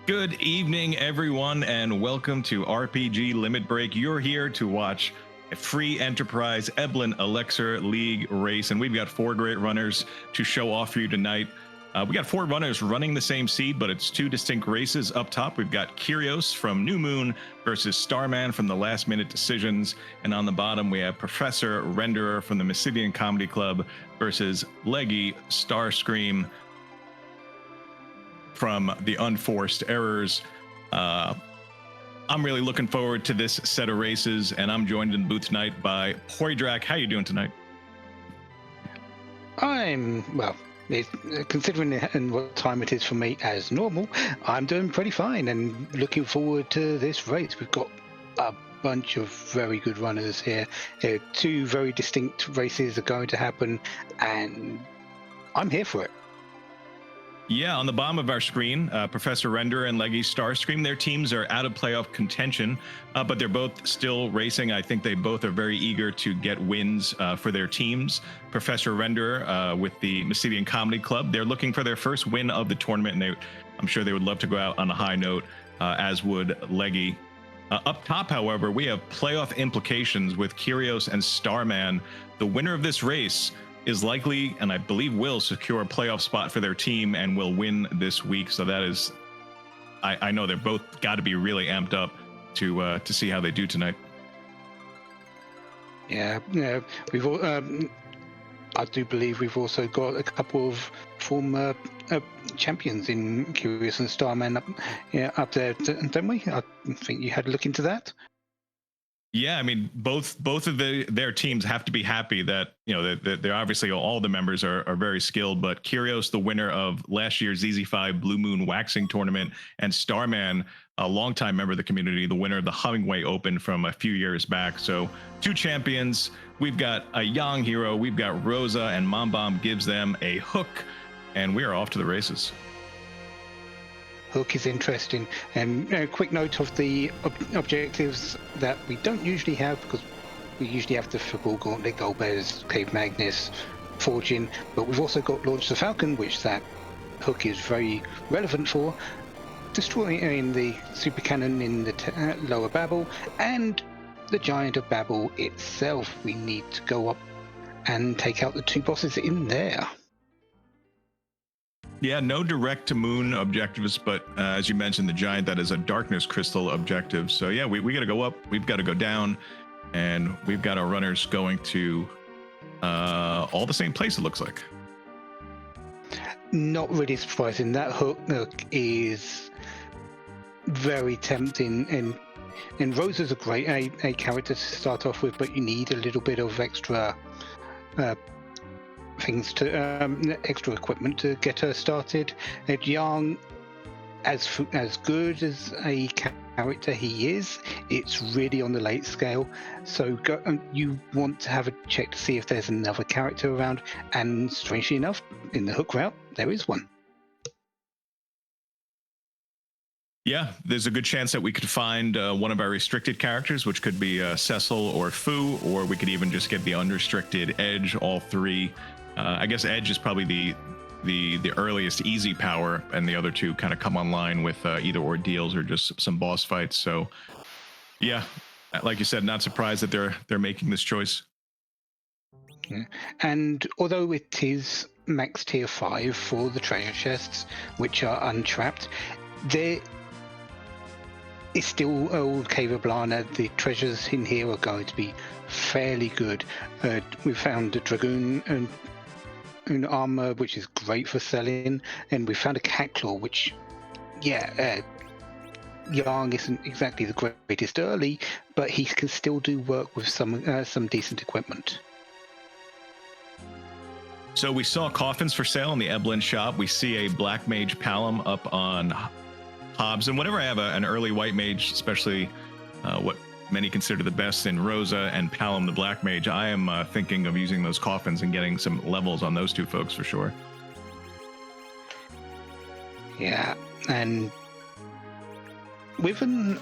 Good evening, everyone, and welcome to RPG Limit Break. You're here to watch a free enterprise Eblan Elixir League race, and we've got four great runners to show off for you tonight. We got four runners running the same seed, but it's two distinct races. Up top, we've got Kyrios from New Moon versus Starman from the Last Minute Decisions, and on the bottom, we have Professor Renderer from the Mysidian Comedy Club versus Leggy Starscream from the Unforced Errors. I'm really looking forward to this set of races, and I'm joined in the booth tonight by Poydrak. How you doing tonight? Considering what time it is for me as normal, I'm doing pretty fine and looking forward to this race. We've got a bunch of very good runners here. Two very distinct races are going to happen, and I'm here for it. Yeah, on the bottom of our screen, Professor Renderer and Leggy Starscream, their teams are out of playoff contention, but they're both still racing. I think they both are very eager to get wins for their teams. Professor Renderer with the Mysidian Comedy Club, they're looking for their first win of the tournament, and I'm sure they would love to go out on a high note, as would Leggy. Up top, however, we have playoff implications with Kyrios and Starman. The winner of this race is likely, and I believe will, secure a playoff spot for their team and will win this week. So that is, I know they're both got to be really amped up to see how they do tonight. Yeah, we've all, I do believe we've also got a couple of former champions in Kyrios and Starman up there, don't we? I think you had a look into that. Yeah, I mean, both of their teams have to be happy that, you know, they're obviously all the members are very skilled, but Kyrios, the winner of last year's ZZ5 Blue Moon Waxing Tournament, and Starman, a longtime member of the community, the winner of the Hummingway Open from a few years back. So two champions. We've got a young hero. We've got Rosa, and Mom Bomb gives them a hook, and we are off to the races. Hook is interesting, and a quick note of the objectives that we don't usually have, because we usually have the Football Gauntlet, Goldbears, Cave Magnus, Forging, but we've also got Launch the Falcon, which that hook is very relevant for, destroying the super cannon in the lower Babel, and the Giant of Babel itself. We need to go up and take out the two bosses in there. Yeah, no direct to moon objectives, but as you mentioned, the giant, that is a darkness crystal objective. So yeah, we got to go up, we've got to go down, and we've got our runners going to all the same place, it looks like. Not really surprising. That hook is very tempting, and Rosa's a great a character to start off with, but you need a little bit of extra things to extra equipment to get her started. Yang, as good as a character he is, it's really on the late scale. So you want to have a check to see if there's another character around, and strangely enough, in the hook route, there is one. Yeah, there's a good chance that we could find one of our restricted characters, which could be Cecil or Fu, or we could even just get the unrestricted Edge, all three. I guess Edge is probably the earliest easy power, and the other two kind of come online with either Ordeals or just some boss fights. So yeah, like you said, not surprised that they're making this choice. Yeah. And although it is max tier 5 for the treasure chests, which are untrapped, there is still old Cave of Blana. The treasures in here are going to be fairly good. We found a Dragoon and armor, which is great for selling, and we found a cat claw, which, Yang isn't exactly the greatest early, but he can still do work with some decent equipment. So we saw coffins for sale in the Eblan shop. We see a Black Mage Palom up on Hobbs, and whenever I have an early White Mage, especially what many consider the best in Rosa and Palom the Black Mage, I am thinking of using those coffins and getting some levels on those two folks for sure. Yeah, and Wyvern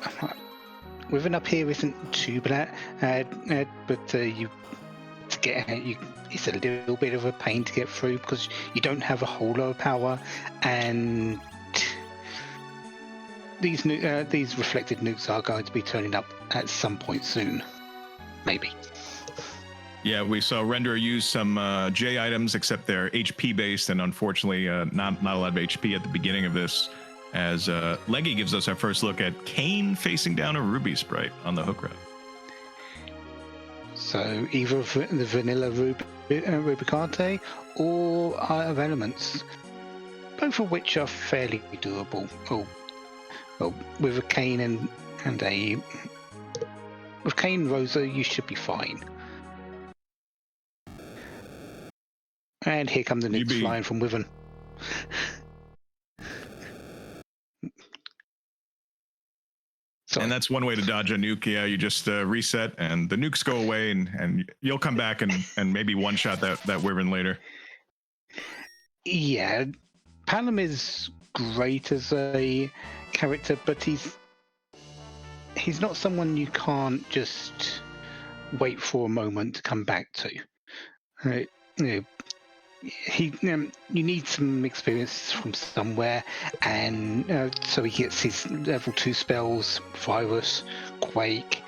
up here isn't too bad, but it's a little bit of a pain to get through because you don't have a whole lot of power, and these reflected nukes are going to be turning up at some point soon, maybe. Yeah, we saw Renderer use some J items, except they're HP based, and unfortunately, not a lot of HP at the beginning of this. As Leggy gives us our first look at Kane facing down a Ruby sprite on the hook route. So either the vanilla Rubicante or Art of Elements, both of which are fairly doable. Well, with a Kane and a with Kane Rosa, you should be fine. And here come the nukes flying from Wyvern. And that's one way to dodge a nuke. Yeah, you just reset and the nukes go away, and you'll come back and maybe one-shot that Wyvern later. Yeah, Palom is great as a character, but he's not someone you can't just wait for a moment to come back to. You need some experience from somewhere, and so he gets his level 2 spells, Virus, Quake.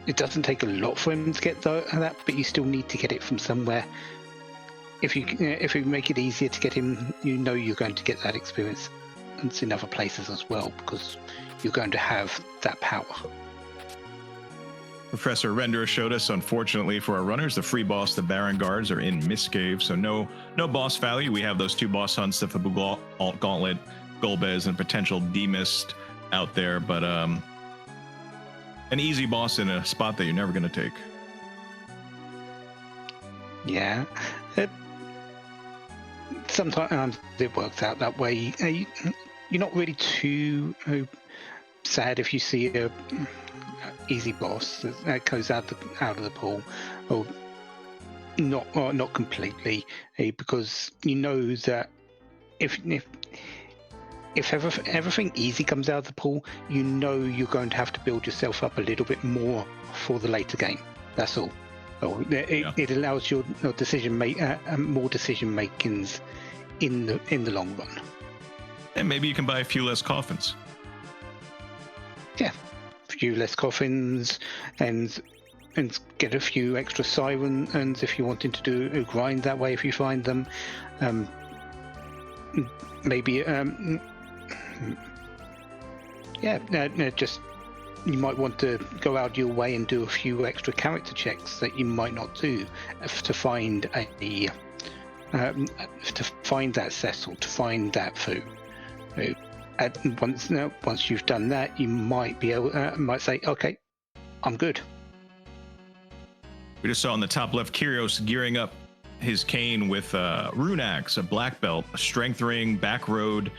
It doesn't take a lot for him to get that, but you still need to get it from somewhere. If you make it easier to get him, you're going to get that experience, and it's in other places as well, because you're going to have that power. Professor Renderer showed us, unfortunately for our runners, the free boss, the Baron Guards, are in Mistcave, so no boss value. We have those 2 boss hunts, the Alt Gauntlet, Golbez, and potential Demist out there, but an easy boss in a spot that you're never going to take. Yeah. Sometimes it works out that way. You're not really too sad if you see a easy boss that goes out of the pool, or not completely, because you know that if everything easy comes out of the pool, you're going to have to build yourself up a little bit more for the later game. That's all. It allows your more decision makings in the long run. And maybe you can buy a few less coffins. Yeah, a few less coffins, and get a few extra sirens if you wanted to do a grind that way if you find them. Maybe just you might want to go out your way and do a few extra character checks that you might not do to find that Cecil, to find that Fu. Once you've done that, you might be able might say, okay, I'm good. We just saw on the top left Kyrios gearing up his Kane with Rune Axe, a black belt, a strength ring, back road.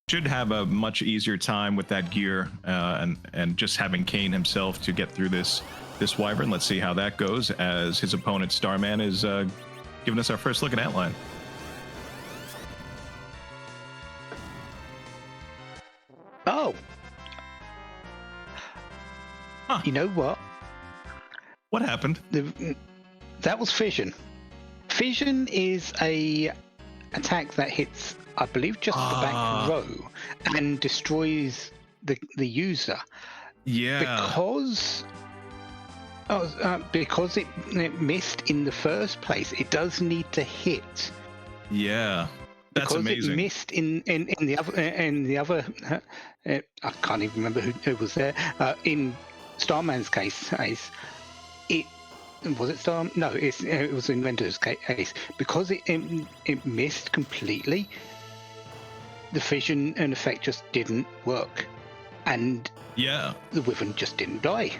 Should have a much easier time with that gear, and just having Kane himself to get through this Wyvern. Let's see how that goes, as his opponent Starman is giving us our first look at Outline. Oh, You know what? What happened? That was Fission. Fission is a attack that hits, I believe, just the back row and destroys the user. Yeah. Because it missed in the first place. It does need to hit. Yeah. That's because amazing. It missed in the other. I can't even remember who was there. In Starman's case, it was it Star? No, it was in Renderer's case, because it missed completely. The fission and effect just didn't work, and the Wyvern just didn't die.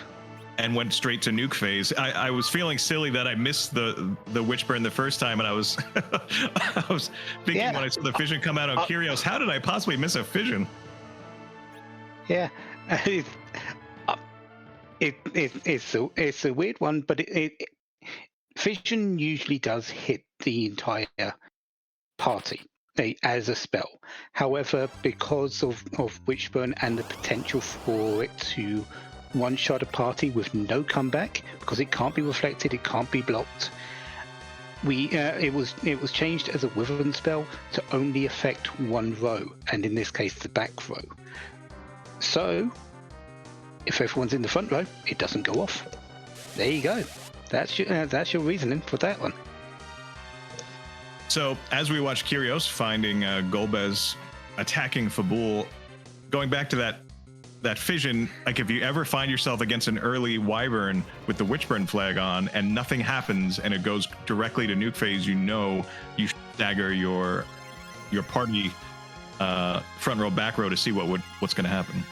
And went straight to nuke phase. I was feeling silly that I missed the Witchburn the first time, and I was I was thinking when I saw the fission come out on Kyrios, how did I possibly miss a fission? Yeah, it's a weird one, but fission usually does hit the entire party as a spell. However, because of Witchburn and the potential for it to one-shot a party with no comeback, because it can't be reflected, it can't be blocked. It was changed as a Wyvern spell to only affect one row, and in this case the back row. So, if everyone's in the front row, it doesn't go off. There you go. That's your reasoning for that one. So as we watch Kyrios finding Golbez attacking Fabul, going back to that fission, like if you ever find yourself against an early Wyvern with the Witchburn flag on and nothing happens and it goes directly to nuke phase, you know you should stagger your party front row, back row to see what's going to happen.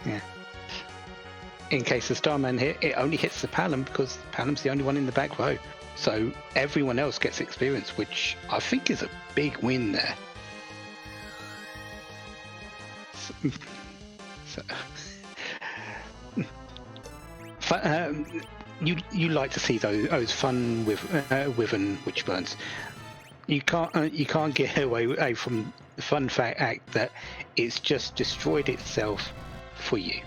Yeah. In case of Starman here, it only hits the Palom because Palom's the only one in the back row. So everyone else gets experience, which I think is a big win there. You like to see those fun with Witchburns. You can't get away from the fun fact that it's just destroyed itself for you.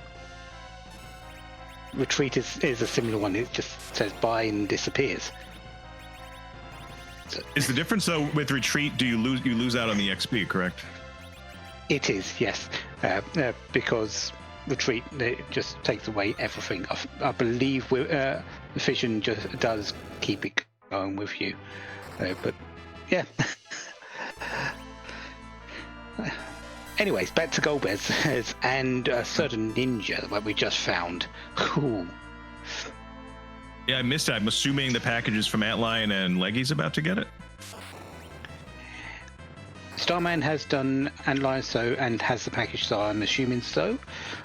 Retreat is a similar one. It just says bye and disappears. So, is the difference though with retreat? Do you lose out on the XP? Correct. It is, yes, because retreat it just takes away everything. I believe the fission just does keep it going with you, but yeah. Anyways, back to Golbez and a certain ninja that we just found. Ooh. Yeah, I missed it. I'm assuming the package is from Antlion and Leggy's about to get it. Starman has done Antlion so and has the package, so I'm assuming so.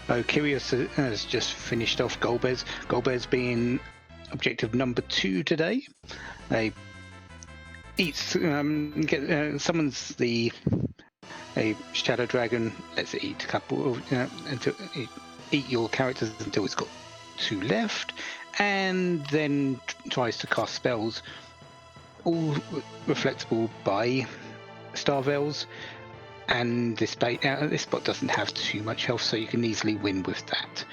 Kyrios has just finished off Golbez. Golbez being objective number 2 today. They summons a shadow dragon. Let's eat a couple of until eat your characters until it's got 2 left, and then tries to cast spells, all reflectable by Starvels. And this bot doesn't have too much health, so you can easily win with that.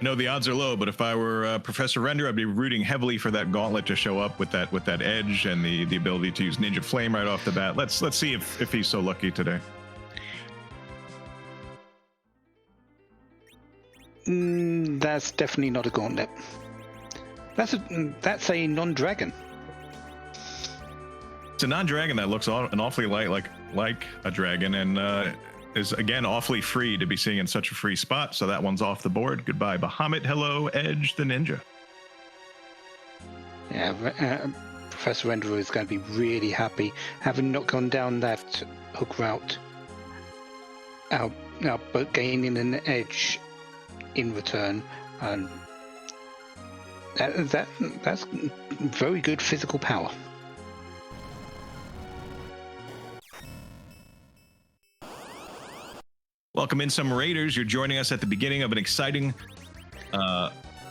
I know the odds are low, but if I were Professor Render, I'd be rooting heavily for that gauntlet to show up with that edge and the ability to use Ninja Flame right off the bat. Let's see if he's so lucky today. That's definitely not a gauntlet. That's a non-dragon. It's a non-dragon that looks an awfully like a dragon, and is again awfully free to be seeing in such a free spot. So that one's off the board. Goodbye, Bahamut. Hello, Edge the Ninja. Yeah, Professor Renderer is going to be really happy, having not gone down that hook route, but gaining an edge in return. And that's very good physical power. Welcome in, some Raiders. You're joining us at the beginning of an exciting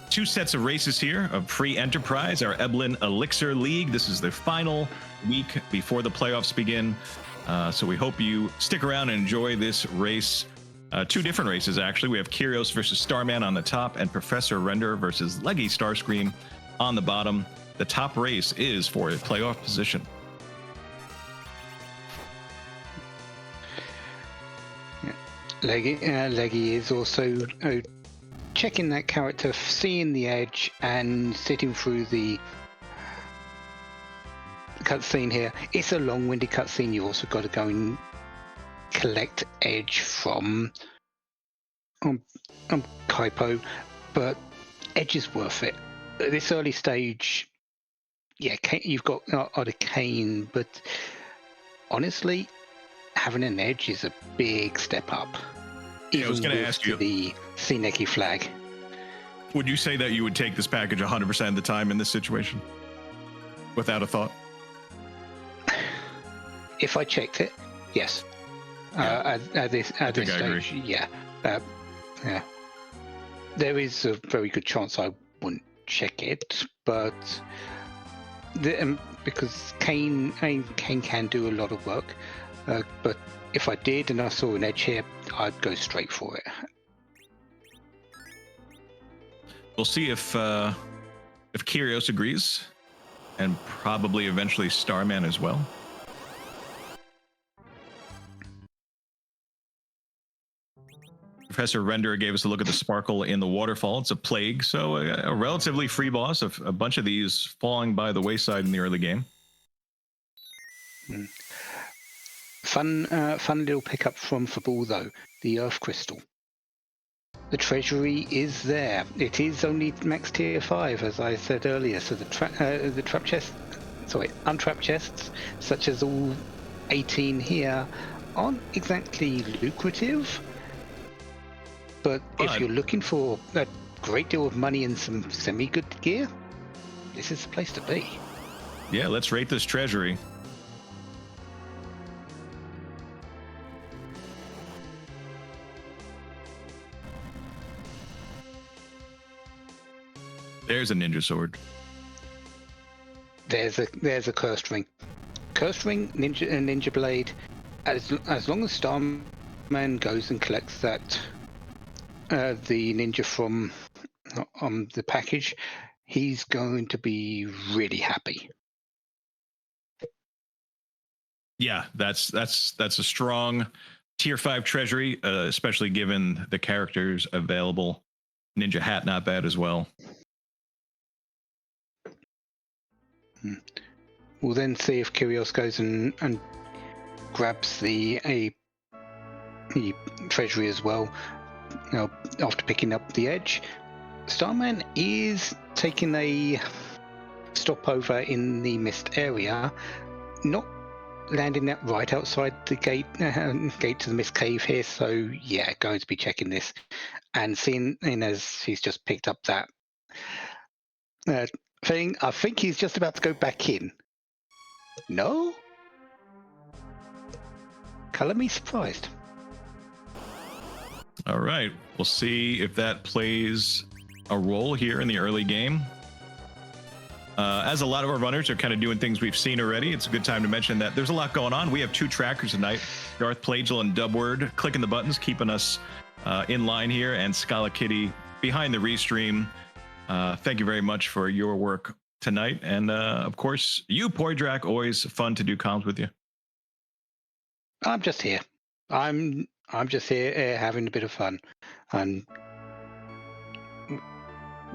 2 sets of races here of free enterprise, our Eblan Elixir League. This is the final week before the playoffs begin. So we hope you stick around and enjoy this race. 2 different races, actually. We have Kyrios versus Starman on the top and Professor Render versus Leggy Starscream on the bottom. The top race is for a playoff position. Leggy is also checking that character, seeing the edge, and sitting through the cutscene here. It's a long-winded cutscene. You've also got to go and collect edge from Kaipo, but edge is worth it. At this early stage, yeah, you've got Arcane, but honestly, having an edge is a big step up. Yeah, I was going to ask you the Sineki flag. Would you say that you would take this package 100% of the time in this situation, without a thought? If I checked it, yes. Yeah. At this stage, yeah. Yeah. There is a very good chance I wouldn't check it, but because Kane can do a lot of work. But if I did and I saw an edge here, I'd go straight for it. We'll see if Kyrios agrees, and probably eventually Starman as well. Professor Render gave us a look at the sparkle in the waterfall. It's a plague, so a relatively free boss. A bunch of these falling by the wayside in the early game. Fun little pickup from Fabul though. The Earth Crystal. The treasury is there. It is only max tier 5, as I said earlier. So the trap chest, untrapped chests, such as all 18 here, aren't exactly lucrative. But if you're looking for a great deal of money and some semi-good gear, this is the place to be. Yeah, let's rate this treasury. There's a ninja sword. There's a cursed ring. Cursed ring, ninja blade. As long as Starman goes and collects that the ninja from the package, he's going to be really happy. Yeah, that's a strong tier 5 treasury, especially given the characters available. Ninja hat, not bad as well. We'll then see if Kyrios goes and grabs the treasury as well. Now, after picking up the edge, Starman is taking a stopover in the mist area, not landing that right outside the gate to the mist cave here. So yeah, going to be checking this and seeing as he's just picked up that thing. I think he's just about to go back in. No? Color me surprised. All right, we'll see if that plays a role here in the early game. As a lot of our runners are kind of doing things we've seen already, it's a good time to mention that there's a lot going on. We have 2 trackers tonight, Darth Plagel and Dubword, clicking the buttons, keeping us in line here, and Scala Kitty behind the restream. Thank you very much for your work tonight. And of course, you, Poydrak, always fun to do comms with you. I'm just here. I'm just here having a bit of fun. And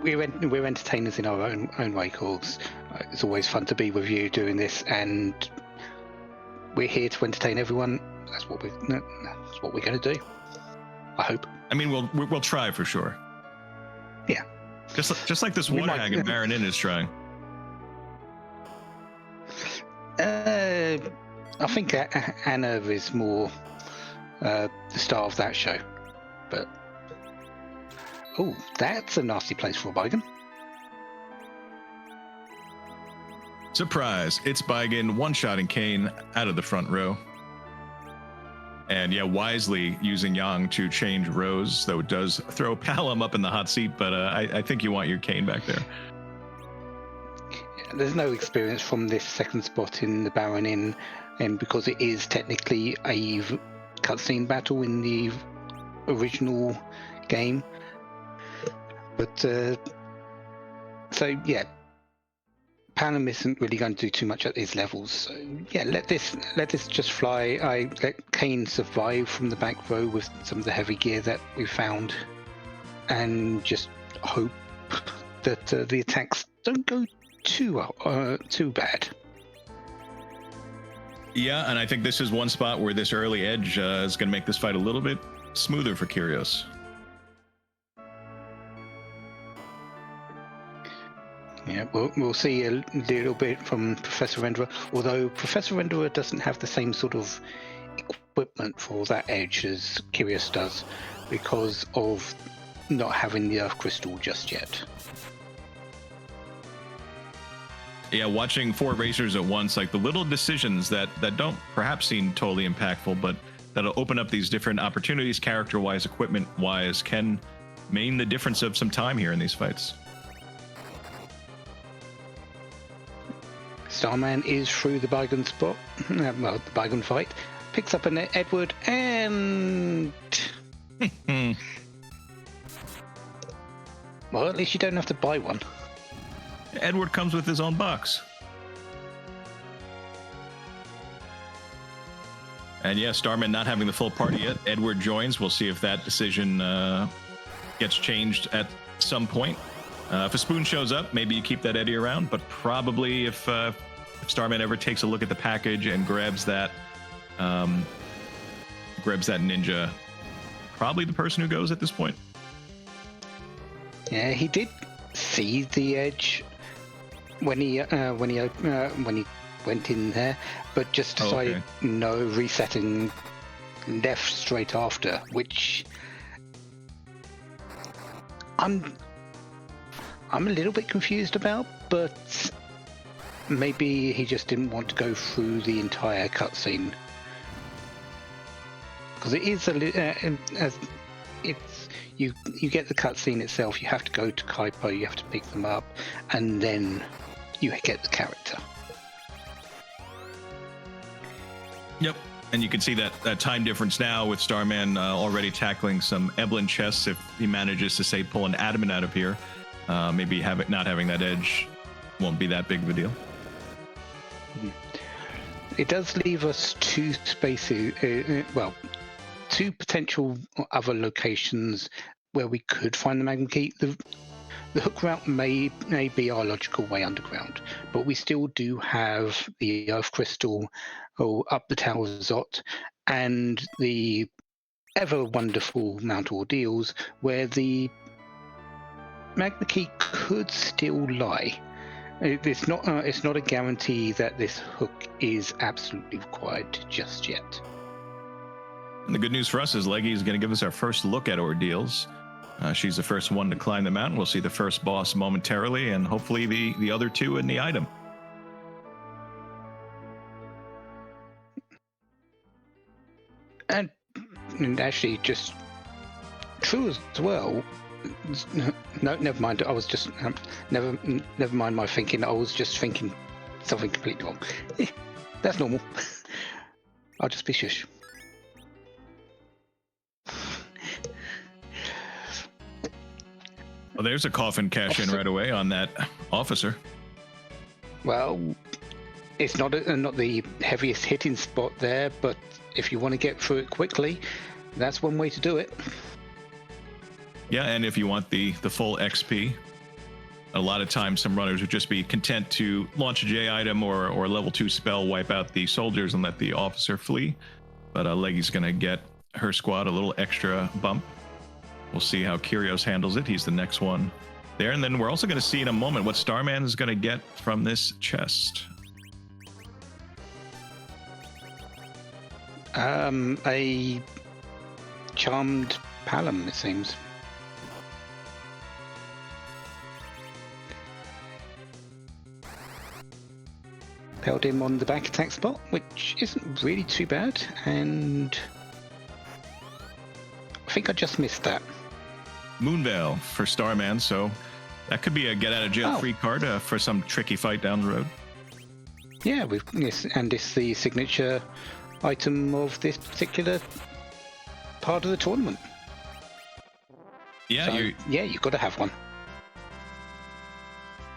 we're entertainers in our own way, Corgs. It's always fun to be with you doing this, and we're here to entertain everyone. That's what we're going to do. I hope. I mean, we'll try for sure. Yeah. Just like this water hag and Baron Inn is trying. I think Anna is more the star of that show, but oh, that's a nasty place for a Baigan. Surprise! It's Baigan one-shotting Kane out of the front row. And yeah, wisely using Yang to change rows, though it does throw Palom up in the hot seat, but I think you want your Kane back there. Yeah, there's no experience from this second spot in the Baron Inn, and because it is technically a cutscene battle in the original game. But so yeah, Palom isn't really going to do too much at these levels. So yeah, let this just fly. I let Kane survive from the back row with some of the heavy gear that we found, and just hope that the attacks don't go too bad. Yeah, and I think this is one spot where this early edge is going to make this fight a little bit smoother for Kyrios. Yeah, we'll see a little bit from Professor Renderer, although Professor Renderer doesn't have the same sort of equipment for that edge as Kyrios does, because of not having the Earth Crystal just yet. Yeah, watching 4 racers at once, like the little decisions that don't perhaps seem totally impactful, but that'll open up these different opportunities, character-wise, equipment-wise, can mean the difference of some time here in these fights. Starman is through the Baigan spot, well, the Baigan fight, picks up an Edward, and well, at least you don't have to buy one. Edward comes with his own box. And yeah, Starman not having the full party yet. Edward joins. We'll see if that decision gets changed at some point. If a spoon shows up, maybe you keep that Eddie around. But probably if Starman ever takes a look at the package and grabs that ninja, probably the person who goes at this point. Yeah, he did see the edge when he went in there, but just decided no, resetting left straight after, which I'm a little bit confused about, but maybe he just didn't want to go through the entire cutscene, because it is it's you get the cutscene itself. You have to go to Kaipo, you have to pick them up, and then you get the character. Yep, and you can see that time difference now with Starman already tackling some Eblan chests. If he manages to, say, pull an adamant out of here, maybe not having that edge won't be that big of a deal. It does leave us two spaces, two potential other locations where we could find the Magnum Key. The hook route may be our logical way underground, but we still do have the Earth Crystal up the Tower of Zot and the ever wonderful Mount Ordeals, where the Magna Key could still lie. It's not a guarantee that this hook is absolutely required just yet. And the good news for us is Leggy is going to give us our first look at Ordeals. She's the first one to climb the mountain. We'll see the first boss momentarily, and hopefully the other two in the item. And actually, just true as well. No, never mind. I was just never mind my thinking. I was just thinking something completely wrong. That's normal. I'll just be shush. Well, there's a coffin cash in right away on that officer. Well, it's not the heaviest hitting spot there, but if you want to get through it quickly, that's one way to do it. Yeah, and if you want the full XP, a lot of times some runners would just be content to launch a J item or a level 2 spell, wipe out the soldiers, and let the officer flee. But Leggy's going to get her squad a little extra bump. We'll see how Kyrios handles it. He's the next one there. And then we're also going to see in a moment what Starman is going to get from this chest. A charmed palom, it seems. Held him on the back attack spot, which isn't really too bad, and I think I just missed that. Moonveil for Starman, so that could be a get-out-of-jail-free card for some tricky fight down the road. Yeah, and it's the signature item of this particular part of the tournament. Yeah, so, you've got to have one.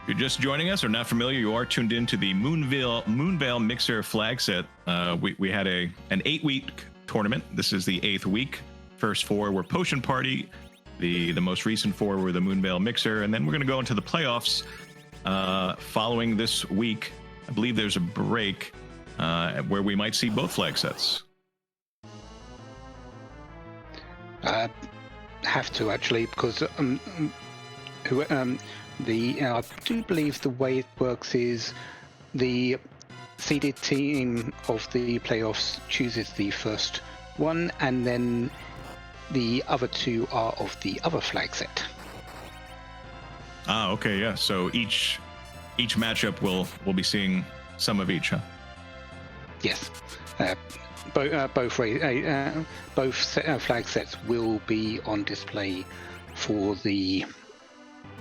If you're just joining us or not familiar, you are tuned into the Moonveil Mixer flag set. We had an 8-week tournament. This is the 8th week. First 4 were Potion Party. The most recent 4 were the Moonveil Mixer. And then we're going to go into the playoffs following this week. I believe there's a break where we might see both flag sets. Have to, actually, because I do believe the way it works is the seeded team of the playoffs chooses the first one, and then the other 2 are of the other flag set. Ah, okay, yeah. So each matchup will be seeing some of each, huh? Yes. Both flag sets will be on display for the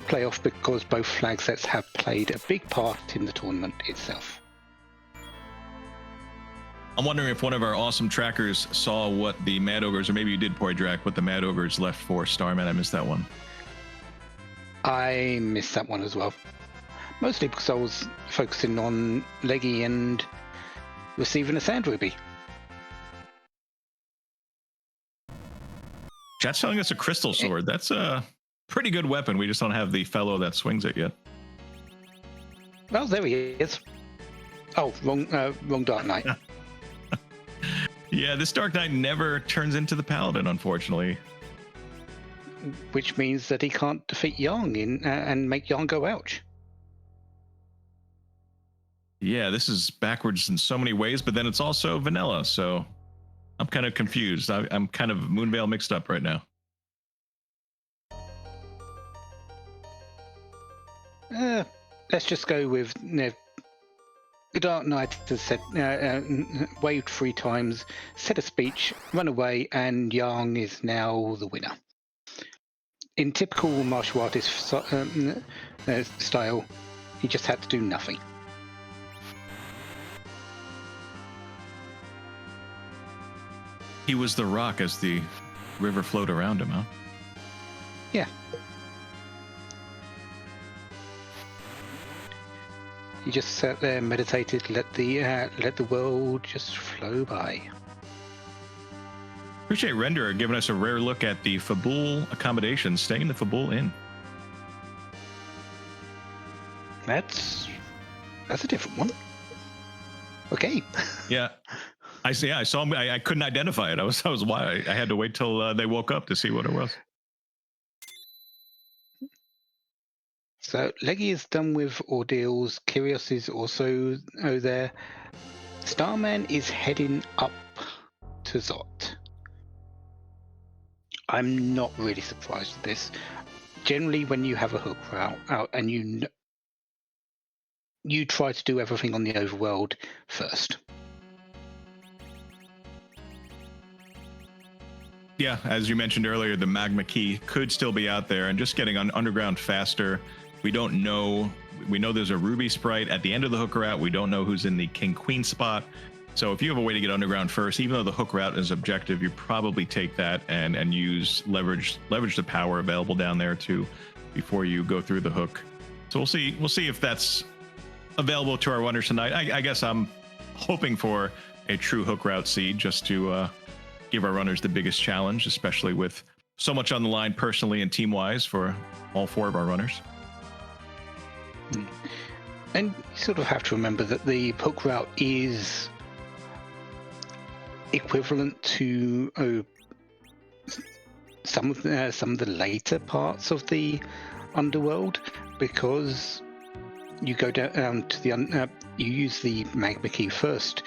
playoff, because both flag sets have played a big part in the tournament itself. I'm wondering if one of our awesome trackers saw what the Mad Ogres, or maybe you did, Poydrak, what the Mad Ogres left for Starman. I missed that one. I missed that one as well. Mostly because I was focusing on Leggy and receiving a Sand Ruby. Chat's telling us a crystal sword. That's a pretty good weapon. We just don't have the fellow that swings it yet. Well, there he is. Oh, wrong Dark Knight. Yeah, this Dark Knight never turns into the Paladin, unfortunately. Which means that he can't defeat Yang and make Yang go ouch. Yeah, this is backwards in so many ways, but then it's also vanilla, so I'm kind of confused. I'm kind of Moonveil mixed up right now. Let's just go with the Dark Knight has said, waved 3 times, said a speech, run away, and Yang is now the winner. In typical martial artist style, he just had to do nothing. He was the rock as the river flowed around him, huh? Yeah. He just sat there, meditated, let the world just flow by. Appreciate Renderer giving us a rare look at the Fabul accommodation, staying in the Fabul Inn. That's a different one. Okay. Yeah. I saw him. I couldn't identify it. I was why I had to wait till they woke up to see what it was. So Leggy is done with Ordeals. Kyrios is also there. Starman is heading up to Zot. I'm not really surprised at this. Generally, when you have a hook route out and you try to do everything on the overworld first. Yeah, as you mentioned earlier, the magma key could still be out there, and just getting on underground faster. We don't know. We know there's a ruby sprite at the end of the hook route. We don't know who's in the king queen spot. So if you have a way to get underground first, even though the hook route is objective, you probably take that and leverage the power available down there too before you go through the hook. So we'll see if that's available to our runners tonight. I guess I'm hoping for a true hook route seed just to give our runners the biggest challenge, especially with so much on the line personally and team wise for all 4 of our runners. And you sort of have to remember that the hook route is equivalent to some of the later parts of the underworld, because you go down to the you use the magma key first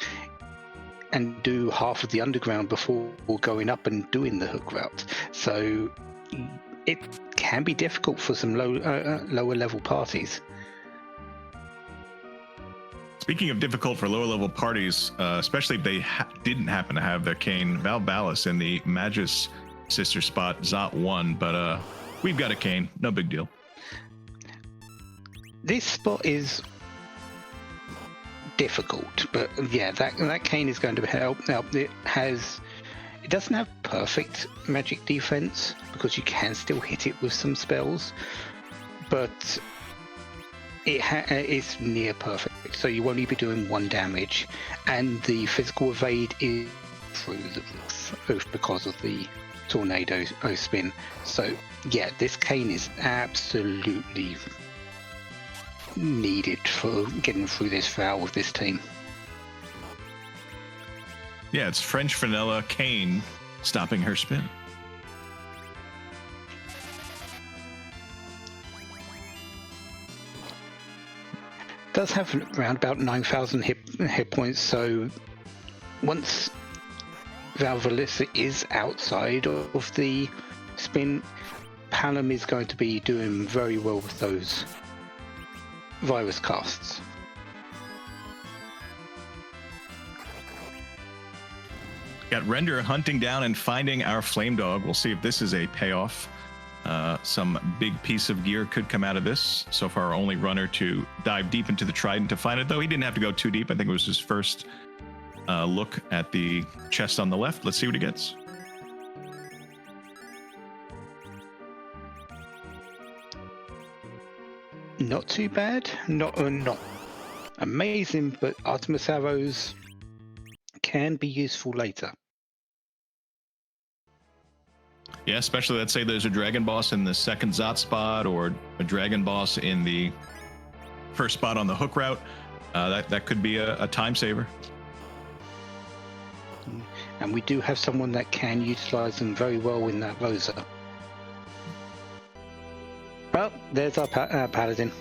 and do half of the underground before going up and doing the hook route. So it can be difficult for some lower level parties. Speaking of difficult for lower level parties, especially if they didn't happen to have their Kane, Val Ballas in the Magus sister spot, Zot 1, but we've got a Kane, no big deal. This spot is difficult, but yeah, that Kane is going to help. Now it doesn't have perfect magic defense because you can still hit it with some spells, but it's near perfect, so you only be doing 1 damage, and the physical evade is through the roof because of the tornado spin. So yeah, this Kane is absolutely needed for getting through this foul with this team. Yeah, it's French vanilla Kane stopping her spin. Does have around about 9,000 hit points, so once Valvalissa is outside of the spin, Palom is going to be doing very well with those virus casts. Got Render hunting down and finding our flame dog. We'll see if this is a payoff. Some big piece of gear could come out of this. So far, our only runner to dive deep into the Trident to find it, though he didn't have to go too deep. I think it was his first look at the chest on the left. Let's see what he gets. Not too bad. Not amazing, but Artemis arrows can be useful later. Yeah, especially let's say there's a dragon boss in the second Zot spot or a dragon boss in the first spot on the hook route. That could be a time saver. And we do have someone that can utilize them very well in that Rosa. Well, there's our paladin.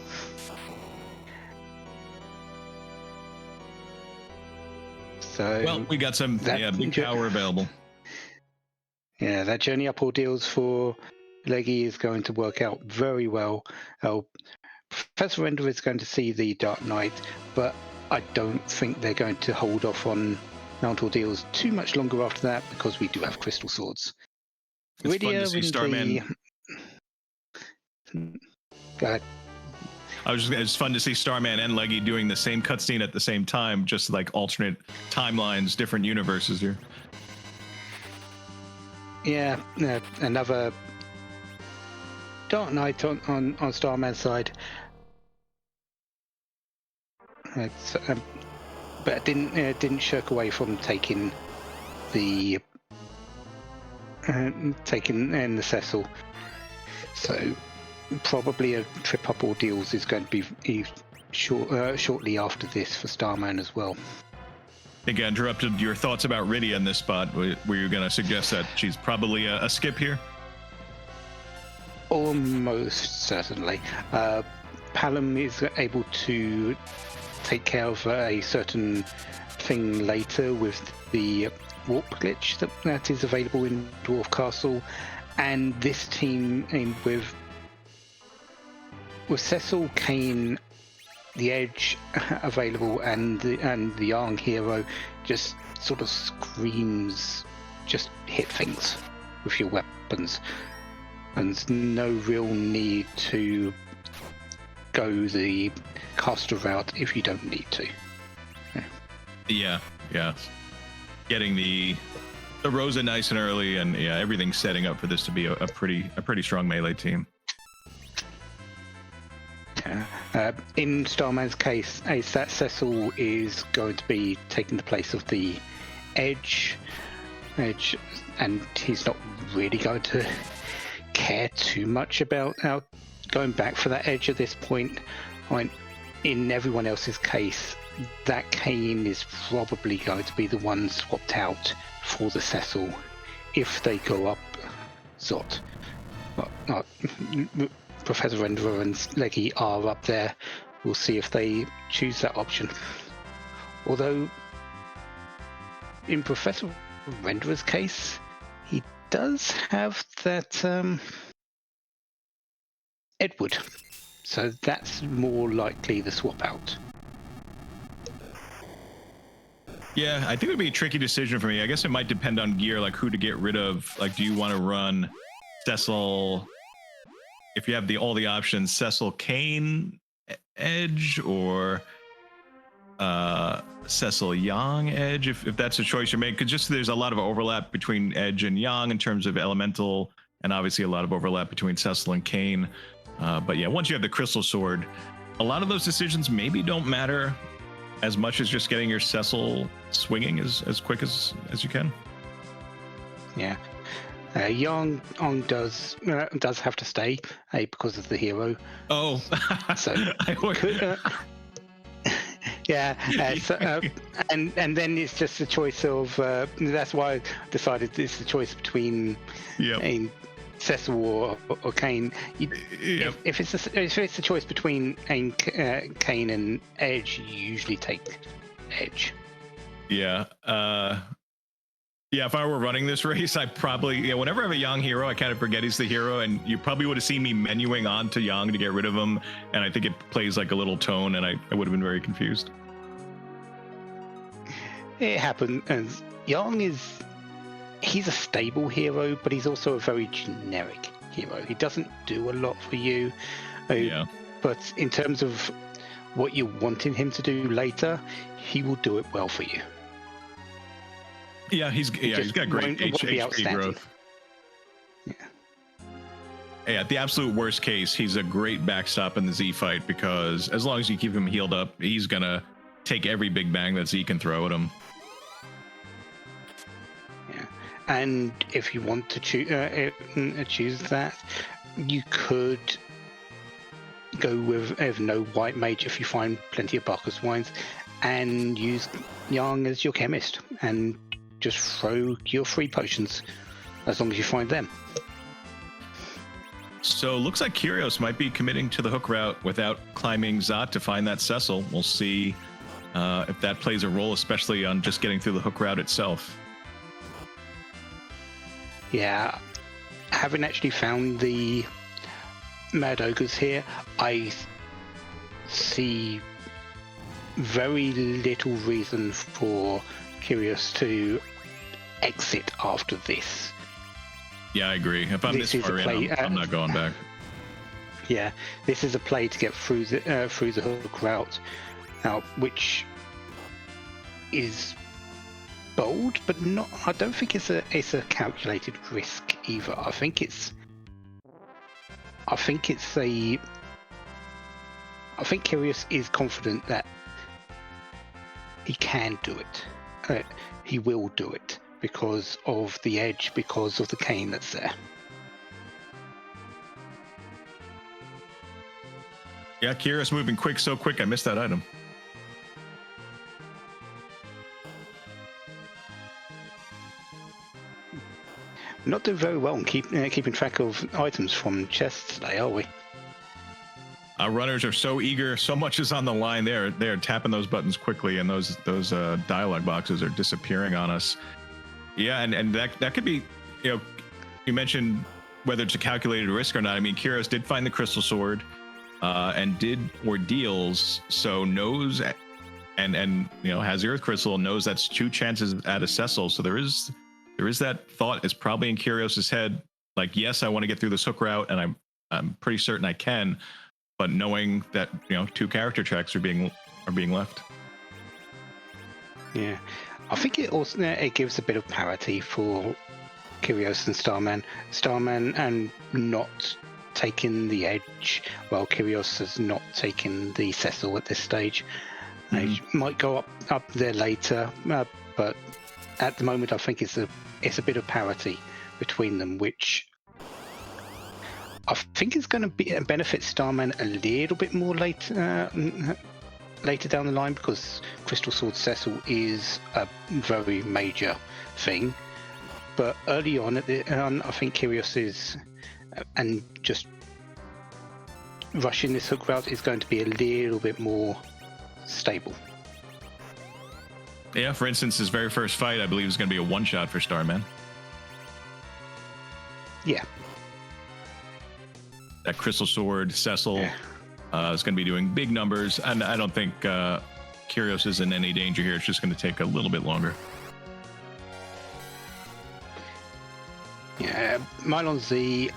So Well, we got some big power available. Yeah, that journey up Ordeals for Leggy is going to work out very well. Professor Render is going to see the Dark Knight, but I don't think they're going to hold off on Mount Ordeals too much longer after that because we do have Crystal Swords. It's fun to see Starman. Go ahead. It's fun to see Starman and Leggy doing the same cutscene at the same time, just like alternate timelines, different universes here. Yeah, another Dark Knight on Starman's side. But it didn't shirk away from taking in the Cecil. So probably a trip up Ordeals is going to be shortly after this for Starman as well. I think I interrupted your thoughts about Rydia in this spot. Were you going to suggest that she's probably a skip here? Almost certainly. Palom is able to take care of a certain thing later with the warp glitch that is available in Dwarf Castle, and this team with Cecil, Kane, the Edge available, and the Yang hero just sort of screams, just hit things with your weapons, and there's no real need to go the caster route if you don't need to. Yeah. Getting the Rosa nice and early, and everything's setting up for this to be a pretty strong melee team. In Starman's case, that Cecil is going to be taking the place of the Edge, and he's not really going to care too much about going back for that Edge at this point. In everyone else's case, that Kane is probably going to be the one swapped out for the Cecil if they go up Zot. Professor Renderer and Leggy are up there. We'll see if they choose that option. Although, in Professor Renderer's case, he does have that Edward, so that's more likely the swap out. Yeah, I think it would be a tricky decision for me. I guess it might depend on gear, like who to get rid of. Like, do you want to run Cecil? If you have all the options, Cecil, Kane, Edge, or Cecil, Yang, Edge, if that's a choice you make, because just there's a lot of overlap between Edge and Yang in terms of elemental, and obviously a lot of overlap between Cecil and Kane. But yeah, once you have the Crystal Sword, a lot of those decisions maybe don't matter as much as just getting your Cecil swinging as quick as you can. Yeah. Yang does have to stay because of the hero. Oh, so and then it's just a choice of. That's why I decided it's the choice between Cecil or Kane. If it's the choice between Kane and Edge, you usually take Edge. Yeah. Yeah, if I were running this race, I probably, whenever I have a Yang hero, I kind of forget he's the hero, and you probably would have seen me menuing on to Yang to get rid of him, and I think it plays like a little tone, and I would have been very confused. It happened, and Yang he's a stable hero, but he's also a very generic hero. He doesn't do a lot for you, but in terms of what you're wanting him to do later, he will do it well for you. Yeah, he's got great HP growth. Yeah, the absolute worst case, he's a great backstop in the Z fight, because as long as you keep him healed up, he's gonna take every big bang that Z can throw at him. Yeah, And if you want to choose that, you could go with no white mage if you find plenty of Barker's wines, and use Yang as your chemist, and just throw your 3 potions as long as you find them. So looks like Kyrios might be committing to the hook route without climbing Zot to find that Cecil. We'll see if that plays a role, especially on just getting through the hook route itself. Yeah, having actually found the Mad Ogres here, I see very little reason for Kyrios to exit after this. Yeah, I agree. If I'm this far in, I'm not going back. Yeah, this is a play to get through the hook route, which is bold, but not. I don't think it's a calculated risk either. I think Kyrios is confident that he can do it. He will do it because of the edge, because of the cane that's there. Yeah, Kyrios moving so quick. I missed that item. Not doing very well in keeping track of items from chests today, are we? Our runners are so eager. So much is on the line. They're tapping those buttons quickly, and those dialogue boxes are disappearing on us. Yeah, and that could be, you mentioned whether it's a calculated risk or not. I mean, Kyrios did find the crystal sword, and did Ordeals, so knows, and has the earth crystal, knows that's 2 chances at a Cecil. So there is that thought is probably in Kyrios' head, like, yes, I want to get through this hook route, and I'm pretty certain I can, but knowing that 2 character tracks are being left. Yeah, I think it gives a bit of parity for Kyrios and Starman. Starman and not taking the edge, while Kyrios has not taken the Cecil at this stage. He might go up there later, but at the moment I think it's a bit of parity between them, which I think is going to benefit Starman a little bit more later down the line, because Crystal Sword Cecil is a very major thing. But early on, I think Kyrios is, and just rushing this hook route is going to be a little bit more stable. Yeah, for instance, his very first fight, I believe, is going to be a one-shot for Starman. Yeah. That Crystal Sword, Cecil, is going to be doing big numbers, and I don't think Kyrios is in any danger here. It's just going to take a little bit longer. Yeah, Mylon Z,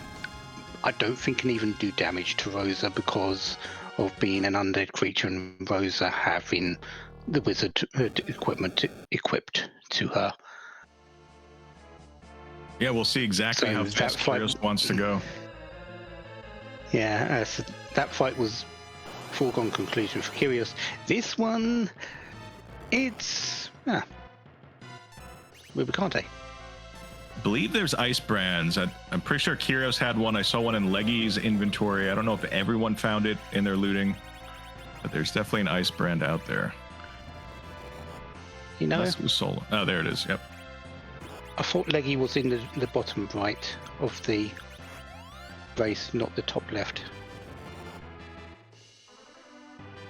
I don't think can even do damage to Rosa because of being an undead creature, and Rosa having the wizard equipment equipped to her. Yeah, we'll see exactly how fast Kyrios wants to go. Yeah, so that fight was foregone conclusion for Kyrios. This one, it's Rubicante. I believe there's ice brands. I'm pretty sure Kyrios had one. I saw one in Leggy's inventory. I don't know if everyone found it in their looting, but there's definitely an ice brand out there. Solo. Oh, there it is. Yep. I thought Leggy was in the bottom right of the race, not the top left.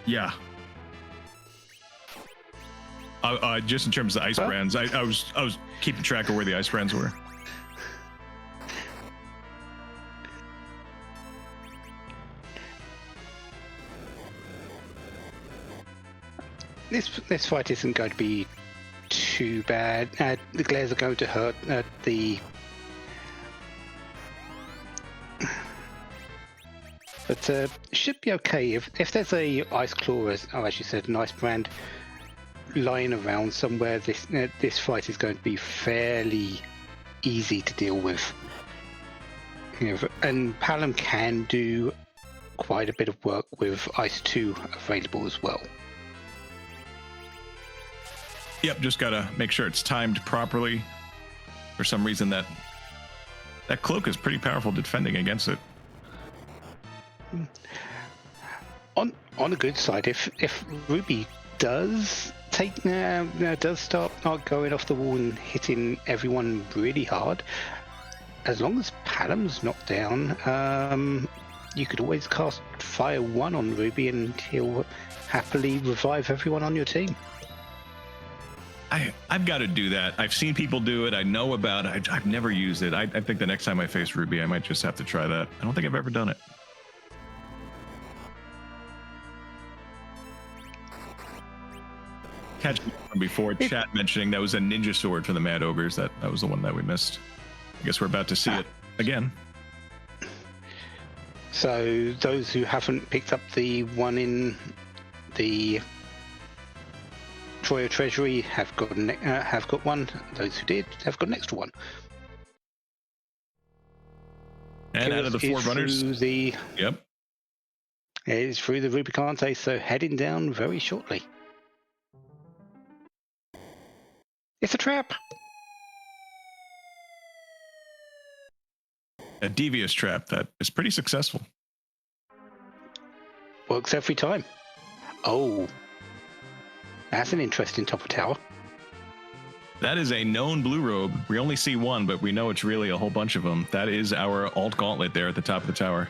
Yeah. Just in terms of the ice brands, I was keeping track of where the ice brands were. This fight isn't going to be too bad. The glares are going to hurt but it should be okay. If there's a ice claw, as you said, an ice brand lying around somewhere, this fight is going to be fairly easy to deal with. And Palom can do quite a bit of work with Ice 2 available as well. Yep, just gotta make sure it's timed properly. For some reason, that cloak is pretty powerful defending against it. On the good side, if Ruby does start not going off the wall and hitting everyone really hard, as long as Palam's knocked down, you could always cast Fire 1 on Ruby and he'll happily revive everyone on your team. I've got to do that. I've seen people do it. I know about it. I've never used it. I think the next time I face Ruby, I might just have to try that. I don't think I've ever done it. Catching from before, chat mentioning that was a ninja sword for the Mad Ogres. That was the one that we missed. I guess we're about to see it again. So those who haven't picked up the one in the Troya Treasury have got one. Those who did have got an extra one. And out of the 4 runners, it is through the Rubicante, so heading down very shortly. It's a trap. A devious trap that is pretty successful. Works every time. Oh, that's an interesting top of tower. That is a known blue robe. We only see one, but we know it's really a whole bunch of them. That is our alt gauntlet there at the top of the tower.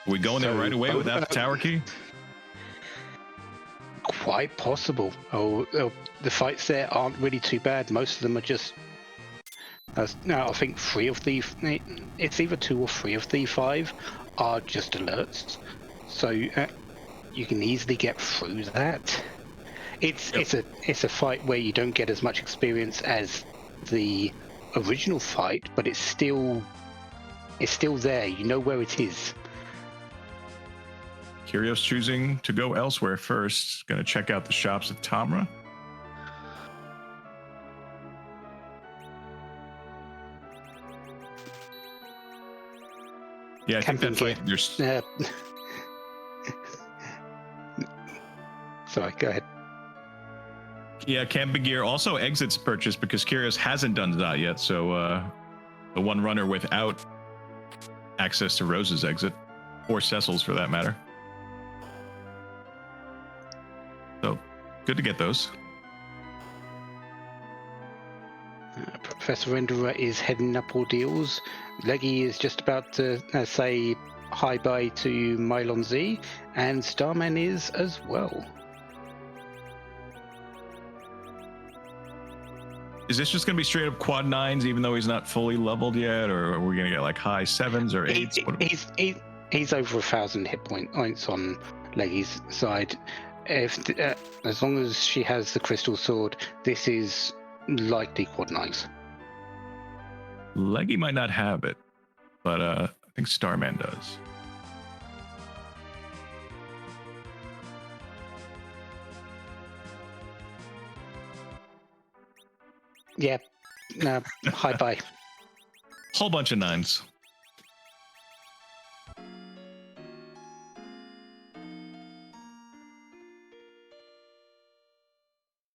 Are we going there right away without the tower key? Quite possible. The fights there aren't really too bad. Most of them are just... I think 3 of the... It's either 2 or 3 of the 5 are just alerts. So you can easily get through that. It's a fight where you don't get as much experience as the original fight, but it's still there. You know where it is. Kyrios choosing to go elsewhere first. Going to check out the shops of Tamra. Yeah, I think that fight. Sorry, go ahead. Yeah, camping gear also exits purchase because Kyrios hasn't done that yet. So the one runner without access to Rose's exit, or Cecil's for that matter. So good to get those. Professor Renderer is heading up Ordeals. Leggy is just about to say hi-bye to Mylon Z, and Starman is as well. Is this just going to be straight up quad 9s, even though he's not fully leveled yet, or are we going to get like high 7s or 8s? He's over 1,000 hit points on Leggy's side. As long as she has the crystal sword, this is likely quad 9s. Leggy might not have it, but I think Starman does. Yeah, hi-bye. Whole bunch of 9s.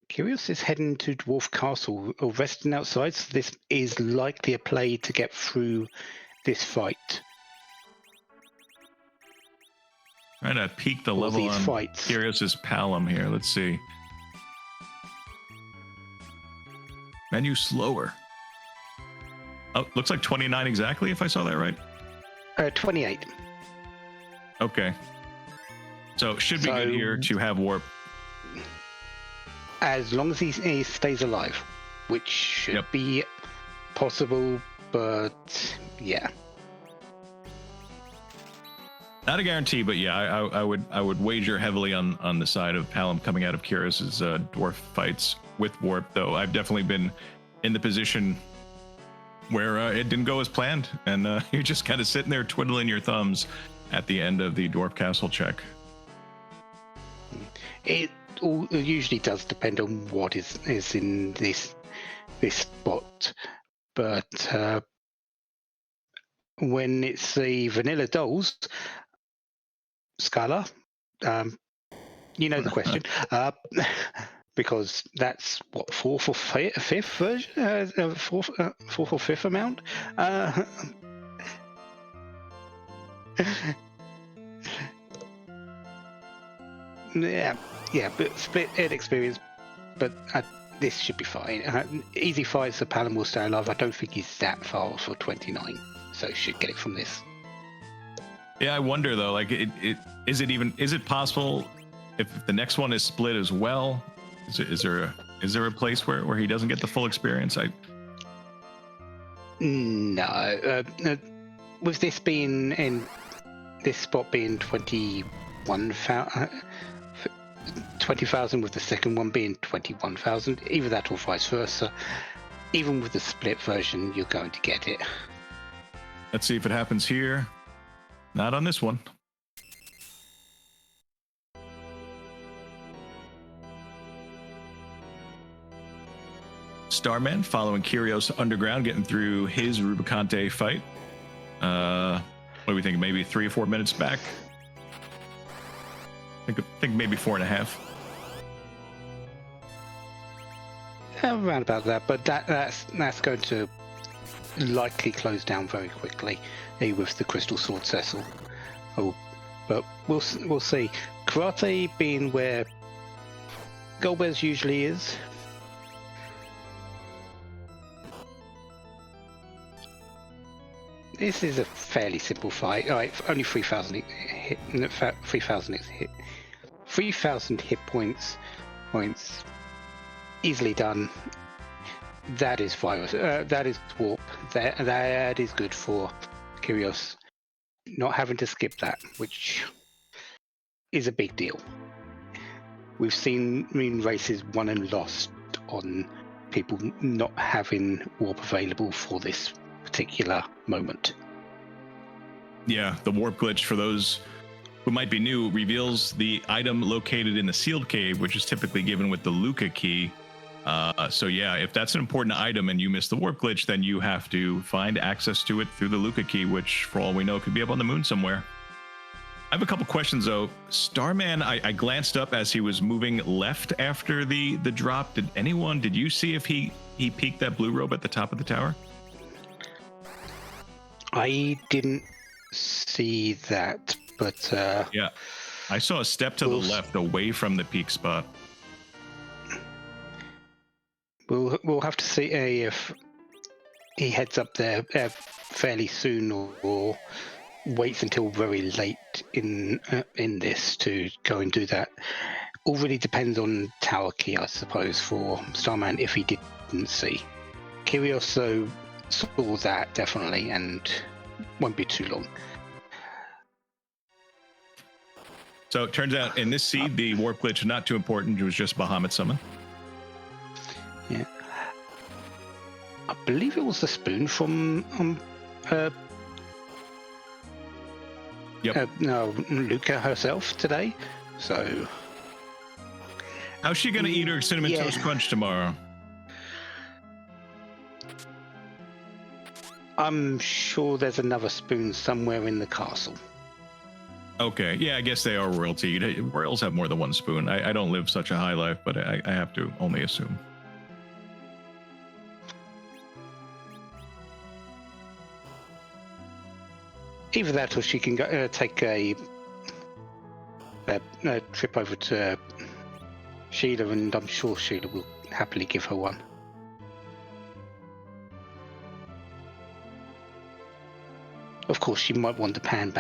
Kyrios is heading to Dwarf Castle or resting outside, so this is likely a play to get through this fight. Trying to peak the level on Kyrios' Palom here. Let's see. Menu slower. Oh, looks like 29 exactly, if I saw that right. 28. Okay. So should be good here to have warp. As long as he stays alive, which should be possible, but yeah. Not a guarantee, but yeah, I would wager heavily on the side of Palom coming out of Kyrios' dwarf fights with warp, though I've definitely been in the position where it didn't go as planned, and you're just kind of sitting there twiddling your thumbs at the end of the dwarf castle check. It usually does depend on what is in this spot, but when it's the vanilla dolls, Scala, you know the question. because that's what, fourth or fifth version, fourth or fifth amount. Yeah, but split experience, but this should be fine. Easy fights, the Palin will stay alive. I don't think he's that far for 29, so should get it from this. Yeah, I wonder though, like, is it possible if the next one is split as well? Is there a place where he doesn't get the full experience? No, with this being in this spot being 20,000 with the second one being 21,000, either that or vice versa. Even with the split version, you're going to get it. Let's see if it happens here. Not on this one. Starman following Kyrios underground, getting through his Rubicante fight. What do we think? Maybe 3 or 4 minutes back? I think maybe 4.5. Around about that, but that's going to likely close down very quickly with the Crystal Sword Cecil. But we'll see. Karate being where Golbez usually is. This is a fairly simple fight. All right, only 3,000 hit. 3,000 hit points. Easily done. That is virus. That is warp. That is good for Kyrios. Not having to skip that, which is a big deal. We've seen races won and lost on people not having warp available for this particular moment. Yeah, the warp glitch, for those who might be new, reveals the item located in the sealed cave, which is typically given with the Luca key. So yeah, if that's an important item and you miss the warp glitch, then you have to find access to it through the Luca key, which for all we know could be up on the moon somewhere. I have a couple questions though. Starman, I glanced up as he was moving left after the drop. Did you see if he peeked that blue robe at the top of the tower? I didn't see that, but yeah, I saw a step to the left away from the peak spot. We'll have to see if he heads up there fairly soon or waits until very late in this to go and do that. All really depends on tower key, I suppose, for Starman if he didn't see. Kyrios though saw that definitely and won't be too long. So it turns out in this seed, the warp glitch not too important. It was just Bahamut summon. Yeah, I believe it was the spoon from Luca herself today. So how's she gonna eat her cinnamon toast crunch tomorrow? I'm sure there's another spoon somewhere in the castle. Okay, yeah, I guess they are royalty. Royals have more than one spoon. I don't live such a high life, but I have to only assume. Either that, or she can go, take a trip over to Sheila, and I'm sure Sheila will happily give her one. Of course, she might want the pan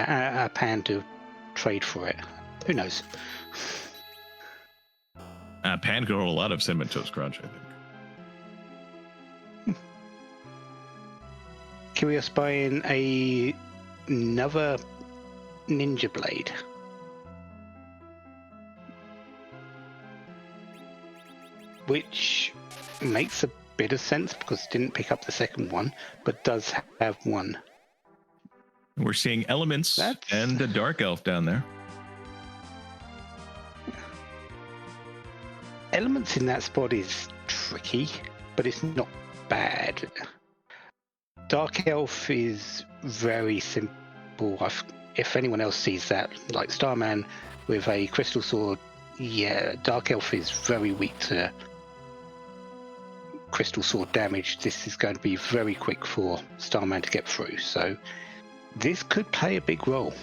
to trade for it. Who knows? Pan could hold a lot of cinnamon toast crunch, I think. Kyrios buying another ninja blade. Which makes a bit of sense because it didn't pick up the second one, but does have one. We're seeing elements and a dark elf down there. Elements in that spot is tricky, but it's not bad. Dark elf is very simple. If anyone else sees that, like Starman with a crystal sword Yeah, Dark Elf is very weak to Crystal Sword damage. This is going to be very quick for Starman to get through, so this could play a big role.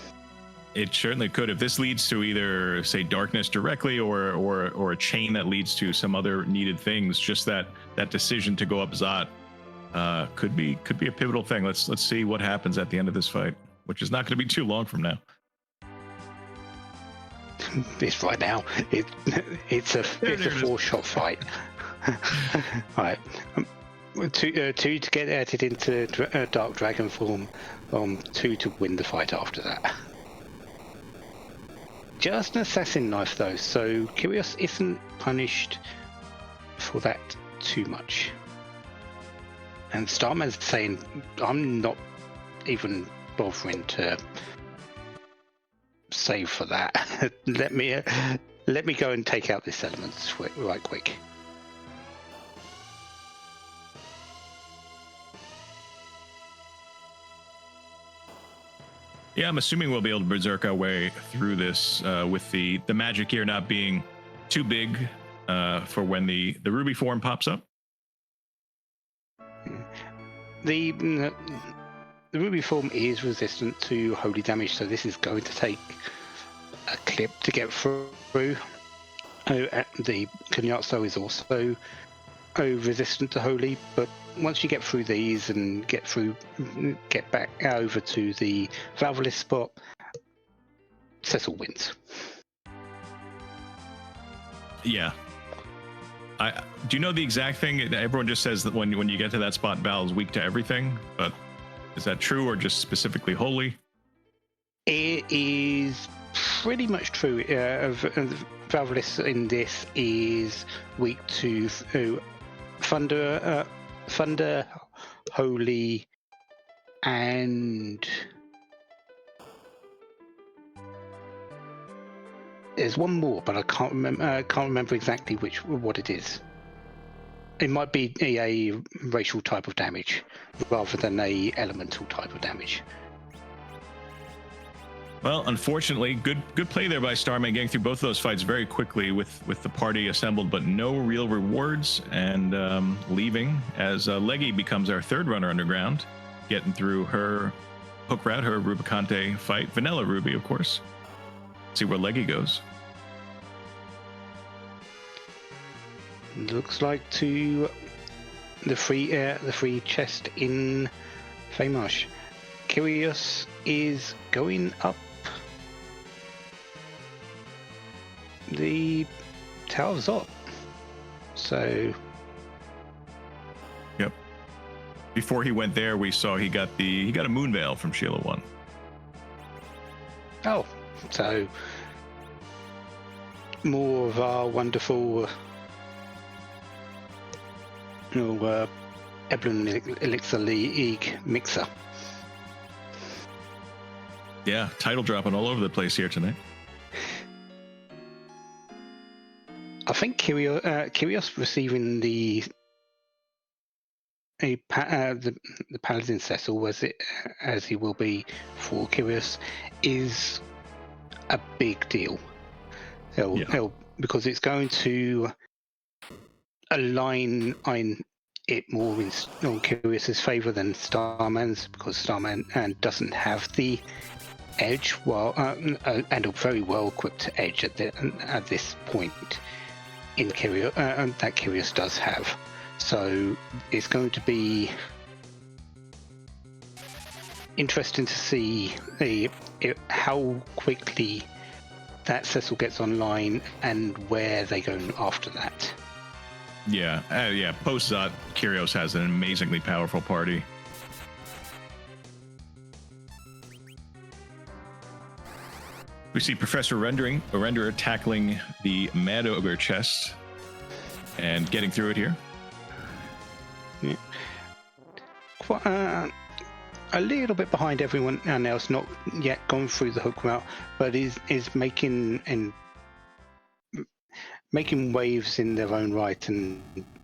It certainly could. If this leads to either, say, darkness directly or a chain that leads to some other needed things, just that decision to go up Zot could be a pivotal thing. Let's see what happens at the end of this fight, which is not going to be too long from now. It's right now. It's a 4-shot fight. Right. Two to get added into Dark Dragon form. 2 to win the fight after that. Just an assassin knife though, so Kyrios isn't punished for that too much. And Starman's saying, I'm not even bothering to save for that. let me go and take out this element right quick. Yeah, I'm assuming we'll be able to berserk our way through this with the magic gear not being too big for when the ruby form pops up. The ruby form is resistant to holy damage, so this is going to take a clip to get through. The Kunyatso is also resistant to holy, but once you get through these and get back over to the Valveless spot, Cecil wins. Yeah. Do you know the exact thing? Everyone just says that when you get to that spot, Val's weak to everything, but is that true or just specifically holy? It is pretty much true. Valveless in this is weak to Thunder, Holy, and there's one more, but I can't remember. I can't remember exactly what it is. It might be a racial type of damage rather than a elemental type of damage. Well, unfortunately, good play there by Starman, getting through both of those fights very quickly with the party assembled, but no real rewards, and leaving as Leggy becomes our third runner underground, getting through her hook route, her Rubicante fight. Vanilla Ruby, of course. See where Leggy goes. Looks like to the free chest in Feymarsh. Kyrios is going up the Tower of Zot. So, yep. Before he went there, we saw he got a Moonveil from Sheila 1. Oh, so more of our wonderful Eblan Elixir League mixer. Yeah, title dropping all over the place here tonight. I think Kyrios receiving the Paladin Cecil as he will be for Kyrios is a big deal. Because it's going to align it more in Kyrios's favor than Starman's, because Starman doesn't have the edge, and a very well equipped edge at this point in Kyrios that Kyrios does have. So it's going to be interesting to see how quickly that Cecil gets online and where they go after that. Yeah. Post Zot, Kyrios has an amazingly powerful party. We see Professor Renderer tackling the Mad Ogre chest and getting through it here. Yeah. A little bit behind everyone else, not yet gone through the hook route, but is making waves in their own right, and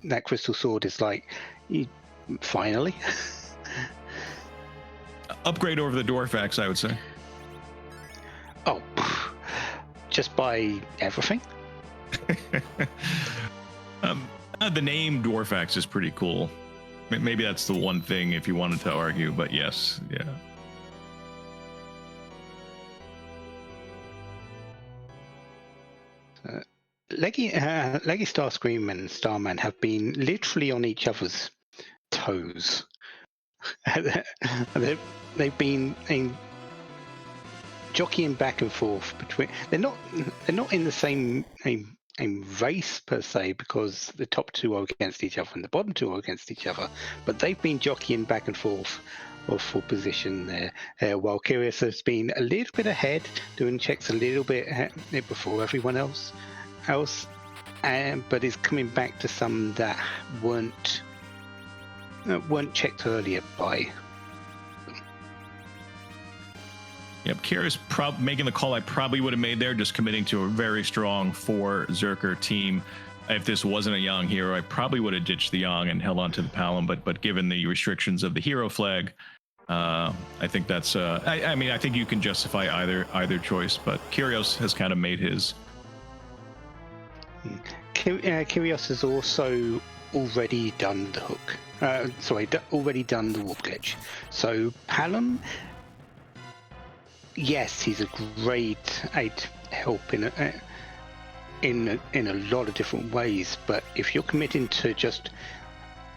that crystal sword is like, finally. Upgrade over the Dwarfax, I would say. Oh, just by everything? The name Dwarfax is pretty cool. Maybe that's the one thing if you wanted to argue, but yes, yeah. Leggy Starscream and Starman have been literally on each other's toes. They've been jockeying back and forth between. They're not in the same race per se, because the top two are against each other and the bottom two are against each other. But they've been jockeying back and forth for position there. While Curious has been a little bit ahead, doing checks a little bit before everyone else, but is coming back to some that weren't checked earlier by. Yep, Kira's making the call I probably would have made there, just committing to a very strong 4 Zerker team. If this wasn't a Yang hero, I probably would have ditched the Yang and held on to the Palom, but given the restrictions of the hero flag, I think that's I mean, I think you can justify either choice, but Kyrios has kind of made his. Kyrios has also already done the hook. Already done the warp glitch. So Palom, yes, he's a great help in a lot of different ways. But if you're committing to just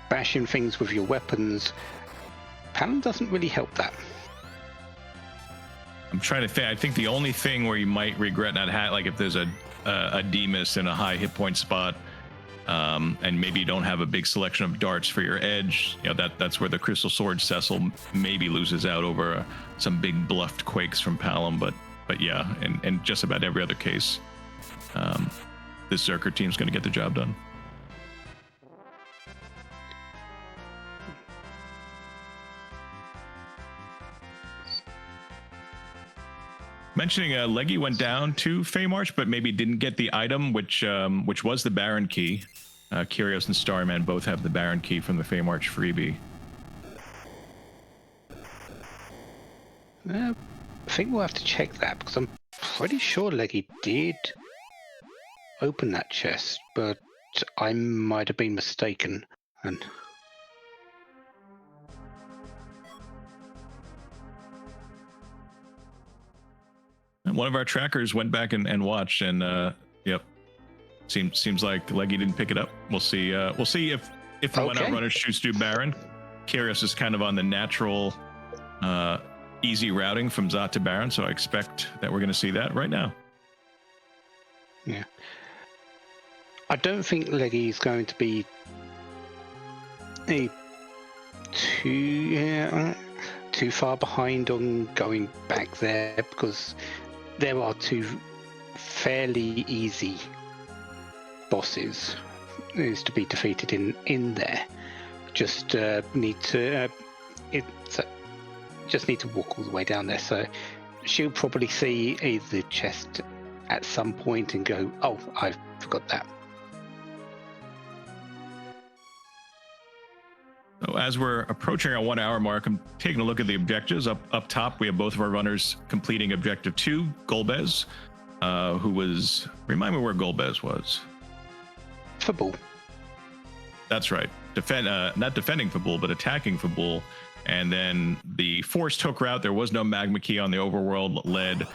bashing things with your weapons, Palom doesn't really help that. I'm trying to think. I think the only thing where you might regret not like if there's a Demas in a high hit point spot, and maybe you don't have a big selection of darts for your edge, that's where the Crystal Sword Cecil maybe loses out over some big bluffed quakes from Palom. But yeah, and just about every other case, this Zerker team's going to get the job done. Mentioning Leggy went down to Feymarch, but maybe didn't get the item, which was the Baron key. Kyrios and Starman both have the Baron key from the Feymarch freebie. I think we'll have to check that, because I'm pretty sure Leggy did open that chest, but I might have been mistaken. And one of our trackers went back and watched, and yep, seems like Leggy didn't pick it up. We'll see. We'll see if when our runner shoots through Baron, Kyrios is kind of on the natural, easy routing from Zot to Baron. So I expect that we're going to see that right now. Yeah, I don't think Leggy is going to be too far behind on going back there, because there are 2 fairly easy bosses is to be defeated in there. Just need to walk all the way down there. So she'll probably see the chest at some point and go, "Oh, I forgot that." So as we're approaching our 1 hour mark, I'm taking a look at the objectives. Up top, we have both of our runners completing objective 2, Golbez, who was, remind me where Golbez was. Fabul. That's right. Not defending Fabul, but attacking Fabul. And then the forced hook route, there was no magma key on the overworld, led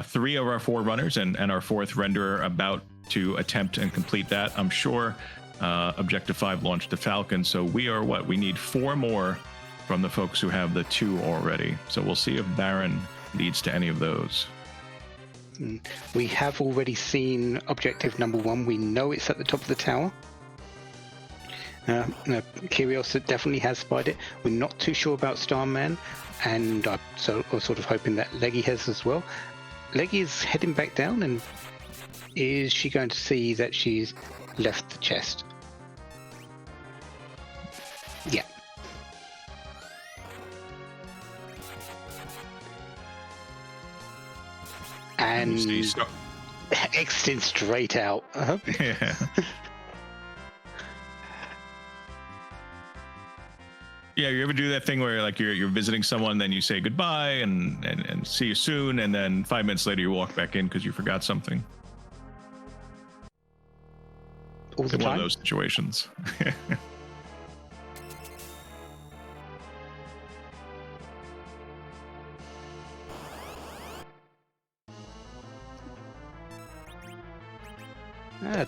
3 of our 4 runners and our 4th renderer about to attempt and complete that. I'm sure Objective 5 launched the Falcon, so we need 4 more from the folks who have the 2 already. So we'll see if Baron leads to any of those. We have already seen objective number 1. We know it's at the top of the tower. Kyrios definitely has spied it. We're not too sure about Starman, and I'm sort of hoping that Leggy has as well. Leggy is heading back down, and is she going to see that she's left the chest? Yeah. And exiting straight out. Yeah. Yeah, you ever do that thing where like you're visiting someone, then you say goodbye and see you soon, and then 5 minutes later you walk back in because you forgot something? all the in one time. of those situations.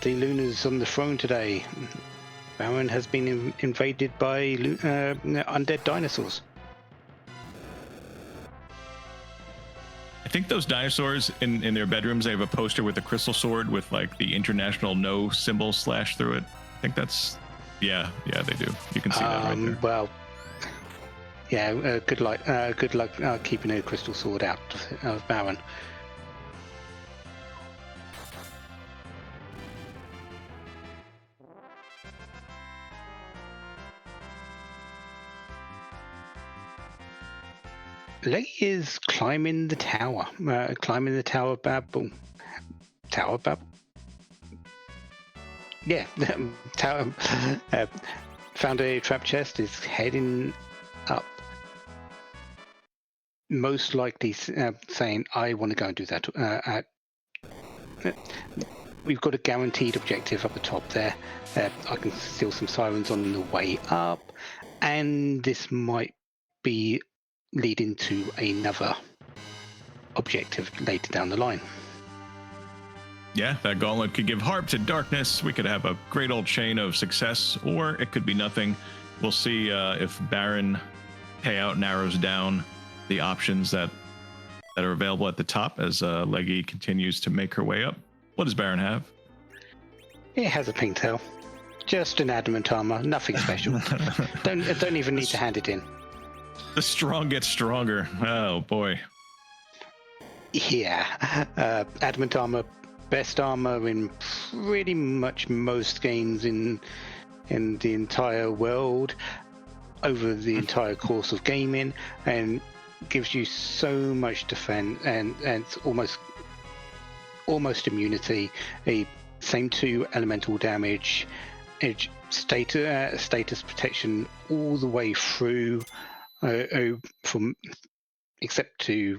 The Luna's on the throne today. Baron has been invaded by undead dinosaurs. I think those dinosaurs in their bedrooms, they have a poster with a crystal sword with like the international no symbol slashed through it. I think that's, yeah, they do. You can see that right there. Well, yeah, good luck keeping a crystal sword out of Baron. Leggy is climbing the tower. Babble. Tower Babble? Yeah, tower. Found a trap chest, is heading up. Most likely saying, I want to go and do that. We've got a guaranteed objective up the top there. I can steal some sirens on the way up. And this might be leading to another objective later down the line. Yeah, that gauntlet could give harp to darkness. We could have a great old chain of success, or it could be nothing. We'll see if Baron payout narrows down the options that are available at the top as Leggy continues to make her way up. What does Baron have? It has a pink tail. Just an adamant armor, nothing special. don't even need to hand it in. The strong get stronger. Oh boy. Yeah, adamant armor, best armor in pretty much most games in the entire world, over the entire course of gaming, and gives you so much defense and it's almost immunity. Same to elemental damage, status protection all the way through. From except to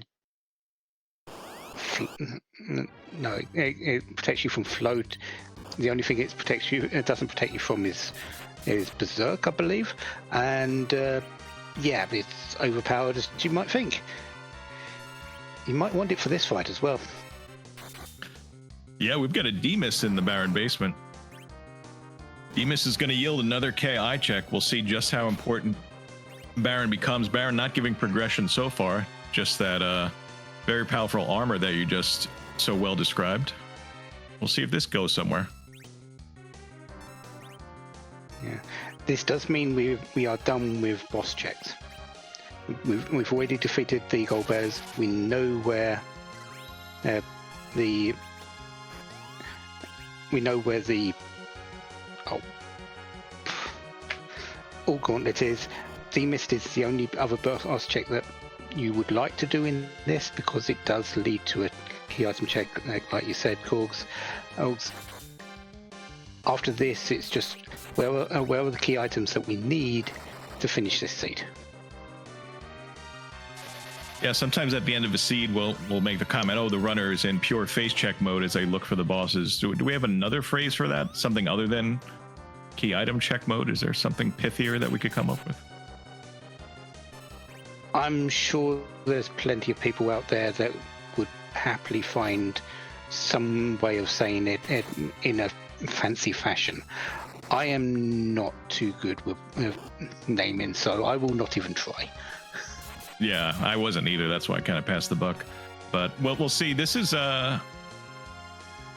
no, it protects you from float. The only thing it doesn't protect you from is berserk, I believe. And yeah, it's overpowered as you might think. You might want it for this fight as well. Yeah, we've got a Demas in the Baron basement. Demas is going to yield another KI check. We'll see just how important Baron becomes. Baron not giving progression so far, just that very powerful armor that you just so well described. We'll see if this goes somewhere. Yeah, this does mean we are done with boss checks. We've already defeated the gold bears. We know where the all gauntlet is. Demist is the only other boss check that you would like to do in this, because it does lead to a key item check, like you said, Corgs. After this, it's just where are the key items that we need to finish this seed. Yeah, sometimes at the end of a seed, we'll make the comment, oh, the runner is in pure face check mode as they look for the bosses. Do we have another phrase for that? Something other than key item check mode? Is there something pithier that we could come up with? I'm sure there's plenty of people out there that would happily find some way of saying it in a fancy fashion. I am not too good with naming, so I will not even try. Yeah, I wasn't either. That's why I kind of passed the buck. But we'll see. This is not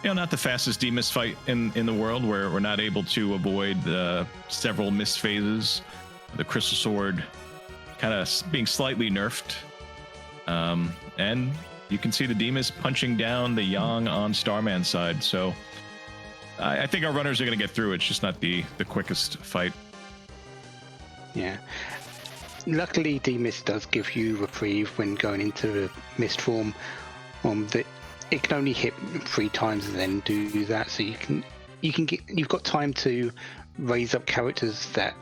the fastest Demas fight in the world, where we're not able to avoid several missed phases. The Crystal Sword kind of being slightly nerfed. And you can see the Demas punching down the Yang on Starman's side. So I think our runners are going to get through. It's just not the quickest fight. Yeah. Luckily, Demist does give you reprieve when going into mist form. It can only hit 3 times and then do that, so you've got time to raise up characters that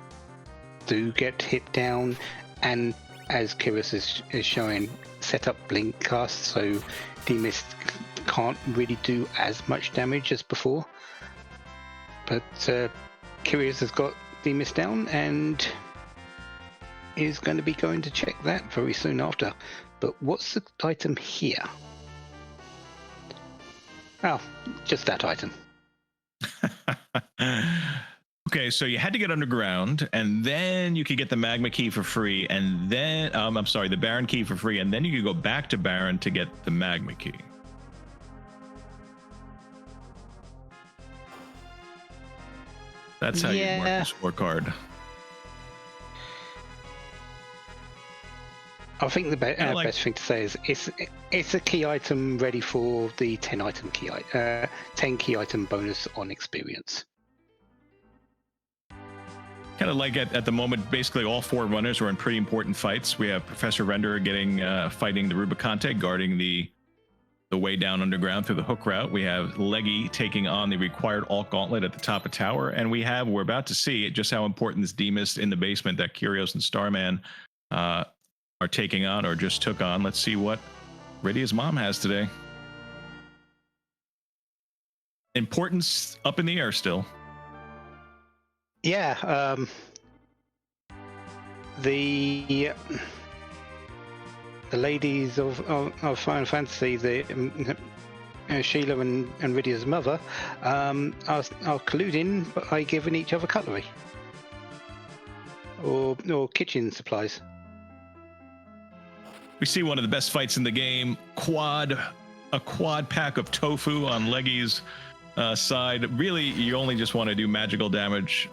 do get hit down, and as Kiris is showing, set up blink casts, so Demist can't really do as much damage as before. But Curious has got Demus down and is going to be going to check that very soon after. But what's the item here? Oh, just that item. Okay, so you had to get underground, and then you could get the magma key for free, and then I'm sorry, the Baron key for free, and then you could go back to Baron to get the magma key. That's how you mark the scorecard. I think the best thing to say is it's a key item ready for the 10 key item bonus on experience. Kind of like at the moment, basically all 4 runners are in pretty important fights. We have Professor Render getting fighting the Rubicante, guarding the way down underground through the hook route. We have Leggy taking on the required alt gauntlet at the top of tower, and we're about to see just how important this Demus in the basement that Curios and Starman are taking on or just took on. Let's see what Rydia's mom has today. Importance up in the air still. Yeah, the ladies of Final Fantasy, Sheila and Rydia's mother, are colluding by giving each other cutlery or kitchen supplies. We see one of the best fights in the game. A quad pack of tofu on Leggy's side. Really, you only just want to do magical damage.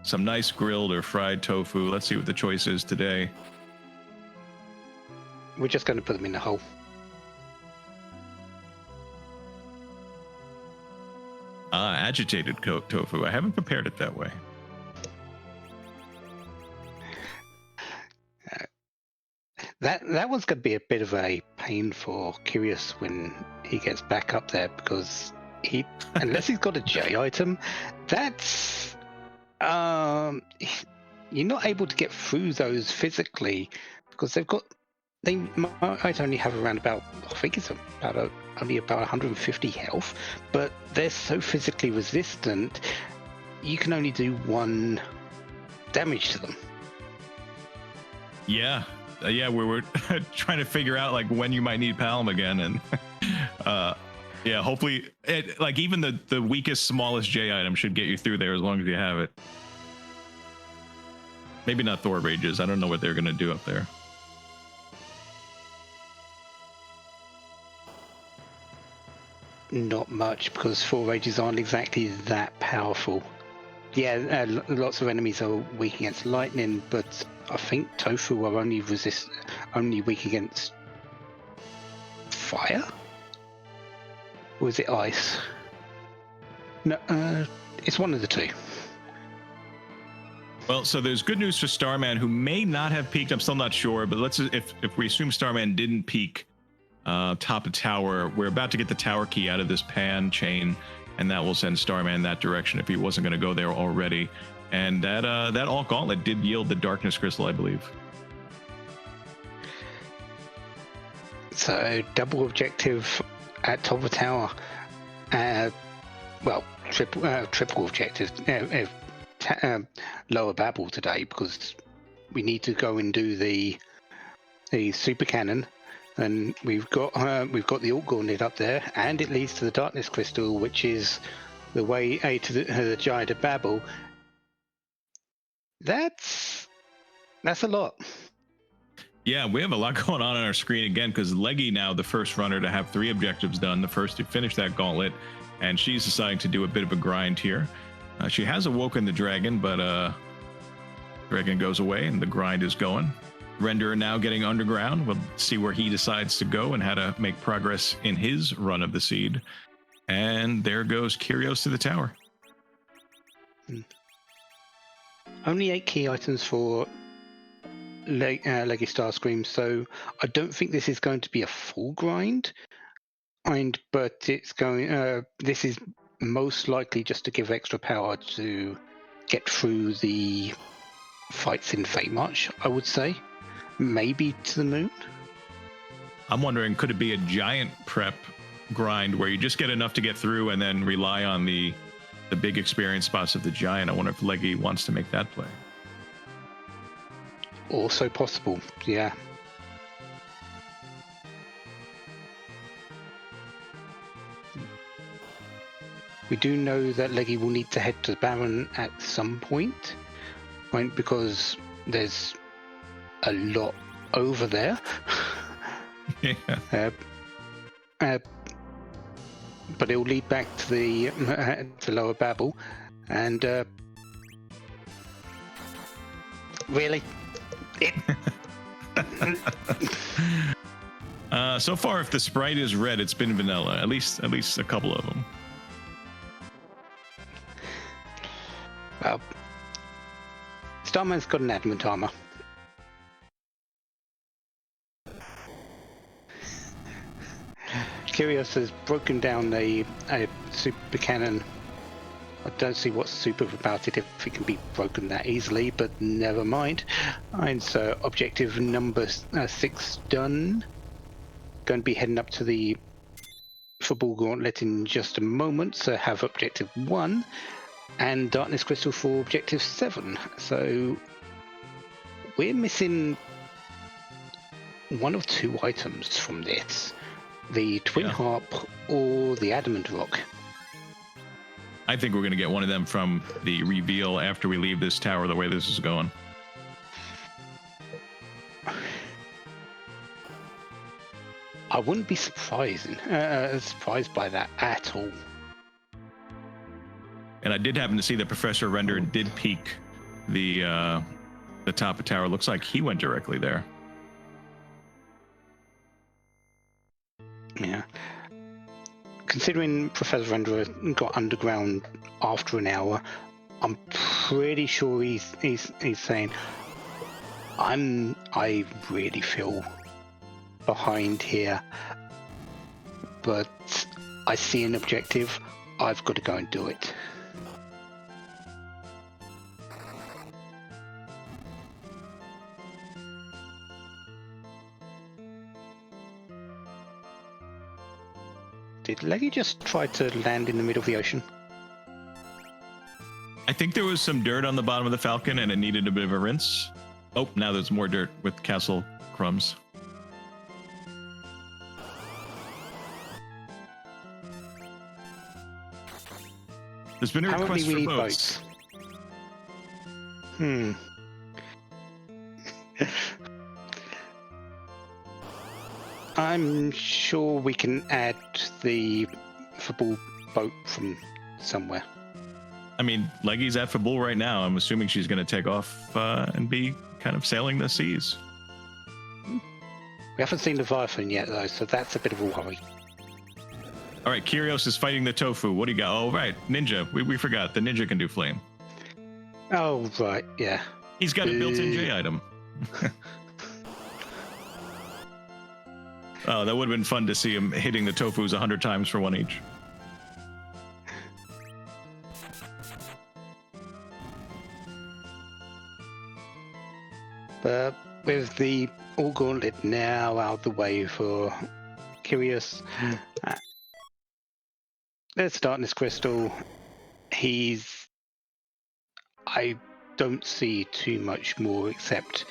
Some nice grilled or fried tofu. Let's see what the choice is today. We're just going to put them in the hole. Agitated tofu. I haven't prepared it that way. That one's going to be a bit of a pain for Curious when he gets back up there, because unless he's got a J item, that's you're not able to get through those physically, because they might only have around about, I think it's only about 150 health, but they're so physically resistant, you can only do 1 damage to them. Yeah. We were trying to figure out like when you might need Palm again, and yeah, hopefully even the weakest, smallest J item should get you through there as long as you have it. Maybe not Thor Rages. I don't know what they're gonna do up there. Not much, because Thor Rages aren't exactly that powerful. Yeah, lots of enemies are weak against lightning, but I think Tofu are only weak against fire? Or is it ice? No, it's one of the two. Well, so there's good news for Starman, who may not have peaked. I'm still not sure, but if we assume Starman didn't peak top of tower, we're about to get the tower key out of this pan chain, and that will send Starman that direction if he wasn't going to go there already. And that alt gauntlet did yield the darkness crystal, I believe. So double objective at top of tower. Well, triple objective. Lower Babel today, because we need to go and do the super cannon, and we've got the alt gauntlet up there, and it leads to the darkness crystal, which is the way to the giant of Babel. That's a lot. Yeah, we have a lot going on our screen again, because Leggy now the first runner to have 3 objectives done, the first to finish that gauntlet, and she's deciding to do a bit of a grind here. She has awoken the dragon, but dragon goes away and the grind is going. Render now getting underground. We'll see where he decides to go and how to make progress in his run of the seed. And there goes Curios to the tower. Only 8 key items for Leggy Starscream, so I don't think this is going to be a full grind. But it's going. This is most likely just to give extra power to get through the fights in Fate March, I would say. Maybe to the moon. I'm wondering, could it be a giant prep grind where you just get enough to get through and then rely on the the big experience spots of the giant. I wonder if Leggy wants to make that play. Also possible, yeah. We do know that Leggy will need to head to the Baron at some point, right? Because there's a lot over there. Yeah. But it'll lead back to the to Lower Babel, and really, So far, if the sprite is red, it's been vanilla. At least a couple of them. Well, Starman's got an adamant armor. Kyrios has broken down a super cannon. I don't see what's super about it if it can be broken that easily, but never mind. And so objective number 6 done. Going to be heading up to the football gauntlet in just a moment, so have objective 1 and darkness crystal for objective 7. So we're missing one of 2 items from this. The Twin Harp or the Adamant Rock. I think we're going to get one of them from the reveal after we leave this tower, the way this is going. I wouldn't be surprised by that at all. And I did happen to see that Professor Render did peek the top of tower. Looks like he went directly there. Yeah. Considering Professor Render got underground after an hour, I'm pretty sure he's saying, I really feel behind here, but I see an objective, I've got to go and do it. Did Leggy just try to land in the middle of the ocean? I think there was some dirt on the bottom of the Falcon and it needed a bit of a rinse. Oh, now there's more dirt with castle crumbs. There's been a request for boats. I'm sure we can add the football boat from somewhere. I mean, Leggy's at Fabul right now. I'm assuming she's going to take off and be kind of sailing the seas. We haven't seen Leviathan yet, though, so that's a bit of a worry. All right, Kyrios is fighting the tofu. What do you got? Oh, right, Ninja. We forgot. The Ninja can do flame. Oh, right, yeah. He's got a built-in J item. Oh, that would have been fun to see him hitting the tofus 100 times for 1 each. But with the All Gauntlet now out of the way for Kyrios, there's Darkness Crystal. I don't see too much more except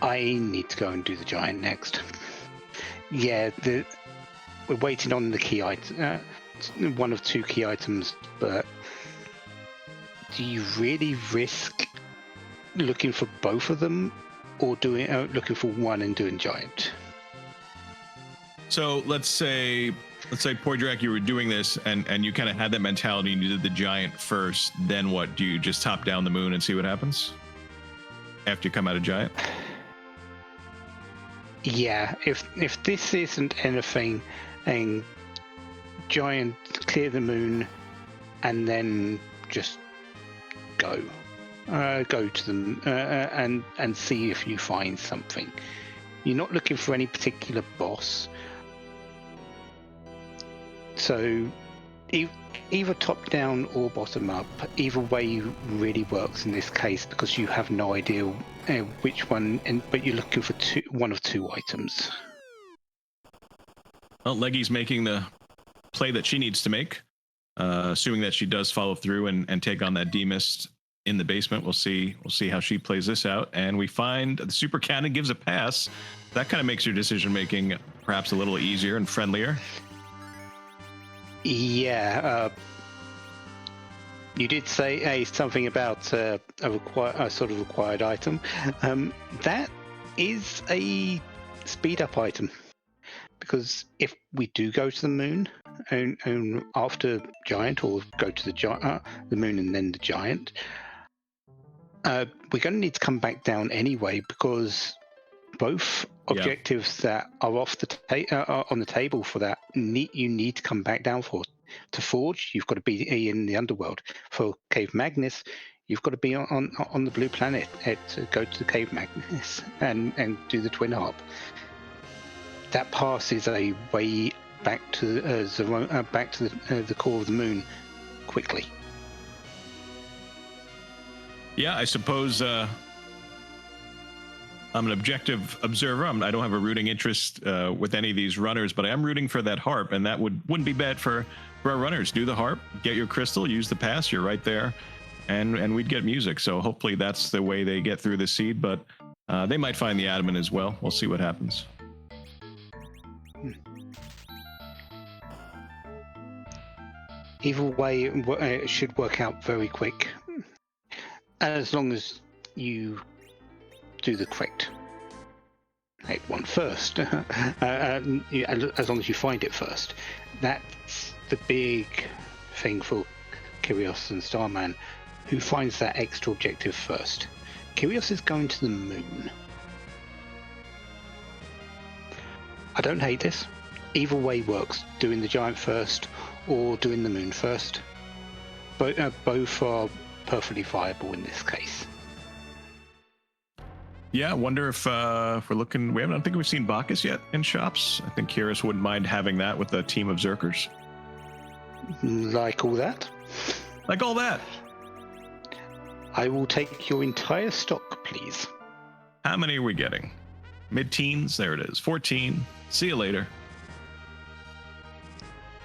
I need to go and do the giant next. Yeah, we're waiting on the key item, one of 2 key items, but do you really risk looking for both of them, or looking for one and doing giant? So let's say Poydrak, you were doing this and you kind of had that mentality and you did the giant first. Then what? Do you just top down the moon and see what happens after you come out of giant? Yeah, if this isn't anything, and giant, clear the moon, and then just go to them and see if you find something. You're not looking for any particular boss, so either top down or bottom up, either way really works in this case, because you have no idea which one, but you're looking for one of 2 items. Well, Leggy's making the play that she needs to make. assuming that she does follow through and take on that D-Mist in the basement. We'll see how she plays this out. And we find the super cannon gives a pass. That kind of makes your decision making perhaps a little easier and friendlier. Yeah, you did say something about a sort of required item. That is a speed up item, because if we do go to the moon and after Giant, or go to the moon and then the Giant, we're going to need to come back down anyway, because both objectives that are on the table for that you need to come back down for. To Forge, you've got to be in the underworld. For Cave Magnus, you've got to be on the blue planet to go to the Cave Magnus and do the Twin Harp. That pass is a way back to the core of the moon quickly. Yeah, I suppose I'm an objective observer. I don't have a rooting interest with any of these runners, but I am rooting for that harp, and that wouldn't be bad for our runners. Do the harp, get your crystal, use the pass. You're right there, and we'd get music. So hopefully that's the way they get through the seed. But they might find the adamant as well. We'll see what happens. Either way, it should work out very quick, as long as you do the correct one first. As long as you find it first. That's the big thing for Kyrios and Starman, who finds that extra objective first. Kyrios is going to the moon. I don't hate this. Either way works, doing the Giant first or doing the moon first. Both are perfectly viable in this case. Yeah, I wonder if we're looking. I don't think we've seen Bacchus yet in shops. I think Kyrios wouldn't mind having that with a team of Zerkers. Like all that? Like all that. I will take your entire stock, please. How many are we getting? Mid-teens? There it is. 14. See you later.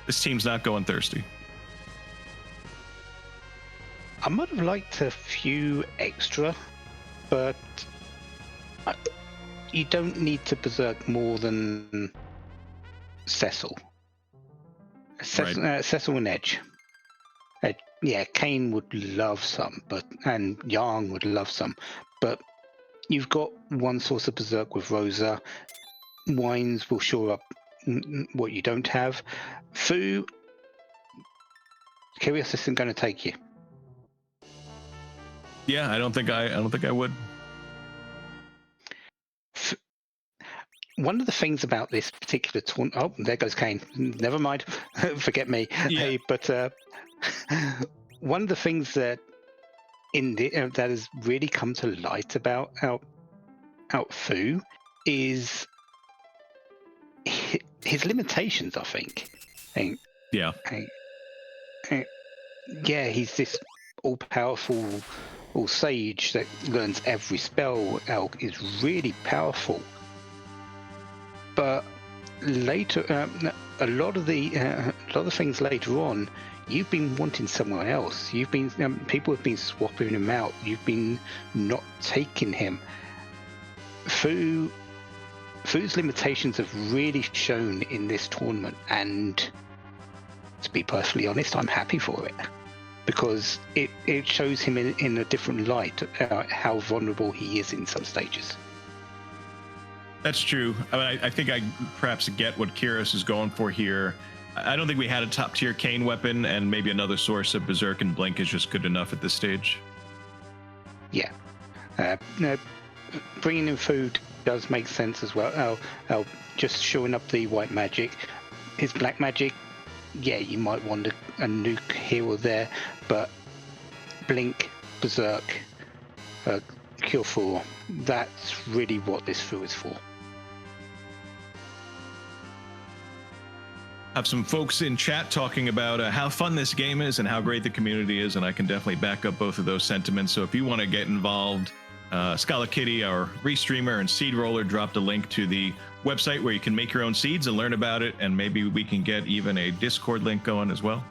This team's not going thirsty. I might have liked a few extra, but you don't need to berserk more than Cecil. Cecil and Edge. Yeah, Kane would love some, and Yang would love some, but you've got one source of berserk with Rosa. Wines will shore up what you don't have. Fu, Kyrios isn't going to take you. Yeah, I don't think I would. One of the things about this particular tournament, oh, there goes Kane. Never mind, forget me. Yeah. Hey, but one of the things that that has really come to light about Fu is his limitations. I think. Yeah. Yeah, he's this all-powerful sage that learns every spell. Elk is really powerful. But later, a lot of the things later on, you've been wanting someone else. You've been people have been swapping him out. You've been not taking him. Fu's limitations have really shown in this tournament, and to be perfectly honest, I'm happy for it, because it shows him in a different light, how vulnerable he is in some stages. That's true. I mean, I think I perhaps get what Kyrios is going for here. I don't think we had a top tier Kane weapon, and maybe another source of Berserk and Blink is just good enough at this stage. Yeah. Bringing in food does make sense as well. Just showing up the white magic. His black magic, yeah, you might want a nuke here or there, but Blink, Berserk, Cure 4, that's really what this Fu is for. Have some folks in chat talking about how fun this game is and how great the community is, and I can definitely back up both of those sentiments. So if you want to get involved, Scala Kitty, our restreamer and seed roller, dropped a link to the website where you can make your own seeds and learn about it, and maybe we can get even a Discord link going as well.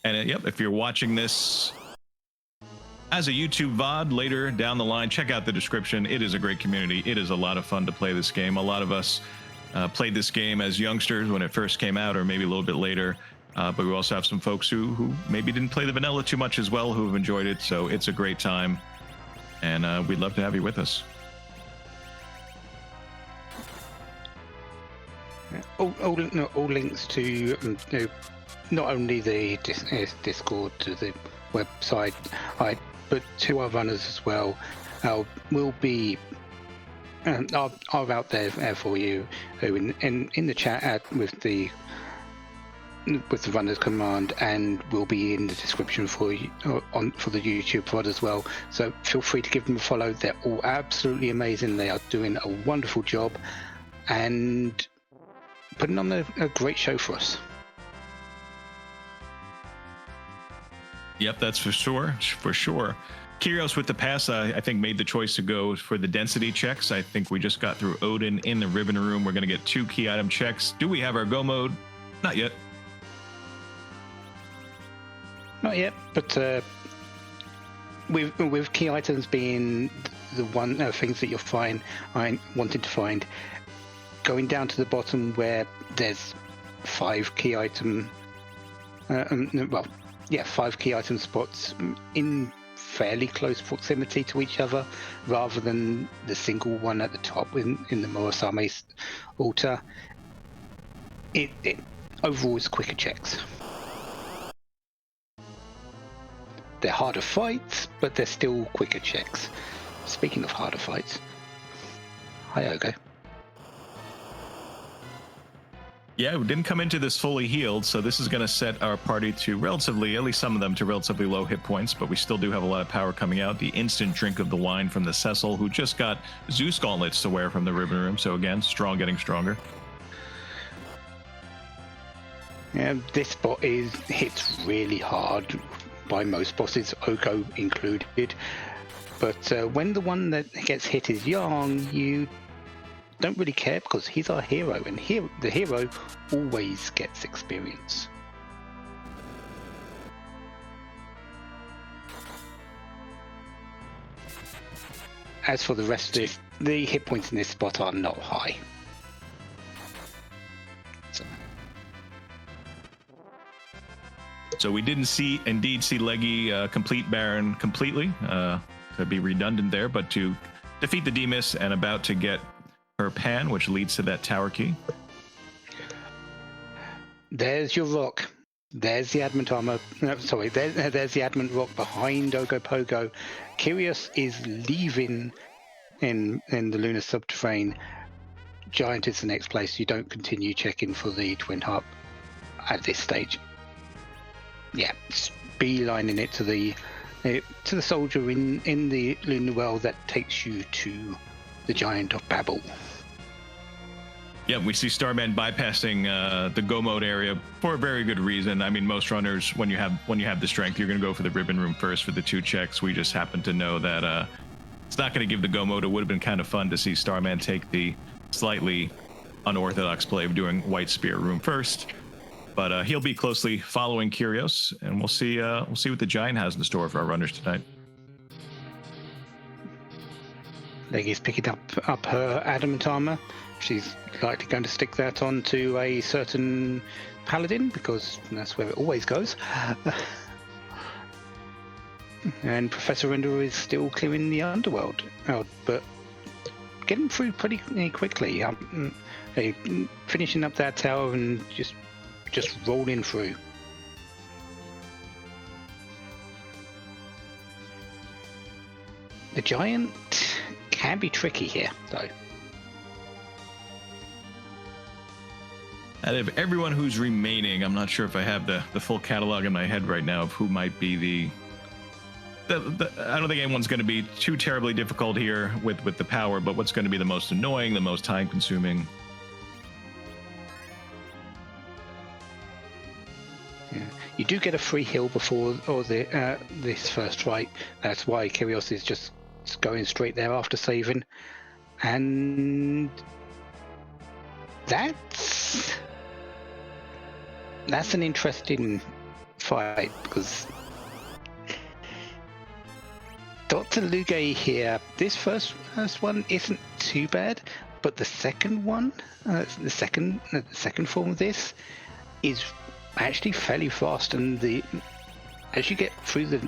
And yep, if you're watching this as a YouTube VOD later down the line, check out the description. It is a great community. It is a lot of fun to play this game. A lot of us played this game as youngsters when it first came out, or maybe a little bit later. But we also have some folks who maybe didn't play the vanilla too much as well, who have enjoyed it. So it's a great time, and we'd love to have you with us. All links to not only the Discord, to the website, but to our runners as well, will be are out there for you in the chat with the runners command, and will be in the description for you for the YouTube pod as well. So feel free to give them a follow. They're all absolutely amazing. They are doing a wonderful job and putting on a great show for us. Yep, that's for sure. For sure. Kyrios with the pass, I think, made the choice to go for the density checks. I think we just got through Odin in the ribbon room. We're going to get 2 key item checks. Do we have our go mode? Not yet. Not yet, but with key items being the one things that you'll find, I wanted to find, going down to the bottom where there's 5 key item, 5 key item spots in fairly close proximity to each other, rather than the single one at the top in the Morasame altar. It overall is quicker checks. They're harder fights, but they're still quicker checks. Speaking of harder fights, hi Ogo. Yeah, we didn't come into this fully healed, so this is going to set our party to relatively, at least some of them, to relatively low hit points, but we still do have a lot of power coming out. The instant drink of the wine from the Cecil, who just got Zeus gauntlets to wear from the ribbon room, so again, strong getting stronger. Yeah, this bot hits really hard by most bosses, Oko included, but when the one that gets hit is Yang, you don't really care because he's our hero, and the hero always gets experience. As for the rest of this, the hit points in this spot are not high. So we didn't indeed see Leggy complete Baron completely, to be redundant there, but to defeat the Demus and about to get her pan, which leads to that tower key. There's your rock. There's the adamant armor. No, sorry, there's the adamant rock behind Ogopogo. Kyrios is leaving in the lunar subterrane. Giant is the next place. You don't continue checking for the twin harp at this stage. Yeah, beelining it to the soldier in the lunar well that takes you to the Giant of Babel. Yeah, we see Starman bypassing the go mode area for a very good reason. I mean, most runners, when you have the strength, you're going to go for the ribbon room first for the 2 checks. We just happen to know that it's not going to give the go mode. It would have been kind of fun to see Starman take the slightly unorthodox play of doing White Spear room first. But he'll be closely following Kyrios, and we'll see what the Giant has in store for our runners tonight. Leggy's picking up her adamant armor. She's likely going to stick that onto a certain paladin because that's where it always goes. And Professor Render is still clearing the underworld, but getting through pretty quickly. Finishing up that tower and just rolling through. The Giant can be tricky here, though. Out of everyone who's remaining, I'm not sure if I have the full catalog in my head right now of who might be the I don't think anyone's going to be too terribly difficult here with the power, but what's going to be the most annoying, the most time consuming? Yeah. You do get a free heal before this first fight. That's why Kyrios is just going straight there after saving. And that's an interesting fight, because Dr. Luge here, this first one isn't too bad, but the second one, the second form of this is actually fairly fast, and as you get through to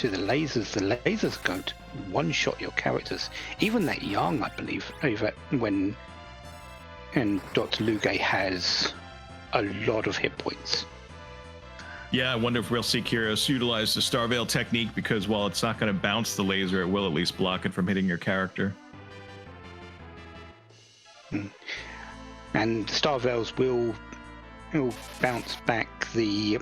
the lasers are going to one-shot your characters. Even that Yang, I believe, and Dr. Luge has a lot of hit points. Yeah, I wonder if we'll see Kyrios utilize the Star Veil technique, because while it's not going to bounce the laser, it will at least block it from hitting your character. And Star Veils will bounce back the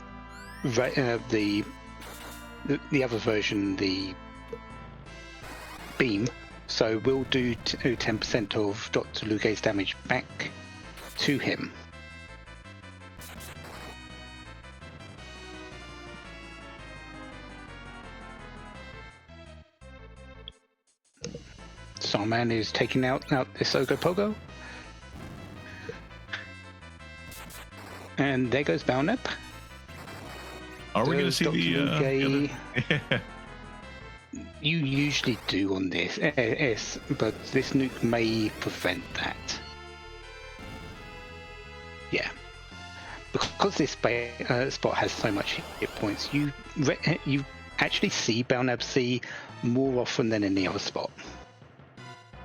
other version, the beam, so we'll do 10% of Dr. Luge's damage back to him. Starman is taking out this Ogopogo. And there goes Balnep. Are we going to see the other? You usually do on this, yes, but this nuke may prevent that. Yeah. Because this spot has so much hit points, you actually see Balnep C more often than any other spot.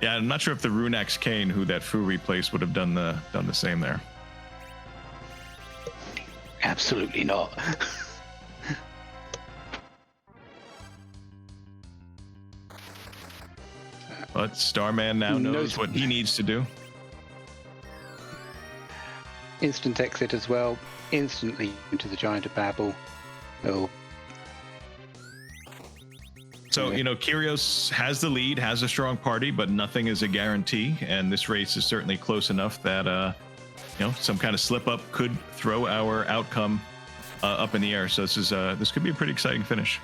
Yeah, I'm not sure if the Runax Kane, who that Fu replaced, would have done the same there. Absolutely not. But Starman now knows what he needs to do. Instant exit as well. Instantly into the Giant of Babel. Oh. So, Kyrios has the lead, has a strong party, but nothing is a guarantee. And this race is certainly close enough that, some kind of slip up could throw our outcome up in the air. So this could be a pretty exciting finish.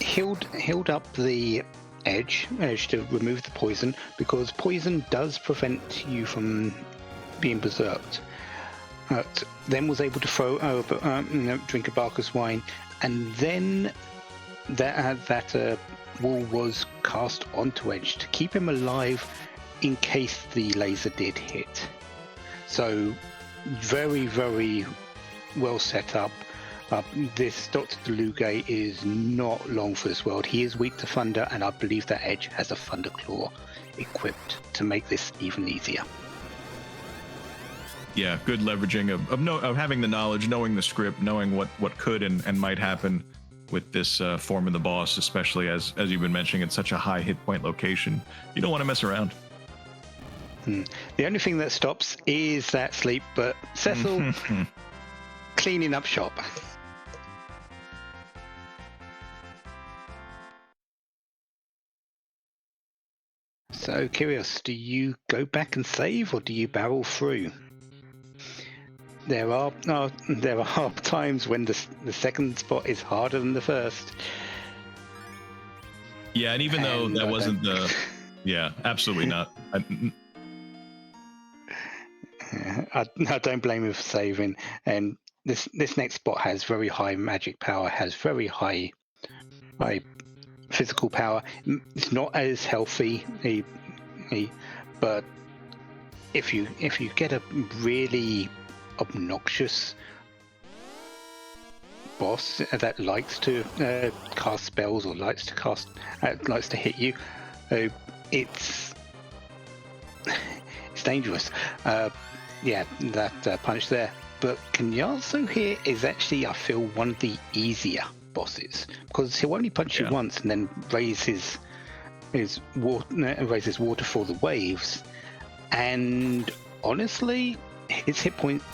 Healed up the edge to remove the poison, because poison does prevent you from being berserked. Then was able to throw drink a Barker's wine, and then that wall was cast onto Edge to keep him alive in case the laser did hit. So very, very well set up. This Dr. Luge is not long for this world. He is weak to thunder, and I believe that Edge has a Thunder Claw equipped to make this even easier. Yeah, good leveraging of having the knowledge, knowing the script, knowing what could and might happen with this form of the boss, especially as you've been mentioning, it's such a high hit point location. You don't want to mess around. The only thing that stops is that sleep, but Cecil cleaning up shop. So, Kyrios, do you go back and save, or do you barrel through? There are times when the second spot is harder than the first. Yeah, and even though that wasn't the... Yeah, absolutely not. I don't blame you for saving. And this next spot has very high magic power, has very high physical power. It's not as healthy, but if you get a really obnoxious boss that likes to cast spells or likes to hit you, it's dangerous. That punch there. But Kenyasu here is actually, I feel, one of the easier bosses, because he'll only punch you once and then raises water for the waves. And honestly, his hit points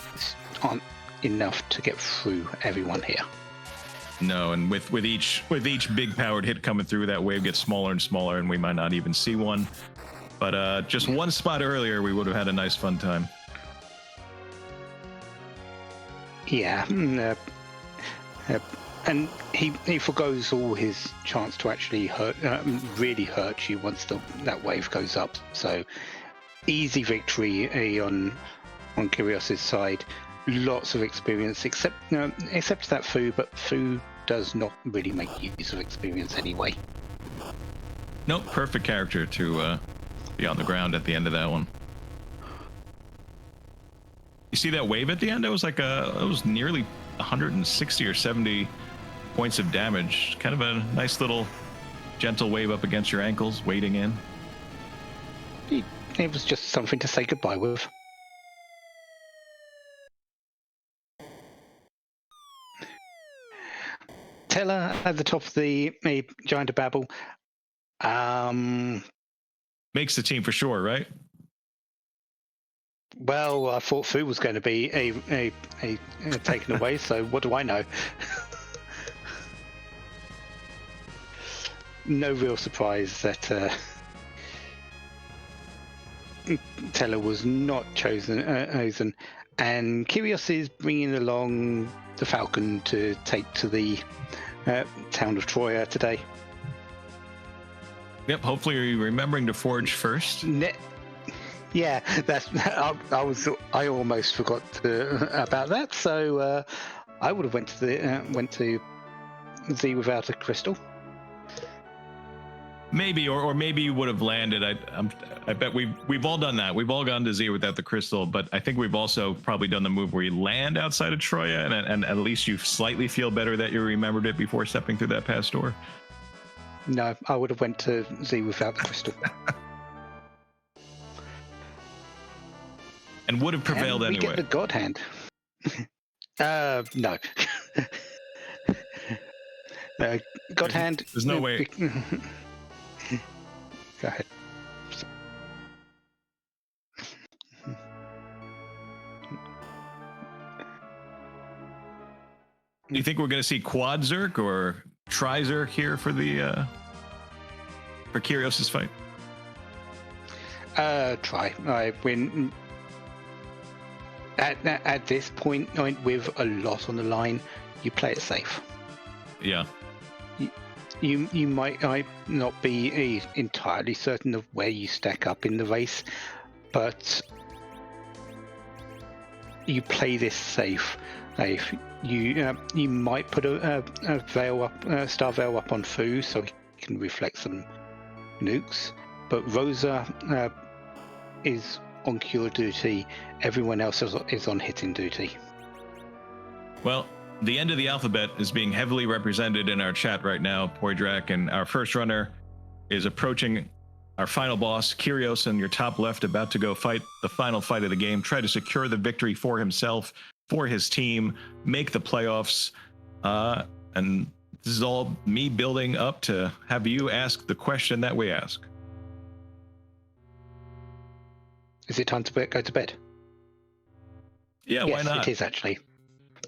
aren't enough to get through everyone here. No, and with each big powered hit coming through, that wave gets smaller and smaller, and we might not even see one. But just one spot earlier, we would have had a nice fun time. Yeah, and he forgoes all his chance to actually really hurt you once that wave goes up. So easy victory on Kyrios' side. lots of experience, except that Fu, but Fu does not really make use of experience anyway. Nope, perfect character to be on the ground at the end of that one. You see that wave at the end? It was like it was nearly 160 or 70 points of damage. Kind of a nice little gentle wave up against your ankles, wading in. It was just something to say goodbye with. Teller at the top of the Giant of Babel. Makes the team for sure, right? Well, I thought Fu was going to be a taken away, so what do I know? No real surprise that Teller was not chosen, and Kyrios is bringing along the Falcon to take to the town of Troya today. Yep, hopefully you're remembering to forge first. Yeah, that's. I almost forgot about that. So I would have went to Z without a crystal. Maybe, or maybe you would have landed. I bet we've all done that. We've all gone to Z without the crystal, but I think we've also probably done the move where you land outside of Troya, and at least you slightly feel better that you remembered it before stepping through that past door. No, I would have went to Z without the crystal. And would have prevailed and we anyway. Get the God Hand. No. God Hand. There's no way. Go ahead. Do you think we're going to see Quad Zerk or Tri Zerk here for the for Kyrios' fight? Try. I win. At this point, with a lot on the line, you play it safe. Yeah. You might not be entirely certain of where you stack up in the race, but you play this safe. If you might put a veil up, star veil up on Fu, so he can reflect some nukes. But Rosa is on cure duty. Everyone else is on hitting duty. Well, the end of the alphabet is being heavily represented in our chat right now, Poydrak, and our first runner is approaching our final boss, Kyrios, in your top left, about to go fight the final fight of the game, try to secure the victory for himself, for his team, make the playoffs. And this is all me building up to have you ask the question that we ask. Is it time to go to bed? Yeah, yes, why not? It is actually.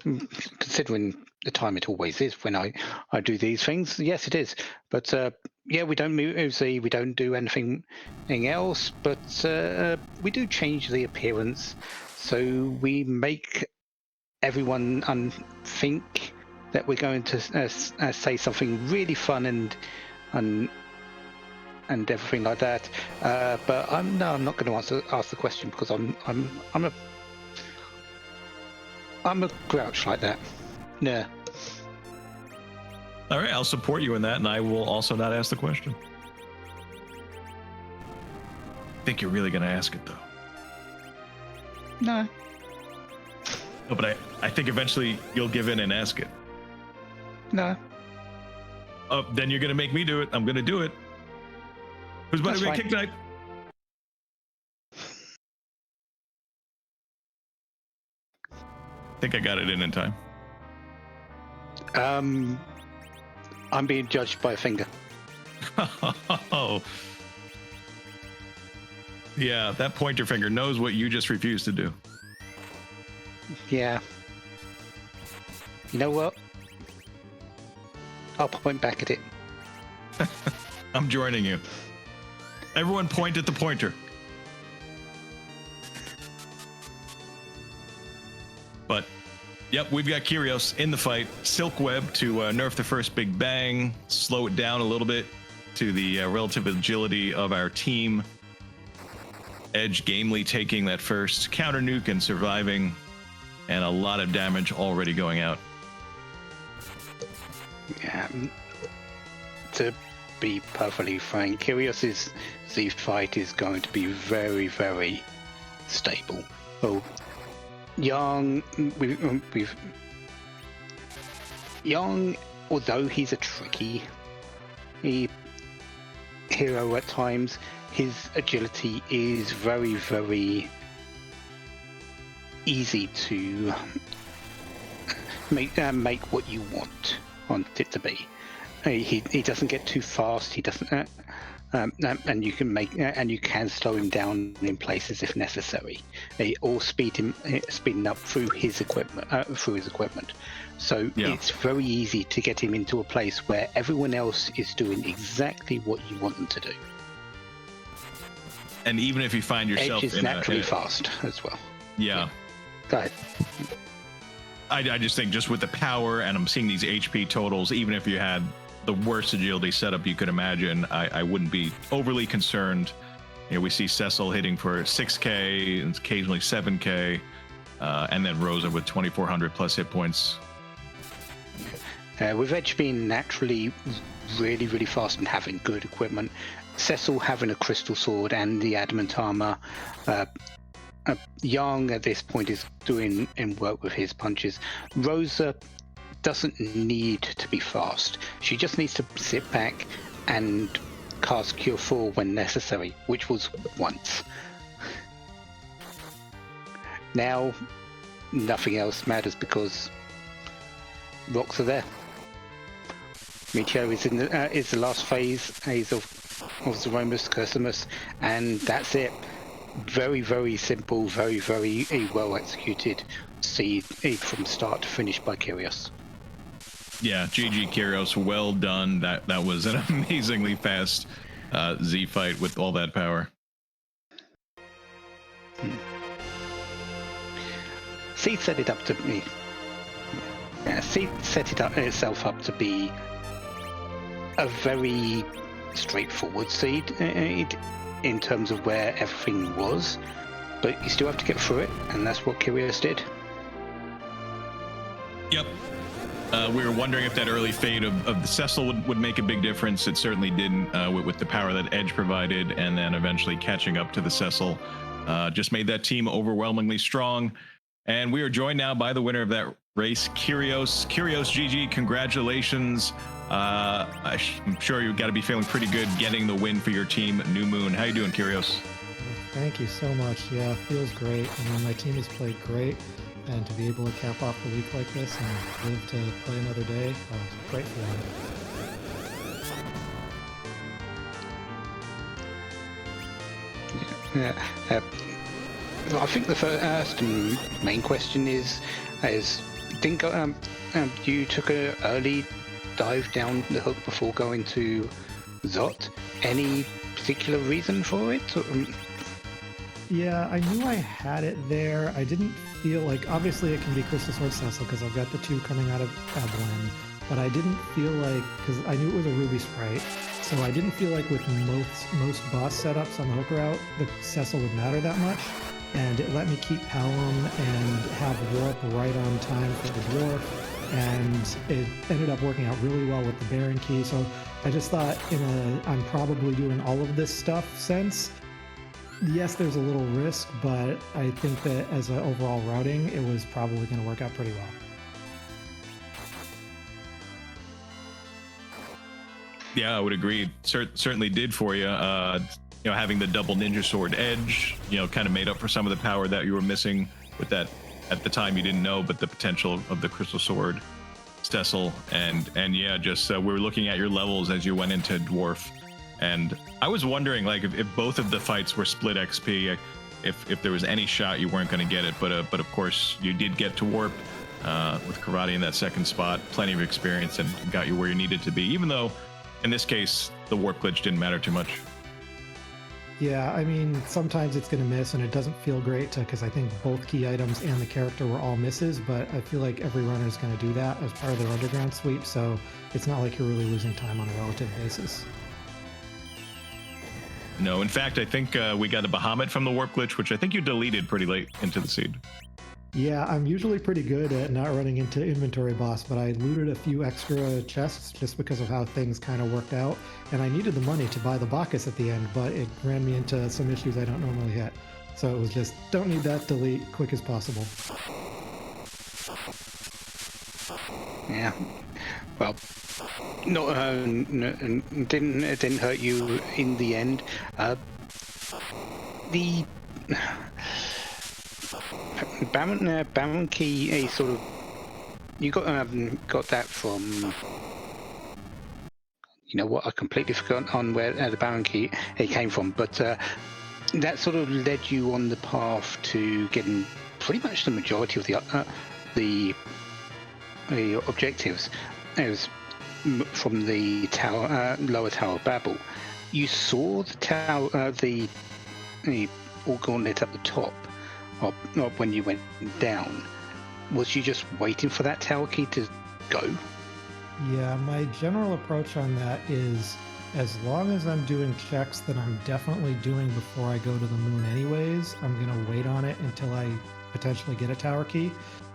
Considering the time it always is when I do these things, yes, it is. But yeah, we don't move Z, we don't do anything else, but we do change the appearance. So we make everyone think that we're going to say something really fun and everything like that. But I'm not going to ask the question because I'm a grouch like that. Yeah. All right, I'll support you in that, and I will also not ask the question. I think you're really going to ask it, though. No. No, but I think eventually you'll give in and ask it. No. Oh, then you're going to make me do it. I'm going to do it. Who's about to be a kick tonight? I think I got it in time. I'm being judged by a finger. Oh. Yeah, that pointer finger knows what you just refused to do. Yeah. You know what? I'll point back at it. I'm joining you. Everyone point at the pointer. But, yep, we've got Kyrios in the fight. Silk Web to nerf the first big bang, slow it down a little bit to the relative agility of our team. Edge gamely taking that first counter nuke and surviving. and a lot of damage already going out. Yeah. To be perfectly frank, Kyrios's Z fight is going to be very, very stable. Oh, Young, Young, although he's a tricky hero at times, his agility is very, very easy to make what you want it to be. He doesn't get too fast. He doesn't, and you can slow him down in places if necessary, or speeding up through his equipment. So it's very easy to get him into a place where everyone else is doing exactly what you want them to do. And even if you find yourself Edge is naturally fast as well. Yeah. Go ahead. I just think just with the power, and I'm seeing these HP totals, even if you had the worst agility setup you could imagine, I wouldn't be overly concerned. You know, we see Cecil hitting for 6k and occasionally 7k, and then Rosa with 2400 plus hit points. With Edge being naturally really, really fast and having good equipment, Cecil having a crystal sword and the adamant armor, Young at this point is doing in work with his punches. Rosa doesn't need to be fast. She just needs to sit back and cast Cure 4 when necessary, which was once. Now, nothing else matters because rocks are there. Meteor is the last phase of Zeromus Cursimus, and that's it. Very, very simple, very, very well executed seed from start to finish by Kyrios. Yeah, GG Kyrios, well done. That was an amazingly fast Z fight with all that power. Seed set it up to me. Yeah, Seed set itself up to be a very straightforward seed in terms of where everything was, but you still have to get through it, and that's what Kyrios did. Yep. We were wondering if that early fade of the Cecil would make a big difference. It certainly didn't, with the power that Edge provided, and then eventually catching up to the Cecil just made that team overwhelmingly strong. And we are joined now by the winner of that race, Kyrios. Kyrios, GG, congratulations. I'm sure you've got to be feeling pretty good getting the win for your team, New Moon. How you doing, Kyrios? Thank you so much. Yeah, feels great. I mean, my team has played great, and to be able to cap off the week like this and live to play another day, great feeling. Yeah. I think the first main question is you took an early dive down the hook before going to Zot. Any particular reason for it? Yeah, I knew I had it there. I didn't feel like, obviously it can be Crystal Sword Cecil because I've got the two coming out of Eblan, but I didn't feel like, because I knew it was a Ruby Sprite, so I didn't feel like with most boss setups on the hook route, the Cecil would matter that much. And it let me keep Palom and have Warp right on time for the Dwarf, and it ended up working out really well with the Baron Key. So I just thought, I'm probably doing all of this stuff sense. Yes, there's a little risk, but I think that as an overall routing, it was probably going to work out pretty well. Yeah, I would agree. Certainly did for you. Having the double Ninja Sword Edge, kind of made up for some of the power that you were missing with that. At the time, you didn't know, but the potential of the Crystal Sword, Cecil, and yeah, just we were looking at your levels as you went into Dwarf, and I was wondering, like, if both of the fights were split XP, if there was any shot you weren't going to get it, but of course you did get to Warp with Karate in that second spot, plenty of experience, and got you where you needed to be. Even though, in this case, the Warp glitch didn't matter too much. Yeah, I mean, sometimes it's going to miss, and it doesn't feel great because I think both key items and the character were all misses, but I feel like every runner is going to do that as part of their underground sweep, so it's not like you're really losing time on a relative basis. No, in fact, I think we got a Bahamut from the Warp glitch, which I think you deleted pretty late into the seed. Yeah, I'm usually pretty good at not running into inventory boss, but I looted a few extra chests just because of how things kind of worked out, and I needed the money to buy the Bacchus at the end, but it ran me into some issues I don't normally hit. So it was just, don't need that, delete, quick as possible. Yeah. Well, no, it didn't hurt you in the end. The Baron key is sort of, you got that from, you know what, I completely forgot on where the Baron key it came from, but that sort of led you on the path to getting pretty much the majority of the objectives. It was from the tower, lower Tower of Babel. You saw the tower, the all gauntlet at the top, or when you went down. Was you just waiting for that tower key to go? Yeah, my general approach on that is, as long as I'm doing checks that I'm definitely doing before I go to the moon anyways, I'm going to wait on it until I potentially get a tower key.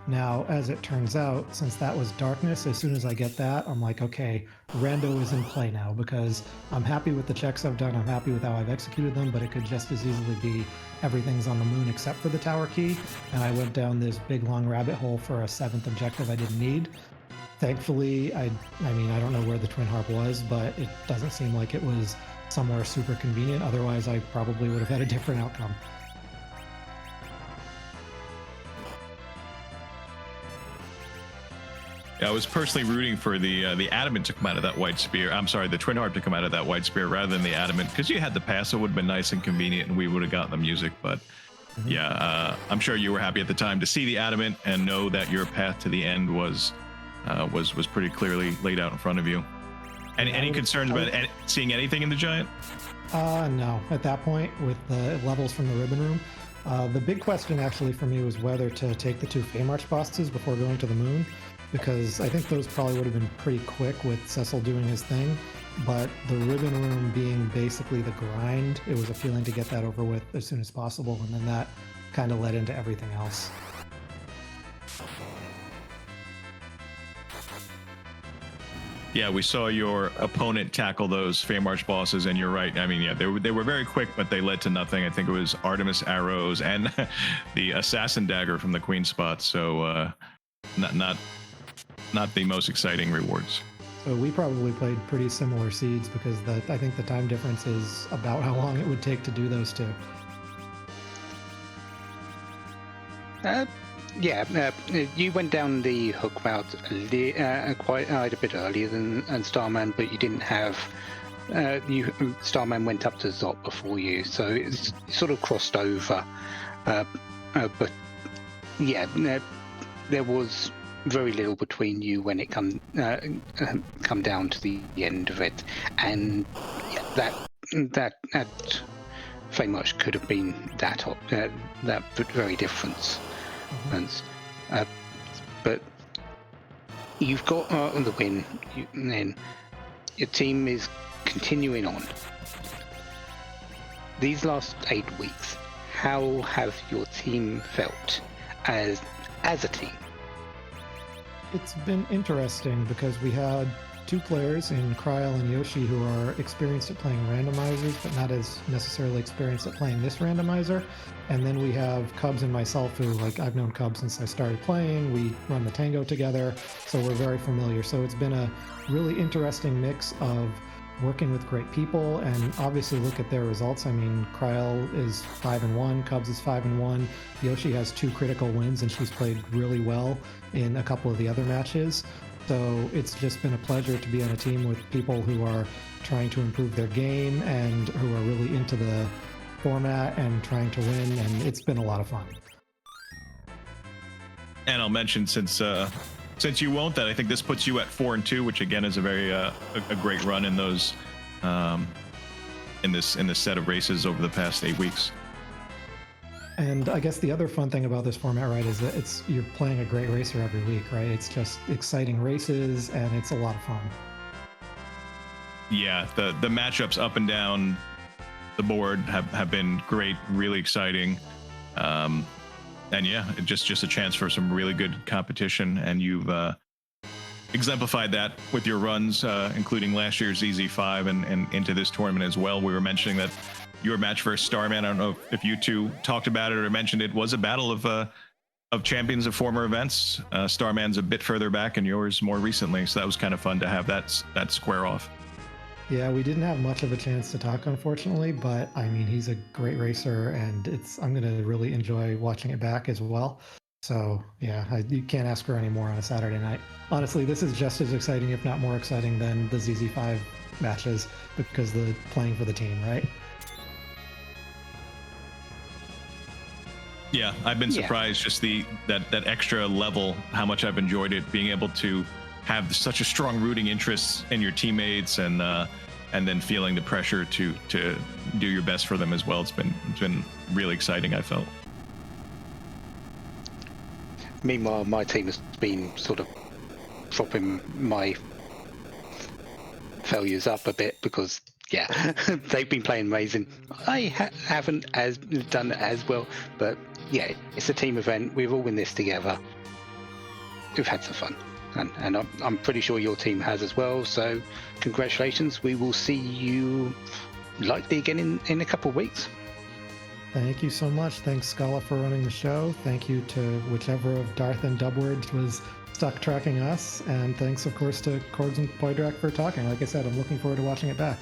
Now, as it turns out, since that was darkness, as soon as I get that, I'm like, okay, rando is in play now, because I'm happy with the checks I've done, I'm happy with how I've executed them, but it could just as easily be everything's on the moon except for the tower key, and I went down this big long rabbit hole for a 7th objective I didn't need. Thankfully, I mean, I don't know where the Twin Harp was, but it doesn't seem like it was somewhere super convenient. Otherwise, I probably would have had a different outcome. I was personally rooting for the adamant to come out of that white spear. I'm sorry, the Twin Harp to come out of that white spear rather than the adamant, because you had the pass. It would have been nice and convenient, and we would have gotten the music. But yeah, I'm sure you were happy at the time to see the adamant and know that your path to the end was pretty clearly laid out in front of you. And any concerns about seeing anything in the giant? No. At that point, with the levels from the ribbon room, the big question actually for me was whether to take the 2 Feymarch bosses before going to the moon, because I think those probably would have been pretty quick with Cecil doing his thing. But the ribbon room being basically the grind, it was a feeling to get that over with as soon as possible, and then that kind of led into everything else. Yeah, we saw your opponent tackle those Feymarch bosses, and you're right. I mean, yeah, they were very quick, but they led to nothing. I think it was Artemis arrows and the assassin dagger from the Queen spot. So not the most exciting rewards. So we probably played pretty similar seeds, because I think the time difference is about how long it would take to do those 2. Yeah, you went down the hook route quite a bit earlier than Starman, but you didn't have. Starman went up to Zot before you, so it's sort of crossed over. But yeah, there was very little between you when it come down to the end of it, and yeah, that Feymarch could have been that very difference. But you've got the win, and then your team is continuing on. These last 8 weeks, how have your team felt as a team? It's been interesting because we had 2 players in Kryl and Yoshi who are experienced at playing randomizers, but not as necessarily experienced at playing this randomizer. And then we have Cubs and myself, who, like, I've known Cubs since I started playing. We run the Tango together, so we're very familiar. So it's been a really interesting mix of working with great people, and obviously look at their results. I mean, Kryl is 5-1, Cubs is 5-1. Yoshi has 2 critical wins, and she's played really well in a couple of the other matches. So it's just been a pleasure to be on a team with people who are trying to improve their game and who are really into the format and trying to win, and it's been a lot of fun. And I'll mention, since you won't, that I think this puts you at 4-2, which again is a very a great run in those in this set of races over the past 8 weeks. And I guess the other fun thing about this format, right, is that you're playing a great racer every week, right? It's just exciting races, and it's a lot of fun. Yeah, the matchups up and down the board have been great, really exciting. And yeah, just a chance for some really good competition, and you've exemplified that with your runs, including last year's ZZ5 and into this tournament as well. We were mentioning that your match versus Starman, I don't know if you two talked about it or mentioned it, was a battle of champions of former events. Starman's a bit further back and yours more recently, so that was kind of fun to have that square off. Yeah, we didn't have much of a chance to talk, unfortunately, but I mean, he's a great racer, and I'm going to really enjoy watching it back as well. So yeah, you can't ask for any more on a Saturday night. Honestly, this is just as exciting, if not more exciting, than the ZZ5 matches, because the playing for the team, right? Yeah, I've been surprised just that extra level, how much I've enjoyed it, being able to have such a strong rooting interest in your teammates, and then feeling the pressure to do your best for them as well. It's been really exciting, I felt. Meanwhile, my team has been sort of dropping my failures up a bit because, yeah, they've been playing amazing. I haven't done as well, but yeah, it's a team event. We've all in this together. We've had some fun, and I'm pretty sure your team has as well. So, congratulations. We will see you likely again in a couple of weeks. Thank you so much. Thanks, Scala, for running the show. Thank you to whichever of Darth and Dubward was stuck tracking us. And thanks, of course, to Cords and Poydrak for talking. Like I said, I'm looking forward to watching it back.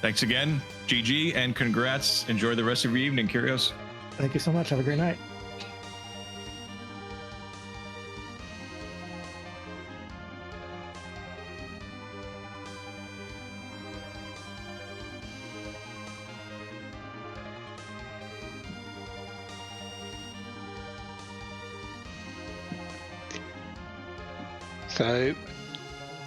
Thanks again, GG, and congrats. Enjoy the rest of your evening, Kyrios. Thank you so much. Have a great night. So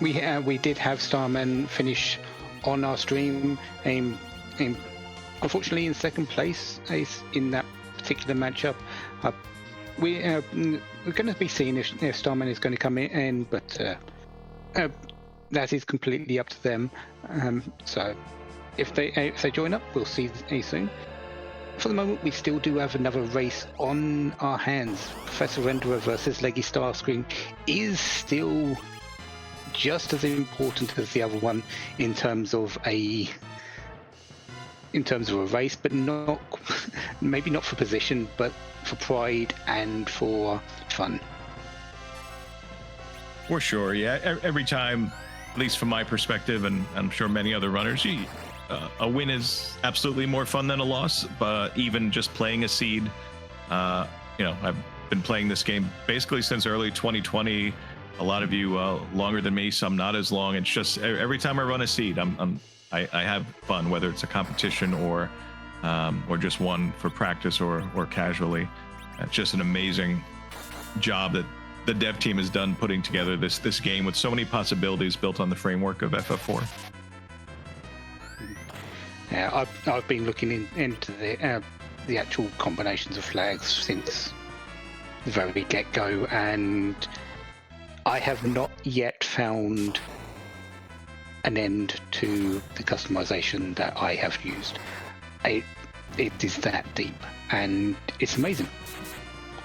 we did have Starman finish on our stream, unfortunately in second place in that particular matchup. We're going to be seeing if Starman is going to come in, but that is completely up to them. So if they join up, we'll see soon. For the moment, we still do have another race on our hands. Professor Renderer versus Leggy Starscream is still just as important as the other one in terms of a race, but not maybe not for position, but for pride and for fun. For sure, yeah. Every time, at least from my perspective, and I'm sure many other runners, a win is absolutely more fun than a loss. But even just playing a seed, I've been playing this game basically since early 2020. A lot of you longer than me, some not as long. It's just every time I run a seed, I have fun, whether it's a competition or just one for practice or casually. It's just an amazing job that the dev team has done putting together this game with so many possibilities built on the framework of FF4. Yeah, I've been looking into the actual combinations of flags since the very get-go, and I have not yet found an end to the customization that I have used. It is that deep, and it's amazing.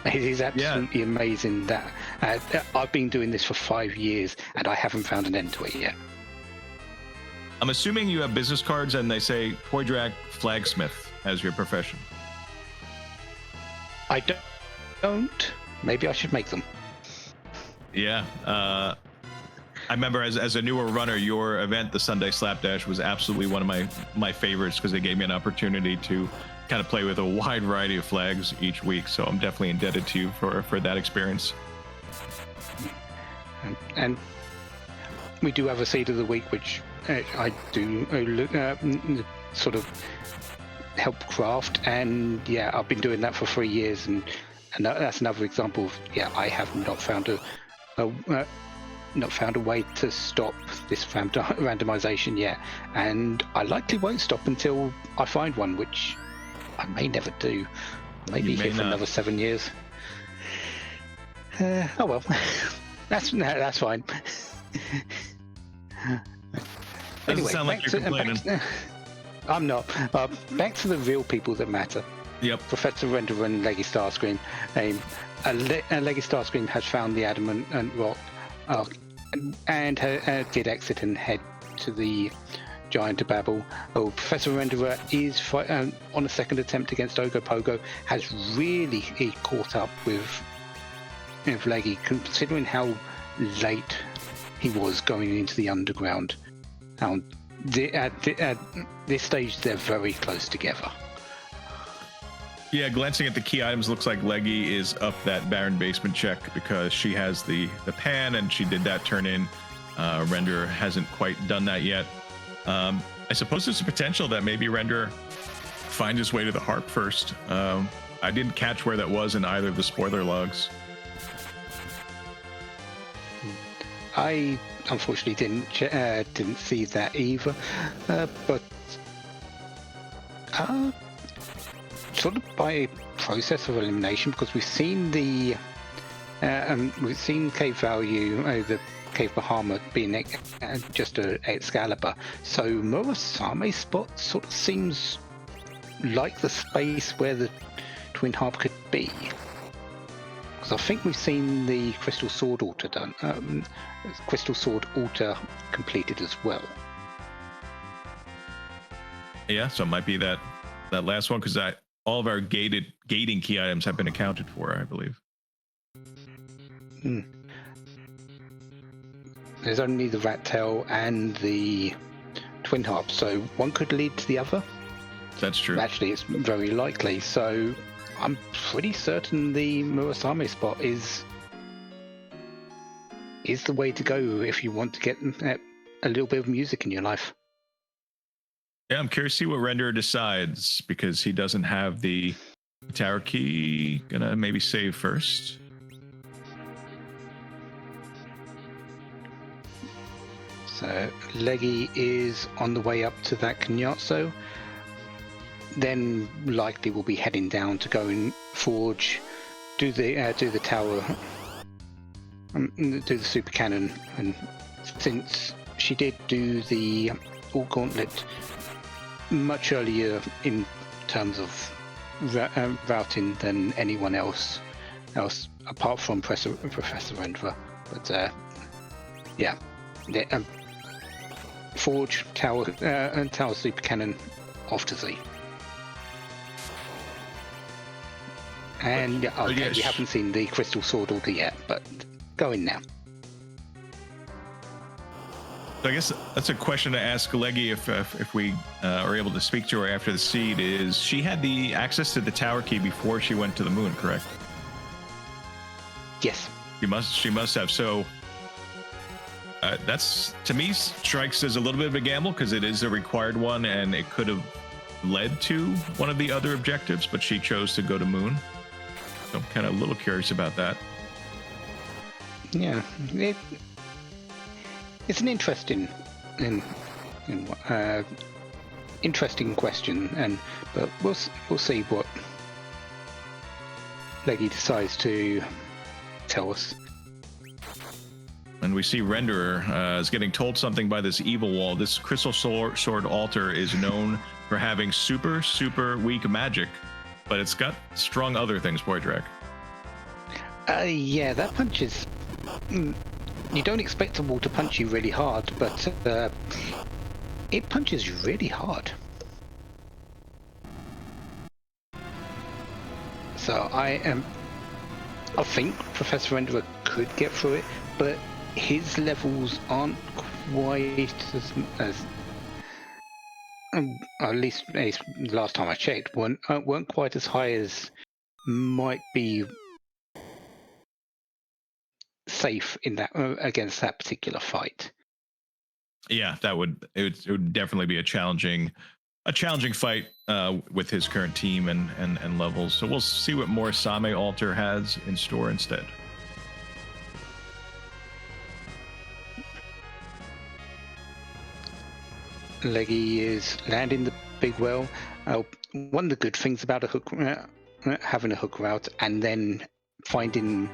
It is absolutely amazing that I've been doing this for 5 years, and I haven't found an end to it yet. I'm assuming you have business cards and they say Poydrak Flagsmith as your profession. I don't. Maybe I should make them. Yeah. I remember as a newer runner, your event, the Sunday Slapdash, was absolutely one of my favorites because it gave me an opportunity to kind of play with a wide variety of flags each week. So I'm definitely indebted to you for that experience. And we do have a seed of the week, which I do sort of help craft, and yeah, I've been doing that for 3 years, and that's another example of I have not found a way to stop this randomization yet, and I likely won't stop until I find one, which I may never do. Maybe here for another 7 years. Oh well, that's fine. Doesn't sound like you're complaining. I'm not. Back to the real people that matter. Yep. Professor Render and Leggy Starscream. Leggy Starscream has found the adamant and rock, and did exit and head to the giant Babel. Oh, Professor Renderer is on a second attempt against Ogopogo, has really caught up with Leggy, considering how late he was going into the underground. At this stage, they're very close together. Yeah, glancing at the key items, looks like Leggy is up that Baron basement check because she has the pan and she did that turn in. Render hasn't quite done that yet. I suppose there's a potential that maybe Render finds his way to the harp first. I didn't catch where that was in either of the spoiler logs. I unfortunately didn't see that either, but sort of by process of elimination, because we've seen Cave Value, the Cave Bahama being just an Excalibur, so Murasame's spot sort of seems like the space where the Twin Harp could be. Because I think we've seen the Crystal Sword Altar done, Crystal Sword Altar completed as well. Yeah, so it might be that last one, because all of our gating key items have been accounted for, I believe. There's only the Rat Tail and the Twin Harp, so one could lead to the other. That's true. Actually, it's very likely. So I'm pretty certain the Murasame spot is the way to go if you want to get a little bit of music in your life. Yeah, I'm curious to see what Render decides, because he doesn't have the tower key. Gonna maybe save first. So Leggy is on the way up to that Kanyatso. Then likely will be heading down to go and forge, do the tower, do the super cannon. And since she did do the All Gauntlet much earlier in terms of routing than anyone else apart from Professor Renderer. But yeah, forge tower and tower super cannon off to sea. And we haven't seen the Crystal Sword Altar yet, but going now. So I guess that's a question to ask Leggy if we are able to speak to her after the seed. Is she had the access to the tower key before she went to the moon, correct? Yes. She must have. So that's, to me, strikes as a little bit of a gamble, because it is a required one and it could have led to one of the other objectives, but she chose to go to moon. So I'm kind of a little curious about that. Yeah, it's an interesting question, but we'll see what Leggy decides to tell us. And we see Renderer is getting told something by this evil wall. This Crystal Sword Altar is known for having super, super weak magic, but it's got strong other things, Boydrak. Yeah, that punches. You don't expect the wall to punch you really hard, but it punches you really hard. So I think Professor Renderer could get through it, but his levels aren't quite as at least last time I checked, weren't quite as high as might be safe in that against that particular fight. Yeah, it would definitely be a challenging fight with his current team and levels. So we'll see what more Same Altar has in store instead. Leggy is landing the big well. One of the good things about having a hook route and then finding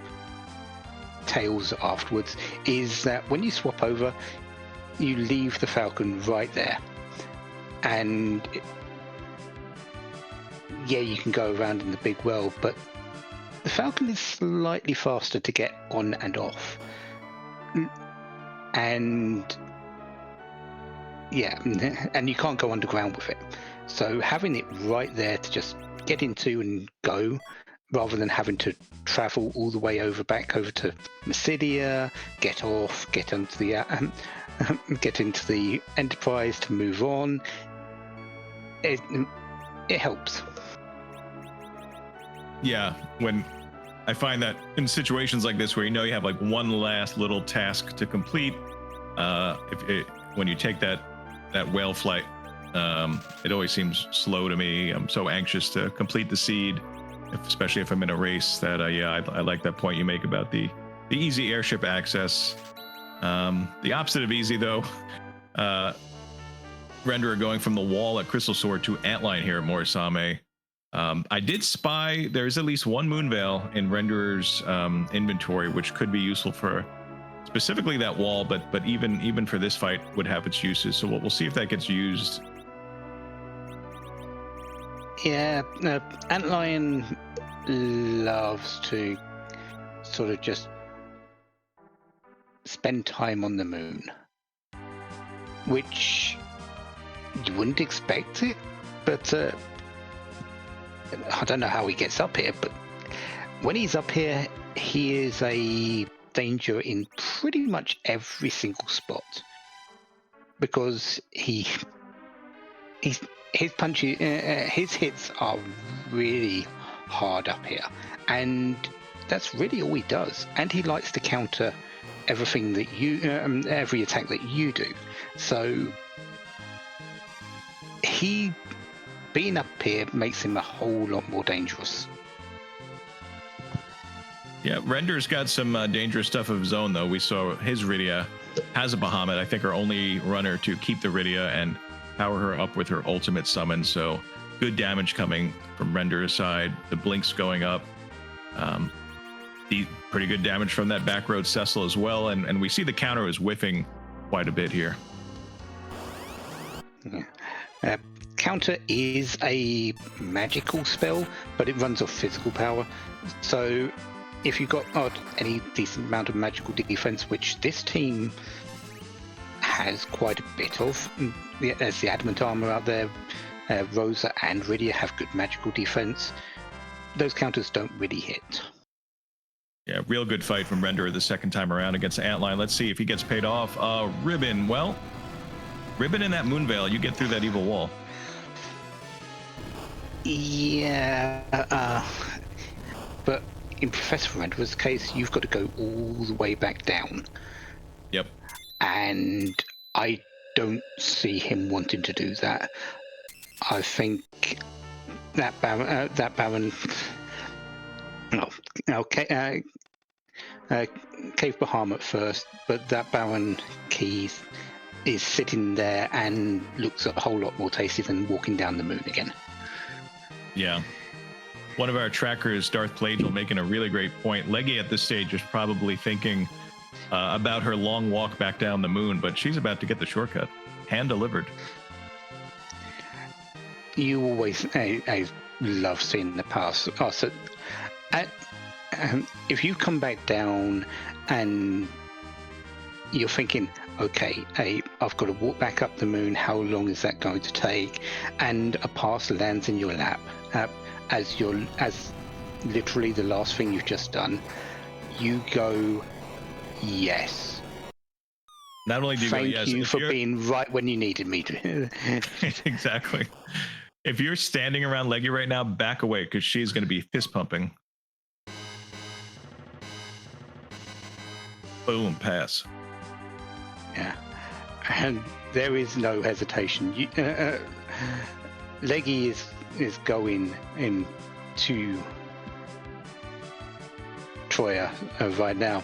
tails afterwards is that when you swap over, you leave the Falcon right there, and yeah, you can go around in the big world, but the Falcon is slightly faster to get on and off. And yeah, and you can't go underground with it. So having it right there to just get into and go, rather than having to travel all the way back over to Mysidia, get off, get into the get into the Enterprise to move on, it helps. Yeah, when I find that in situations like this where you know you have like one last little task to complete, when you take that whale flight, it always seems slow to me. I'm so anxious to complete the seed, especially if I'm in a race. That I like that point you make about the easy airship access. The opposite of easy, though, Renderer going from the wall at Crystal Sword to Antline here at Morisame. I did spy there's at least one Moonveil in Renderer's inventory, which could be useful for specifically that wall, but even for this fight would have its uses. So we'll see if that gets used. Yeah, Antlion loves to sort of just spend time on the moon, which you wouldn't expect it, but I don't know how he gets up here, but when he's up here, he is a danger in pretty much every single spot, because his punches, his hits are really hard up here, and that's really all he does. And he likes to counter everything that you, every attack that you do. So he being up here makes him a whole lot more dangerous. Yeah, Render's got some dangerous stuff of his own, though. We saw his Rydia has a Bahamut, I think her only runner to keep the Rydia and power her up with her ultimate summon. So good damage coming from Render's side. The blinks going up. The pretty good damage from that backroad Cecil as well. And we see the counter is whiffing quite a bit here. Yeah. Counter is a magical spell, but it runs off physical power. So if you've got any decent amount of magical defense, which this team has quite a bit of, as the adamant armor out there, Rosa and Rydia have good magical defense. Those counters don't really hit. Yeah, real good fight from Renderer the second time around against Antline. Let's see if he gets paid off. Ribbon, well, Ribbon in that Moonveil, you get through that evil wall. Yeah, but in Professor Renderer's case, you've got to go all the way back down. Yep. And I don't see him wanting to do that. I think that Baron, okay, Cave Bahamut first, but that Baron Keys is sitting there and looks a whole lot more tasty than walking down the moon again. Yeah. One of our trackers, Darth Plagial, making a really great point. Leggy at this stage is probably thinking about her long walk back down the moon, but she's about to get the shortcut. Hand delivered. You always, I love seeing the pass. Oh, so, if you come back down and you're thinking, okay, I've got to walk back up the moon, how long is that going to take? And a pass lands in your lap, as literally the last thing you've just done, you go, yes. Not only do you Thank go, yes, you for being right when you needed me to. Exactly. If you're standing around Leggy right now, back away, because she's going to be fist pumping. Boom, pass. Yeah, and there is no hesitation. Leggy is going into Troya right now.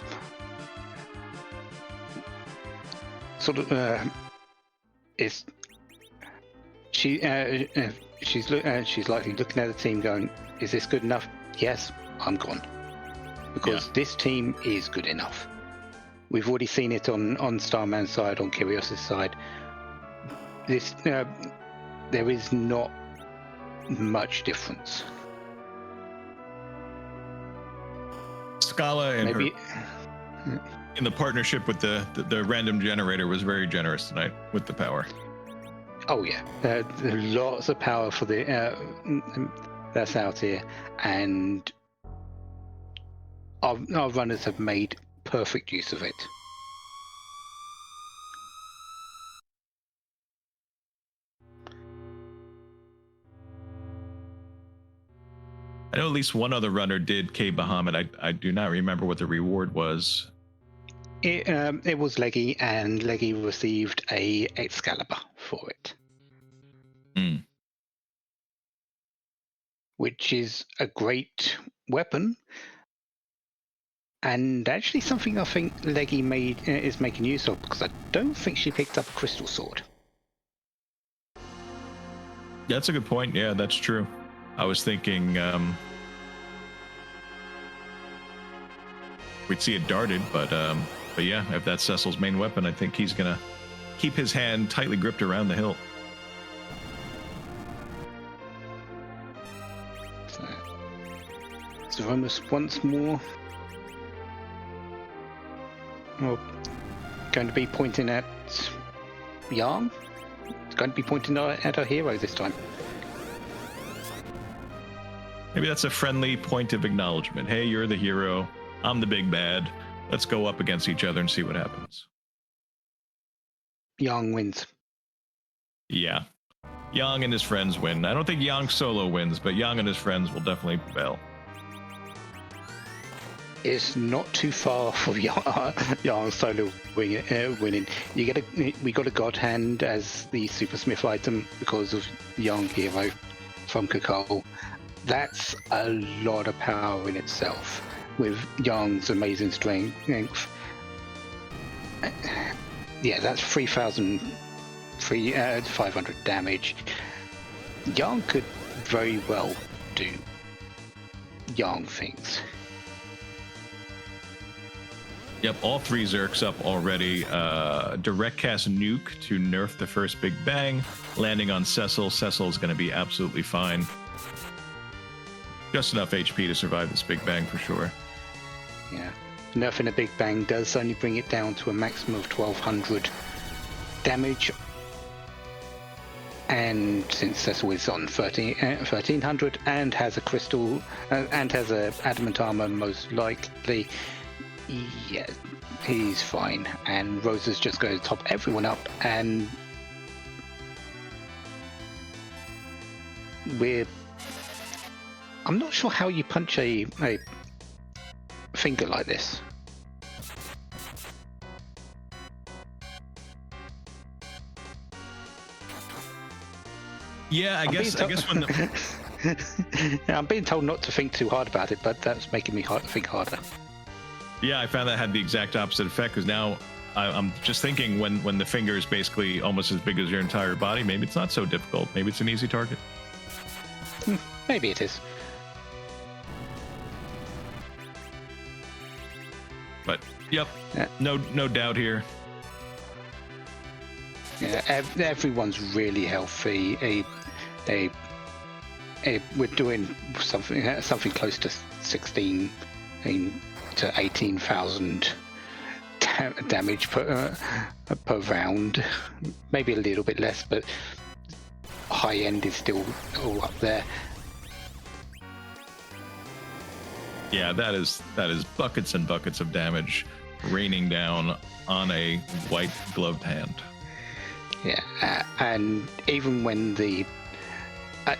Sort of, she's likely looking at the team, going, "Is this good enough? Yes, I'm gone," because this team is good enough. We've already seen it on Starman's side, on Kyrios' side. There is not much difference. Scala and Maybe. her in the partnership with the random generator was very generous tonight with the power. Oh yeah, lots of power for the that's out here, and our runners have made perfect use of it. I know at least one other runner did K Bahamut. I do not remember what the reward was. It was Leggy, and Leggy received a Excalibur for it, which is a great weapon, and actually something I think Leggy is making use of, because I don't think she picked up a crystal sword. That's a good point. Yeah, that's true. I was thinking we'd see it darted, but yeah, if that's Cecil's main weapon, I think he's gonna keep his hand tightly gripped around the hilt. So almost once more. Well, going to be pointing at Yarn. It's going to be pointing at our hero this time. Maybe that's a friendly point of acknowledgement. Hey, you're the hero. I'm the big bad. Let's go up against each other and see what happens. Yang wins. Yeah. Yang and his friends win. I don't think Yang solo wins, but Yang and his friends will definitely prevail. It's not too far for Yang solo winning. We got a God Hand as the Super Smith item because of Yang hero from Kakol. That's a lot of power in itself. With Yang's amazing strength. Yeah, that's 3,500 damage. Yang could very well do Yang things. Yep, all three Zerks up already. Direct cast nuke to nerf the first Big Bang, landing on Cecil. Cecil is going to be absolutely fine. Just enough HP to survive this Big Bang for sure. Yeah, nerfing a Big Bang does only bring it down to a maximum of 1,200 damage. And since Cecil is on 1,300 and has a crystal and has a adamant armor, most likely, yeah, he's fine. And Rosa's just going to top everyone up, and I'm not sure how you punch a finger like this. Yeah, I guess when the... Yeah, I'm being told not to think too hard about it, but that's making me think harder. Yeah, I found that had the exact opposite effect, because now I'm just thinking when the finger is basically almost as big as your entire body, maybe it's not so difficult. Maybe it's an easy target. Maybe it is. But yep, no doubt here. Yeah, everyone's really healthy. We're doing something close to 16 to 18,000 damage per round. Maybe a little bit less, but high end is still all up there. Yeah, that is buckets and buckets of damage raining down on a white gloved hand. Yeah, and even when the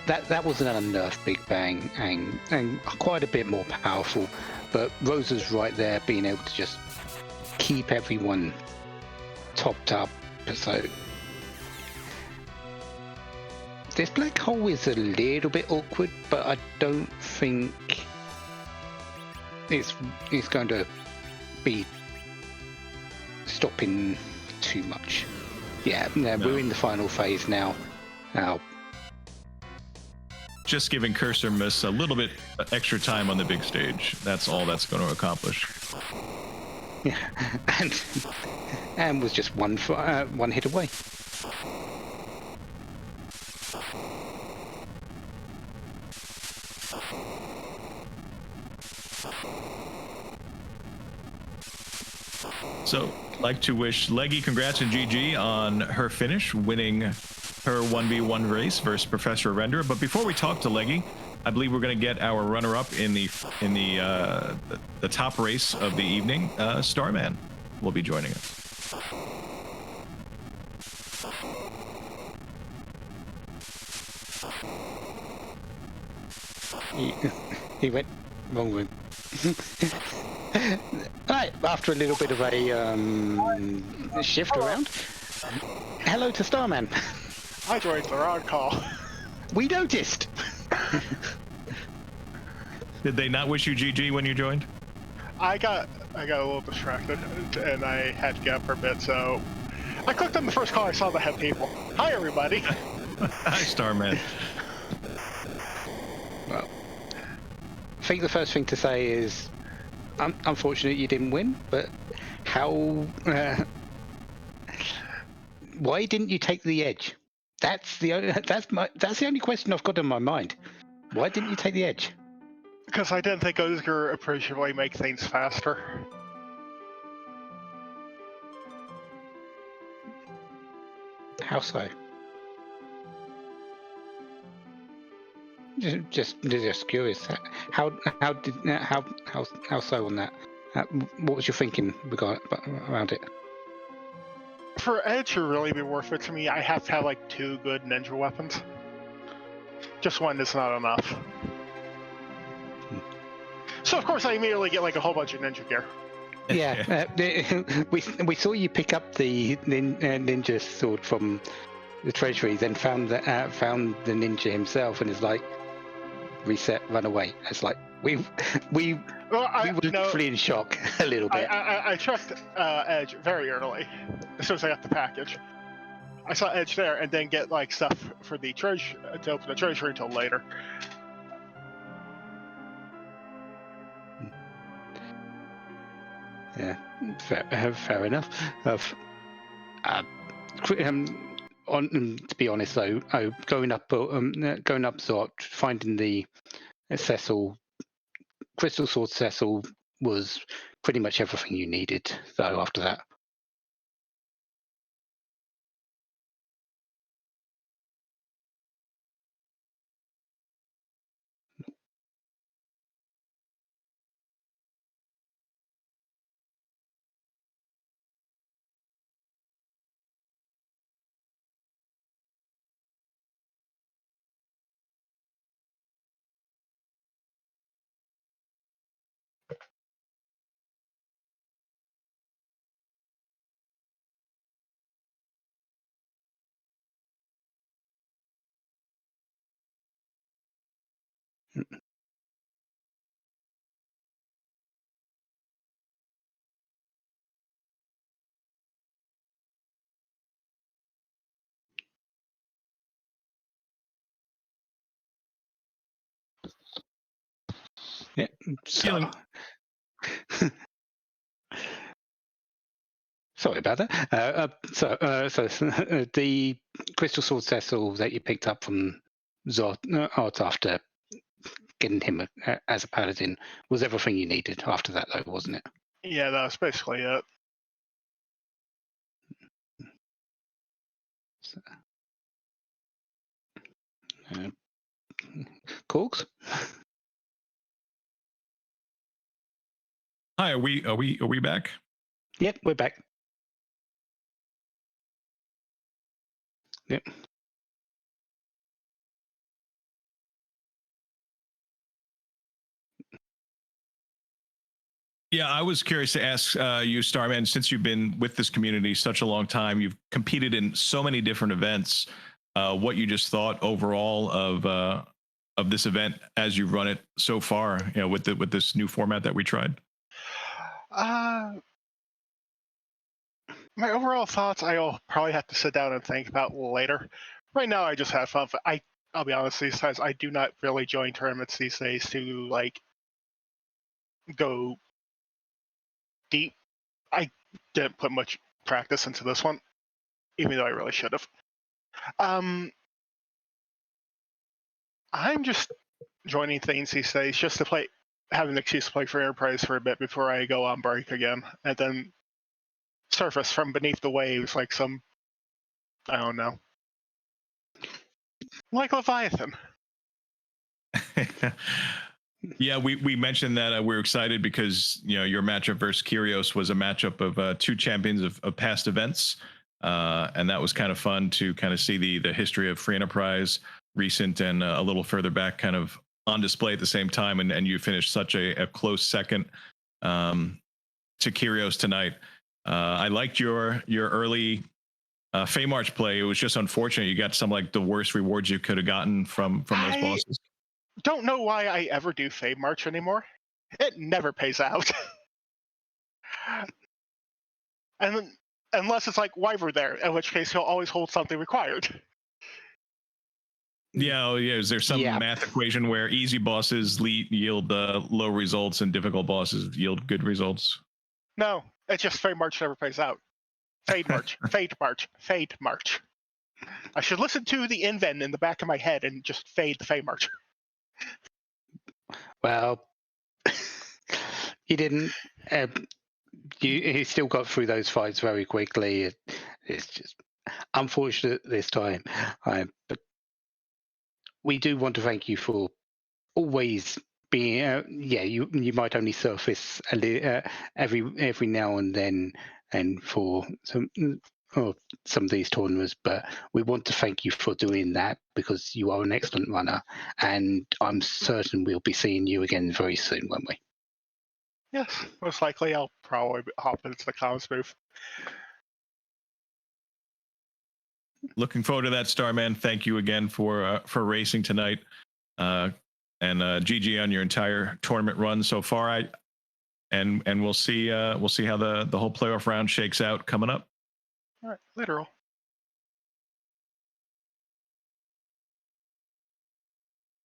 that was an unnerfed Big Bang and quite a bit more powerful, but Rosa's right there, being able to just keep everyone topped up. So this black hole is a little bit awkward, but I don't think it's going to be stopping too much. Yeah, we're in the final phase now. Just giving Cursor Miss a little bit extra time on the big stage. That's all that's going to accomplish. Yeah, and was just one hit away. So, like to wish Leggy congrats and GG on her finish, winning her 1v1 race versus Professor Render. But before we talk to Leggy, I believe we're going to get our runner-up in the top race of the evening. Starman will be joining us. He went wrong room. Right, after a little bit of a shift around. Hello to Starman. I joined the wrong call. We noticed. Did they not wish you GG when you joined? I got a little distracted, and I had to get up for a bit, so I clicked on the first call I saw that had people. Hi, everybody. Hi, Starman. Well, I think the first thing to say is, unfortunate you didn't win, but how? Why didn't you take the edge? That's the only question I've got in my mind. Why didn't you take the edge? Because I didn't think I was going to appreciably make things faster. How so? Just curious. How so on that? What was your thinking around it? For Edge to really be worth it to me, I have to have like 2 good ninja weapons. Just one is not enough. So of course I immediately get like a whole bunch of ninja gear. Yeah, we saw you pick up the ninja sword from the treasury, then found the ninja himself, and is like, reset, run away. It's like we were literally in shock a little bit. I checked Edge very early, as soon as I got the package. I saw Edge there, and then get like stuff for the treasure to open the treasury until later. Yeah, fair enough. To be honest, though, going up Zort, finding the Cecil Crystal Sword Cecil was pretty much everything you needed. Though after that, yeah. So, sorry about that. So the Crystal Sword Cecil that you picked up from Zort after getting him as a paladin was everything you needed. After that, though, wasn't it? Yeah, that was basically it. So, Corks? Hi, are we back? Yep, we're back. Yep. Yeah, I was curious to ask you, Starman, since you've been with this community such a long time, you've competed in so many different events. What you just thought overall of this event as you've run it so far, with this new format that we tried. My overall thoughts, I'll probably have to sit down and think about later. Right now, I just have fun. I'll be honest, these times I do not really join tournaments these days to like go deep. I didn't put much practice into this one, even though I really should have. I'm just joining things these days just to have an excuse to play for Enterprise for a bit before I go on break again, and then surface from beneath the waves, like some, I don't know, like Leviathan. Yeah, we mentioned that we're excited because your matchup versus Kyrios was a matchup of two champions of past events, and that was kind of fun to kind of see the history of Free Enterprise, recent and a little further back, kind of on display at the same time, and you finished such a close second to Kyrios tonight. I liked your early Fey March play. It was just unfortunate you got some like the worst rewards you could have gotten from those bosses. Don't know why I ever do Fade March anymore. It never pays out. And unless it's like Wyvern there, in which case he'll always hold something required. Yeah, is there some math equation where easy bosses yield low results and difficult bosses yield good results? No, it's just Fade March never pays out. Fade March, Fade March, Fade March. I should listen to the invent in the back of my head and just fade the Fade March. Well, you didn't. You still got through those fights very quickly. It's just unfortunate this time. But we do want to thank you for always being. You might only surface every now and then, and for some of these tournaments, but we want to thank you for doing that because you are an excellent runner, and I'm certain we'll be seeing you again very soon, won't we? Yes, most likely I'll probably hop into the comms booth. Looking forward to that, Starman. Thank you again for racing tonight, and GG on your entire tournament run so far. And we'll see how the whole playoff round shakes out coming up. All right, literal.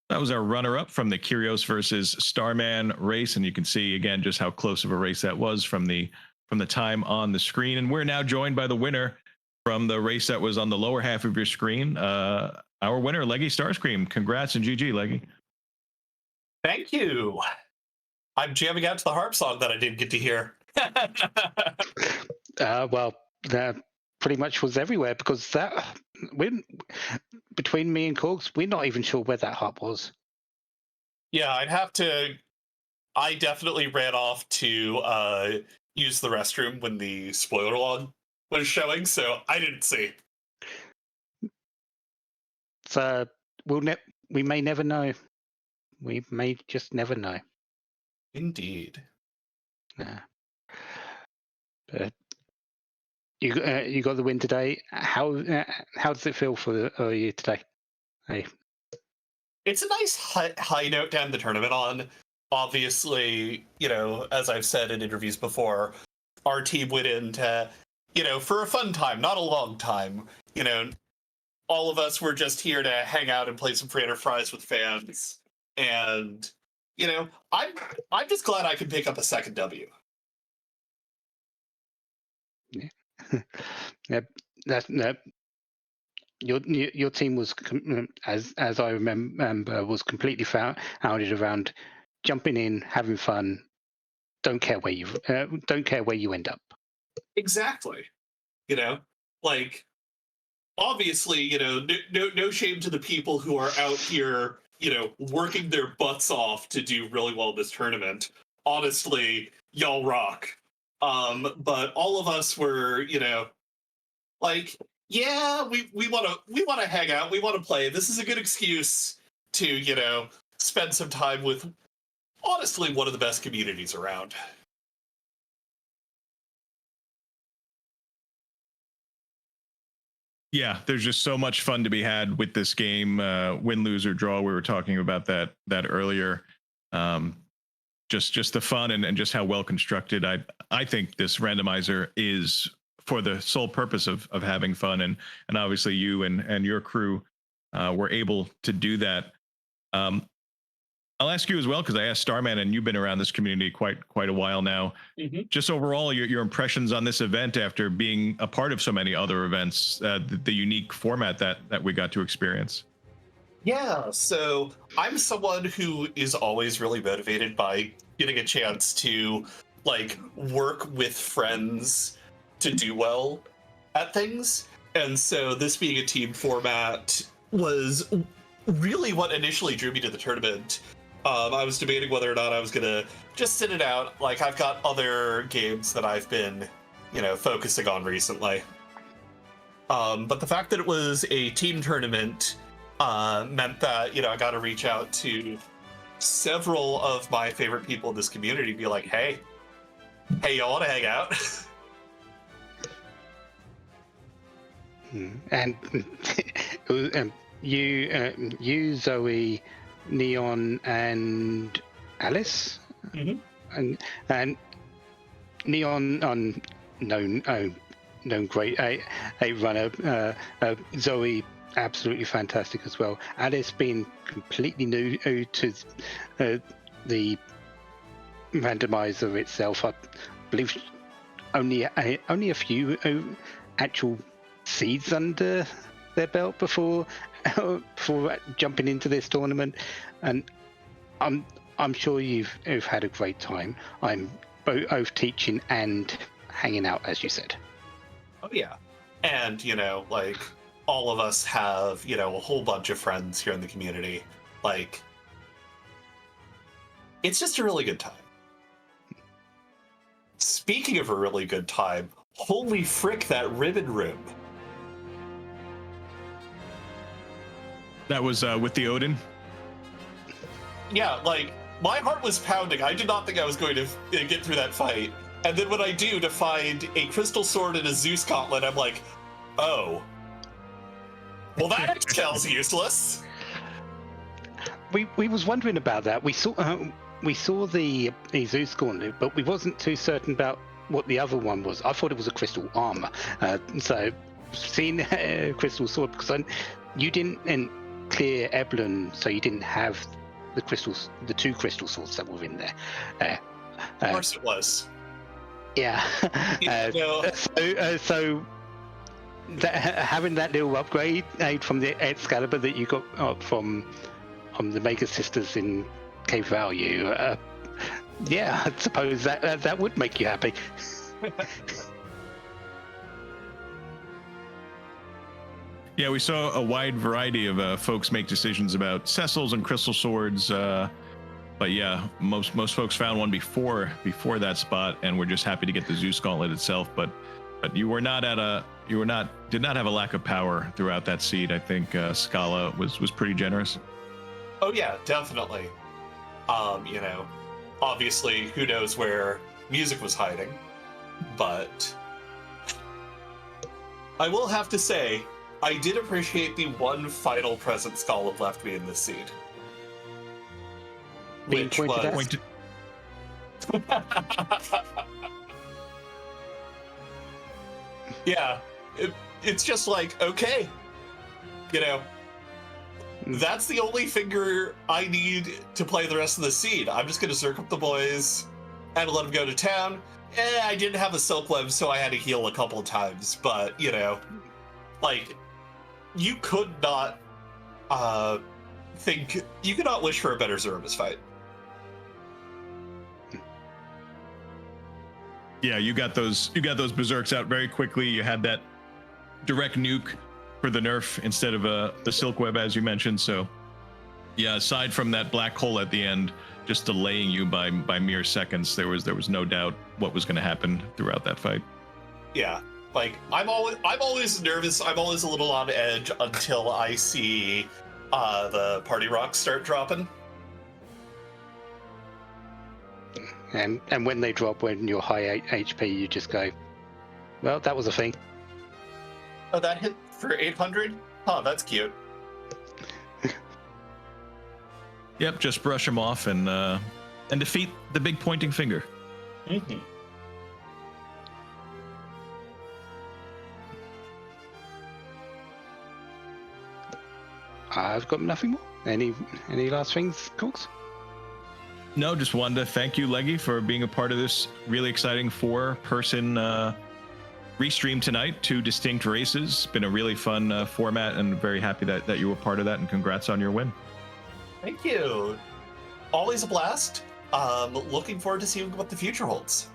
That was our runner-up from the Kyrios versus Starman race, and you can see again just how close of a race that was from the time on the screen. And we're now joined by the winner from the race that was on the lower half of your screen. Our winner, Leggy Starscream. Congrats and GG, Leggy. Thank you. I'm jamming out to the harp song that I didn't get to hear. Well, that pretty much was everywhere because between me and Corks, we're not even sure where that harp was. Yeah, I definitely ran off to use the restroom when the spoiler log was showing, so I didn't see. So we may never know. We may just never know. Indeed. Yeah. But you got the win today. How does it feel for you today? Hey. It's a nice high note to end the tournament on. Obviously, as I've said in interviews before, our team went into, for a fun time, not a long time. All of us were just here to hang out and play some Free Enterprise with fans. And, I'm just glad I could pick up a second W. Yeah. That your team was, as I remember, was completely founded around jumping in, having fun. Don't care where you end up. Exactly. Obviously, no shame to the people who are out here, working their butts off to do really well in this tournament. Honestly, y'all rock. But all of us were, we want to hang out, we want to play. This is a good excuse to, spend some time with, honestly, one of the best communities around. Yeah, there's just so much fun to be had with this game. Win, lose, or draw. We were talking about that earlier. Just the fun and just how well constructed. I think this randomizer is for the sole purpose of having fun, and obviously you and your crew were able to do that. I'll ask you as well, because I asked Starman, and you've been around this community quite a while now. Mm-hmm. Just overall, your impressions on this event after being a part of so many other events, the unique format that we got to experience. Yeah, so I'm someone who is always really motivated by getting a chance to work with friends to do well at things. And so this being a team format was really what initially drew me to the tournament. I was debating whether or not I was going to just sit it out. Like, I've got other games that I've been, focusing on recently. But the fact that it was a team tournament meant that, I got to reach out to several of my favorite people in this community, be like, hey, y'all want to hang out? And you, Zoe, Neon, and Alice, and Neon, known great a runner. Zoe, absolutely fantastic as well. Alice being completely new to the randomizer itself. I believe only a few actual seeds under their belt before jumping into this tournament, and I'm sure you've had a great time. I'm both teaching and hanging out, as you said. Oh yeah, and like all of us have a whole bunch of friends here in the community. Like, it's just a really good time. Speaking of a really good time, holy frick, that ribbon room. That was with the Odin. Yeah, like, my heart was pounding. I did not think I was going to get through that fight. And then when I do, to find a crystal sword and a Zeus gauntlet, I'm like, oh. Well, that exhal's useless. We was wondering about that. We saw the Zeus gauntlet, but we wasn't too certain about what the other one was. I thought it was a crystal armor. So seeing a crystal sword, because you didn't clear Eblan, so you didn't have the two crystal swords that were in there. Of course it was. Yeah. So having that little upgrade from the Excalibur that you got from the Maker Sisters in Cave Value, yeah, I suppose that would make you happy. Yeah, we saw a wide variety of folks make decisions about Cecils and crystal swords, but yeah, most folks found one before that spot, and we're just happy to get the Zeus gauntlet itself. But you did not have a lack of power throughout that seed. I think Scala was pretty generous. Oh yeah, definitely. Obviously, who knows where music was hiding, but I will have to say, I did appreciate the one final present Scala left me in this seed. Being Which was... Yeah, it's just like, okay, that's the only finger I need to play the rest of the seed. I'm just going to circle up the boys and let them go to town. I didn't have a silk web, so I had to heal a couple of times, but, like, you could not wish for a better Zerubus fight. Yeah, you got those berserks out very quickly. You had that direct nuke for the nerf instead of the silk web, as you mentioned. So yeah, aside from that black hole at the end just delaying you by mere seconds, there was no doubt what was going to happen throughout that fight. Yeah, like I'm always nervous. I'm always a little on edge until I see the party rocks start dropping. And when they drop when you're high HP, you just go, well, that was a thing. Oh, that hit for 800? Oh, that's cute. Yep, just brush them off and defeat the big pointing finger. Mm-hmm. I've got nothing more. Any last things, Cox? No, just wanted to thank you, Leggy, for being a part of this really exciting 4-person restream tonight. 2 distinct races. Been a really fun format, and very happy that you were part of that, and congrats on your win. Thank you. Always a blast. Looking forward to seeing what the future holds.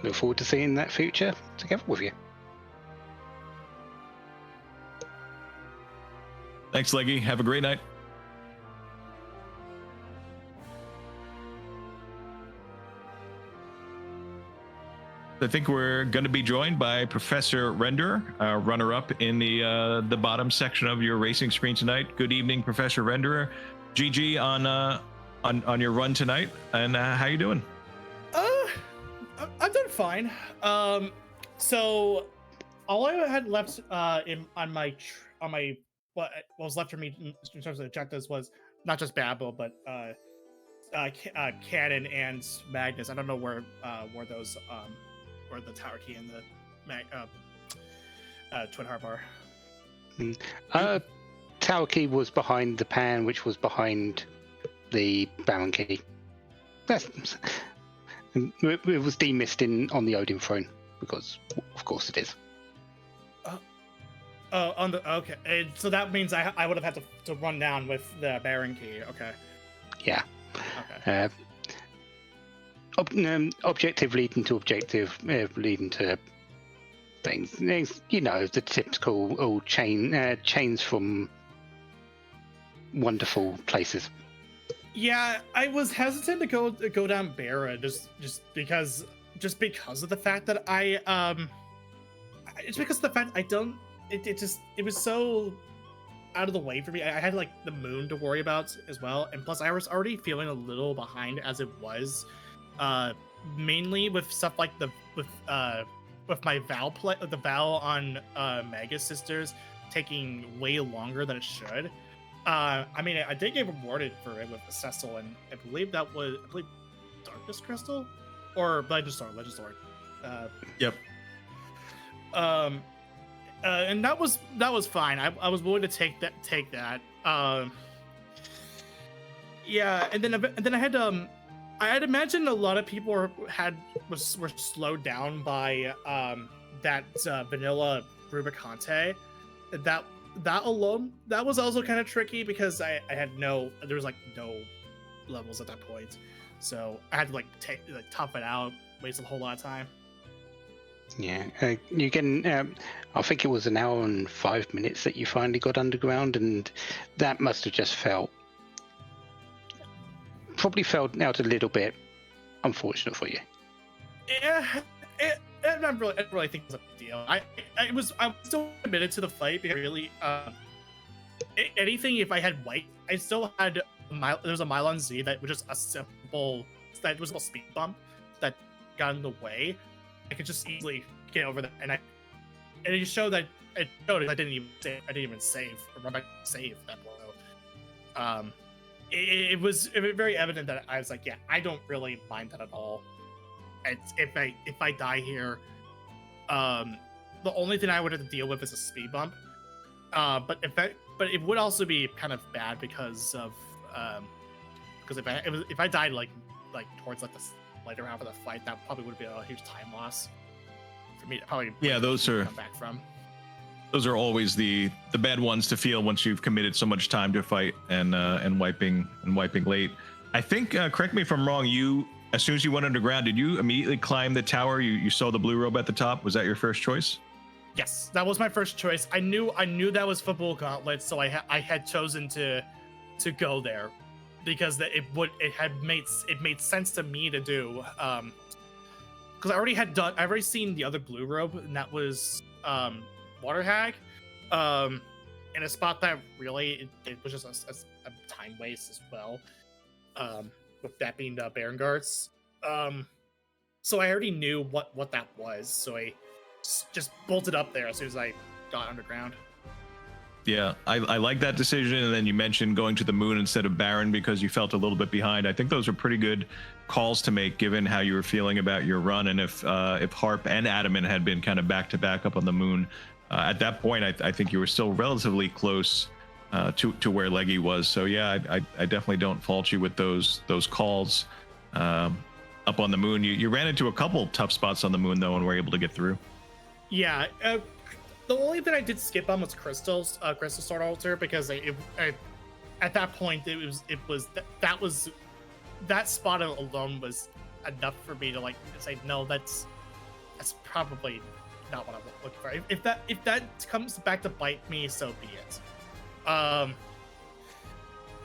look forward to seeing that future together with you. Thanks, Leggy. Have a great night. I think we're going to be joined by Professor Render, runner-up in the bottom section of your racing screen tonight. Good evening, Professor Renderer. GG on your run tonight, and how you doing? I've done fine. So all I had left on my what was left for me in terms of objectives was not just Babel, but Cannon and Magnus. I don't know where those where the Tower Key and the Twin Harp are. Tower Key was behind the Pan, which was behind the Baron Key. It was demissed on the Odin throne, because of course it is. Okay. So that means I would have had to run down with the Baron Key. Okay. Yeah. Okay. Objective leading to objective, leading to things. You know, the typical chains from wonderful places. Yeah, I was hesitant to go down Barra just because of the fact that it's because of the fact I don't. It was so out of the way for me. I had like the moon to worry about as well, and plus I was already feeling a little behind as it was, mainly with stuff like with my the Vow on Mega Sisters taking way longer than it should. I mean, I did get rewarded for it with Cecil, and I believe Darkness Crystal or Legend Sword. Yep. And that was fine. I was willing to take that. Yeah, and then I had imagined a lot of people were slowed down by that vanilla Rubicante. That alone, that was also kind of tricky because there was like no levels at that point, so I had to tough it out, waste a whole lot of time. Yeah, you can. I think it was an hour and 5 minutes that you finally got underground, and that must have just probably felt out a little bit unfortunate for you. Yeah, I don't really think it's a big deal. I was still committed to the fight because really, anything if I had white, I still had there was a Mylon Z that was just a simple speed bump that got in the way. I could just easily get over that, and it just showed that I didn't even save or run back to save that blow. It was very evident that I was like, yeah, I don't really mind that at all. If I die here, the only thing I would have to deal with is a speed bump. But it would also be kind of bad because if I died like towards like the later half of the fight, that probably would be a huge time loss for me to probably come back from. Those are always the bad ones to feel once you've committed so much time to fight and wiping late. I think, correct me if I'm wrong, you, as soon as you went underground, did you immediately climb the tower? You saw the blue robe at the top. Was that your first choice? Yes, that was my first choice. I knew that was Football Gauntlet, so I had chosen to go there because it made sense to me to do. Because I already seen the other blue robe, and that was Water Hag, in a spot that really it was just a time waste as well. With that being the Baron Guards. So I already knew what that was, so I just bolted up there as soon as I got underground. Yeah, I like that decision. And then you mentioned going to the moon instead of Baron because you felt a little bit behind. I think those are pretty good calls to make given how you were feeling about your run. And if Harp and Adamant had been kind of back to back up on the moon, at that point, I think you were still relatively close to where Leggy was. So yeah, I definitely don't fault you with those calls up on the moon. You ran into a couple tough spots on the moon though, and were able to get through. Yeah, the only thing I did skip on was Crystal Sword Altar because at that point that spot alone was enough for me to say no. that's probably not what I'm looking for. If that comes back to bite me, so be it.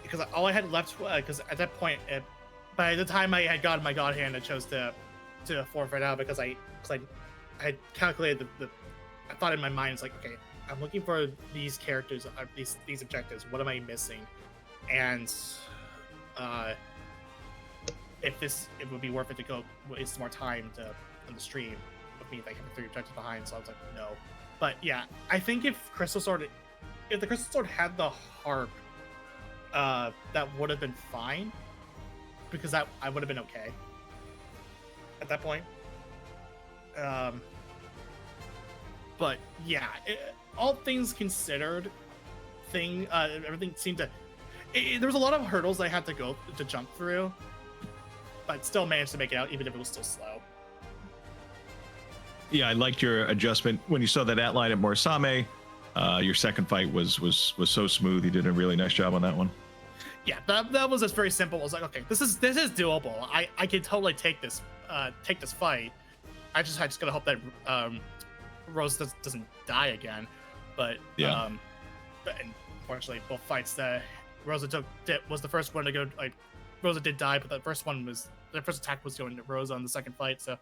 Because all I had left, because at that point, by the time I had gotten my god hand, I chose to forfeit out because I had calculated I thought in my mind, it's like, okay, I'm looking for these characters, these objectives. What am I missing? And it would be worth it to go waste more time on the stream with me like having 3 objectives behind. So I was like, no. But yeah, I think if the Crystal Sword had the harp, that would have been fine, because I would have been okay at that point. But yeah, all things considered, everything seemed to. There was a lot of hurdles I had to jump through, but still managed to make it out, even if it was still slow. Yeah, I liked your adjustment when you saw that outline at Morisame. Your second fight was so smooth. You did a really nice job on that one. Yeah, that was just very simple. I was like, okay, this is doable. I can totally take this fight. I just gotta hope that Rose doesn't die again. But yeah, but unfortunately, both fights that Rosa was the first one to go. Like, Rosa did die, but the first attack was going to Rosa on the second fight. So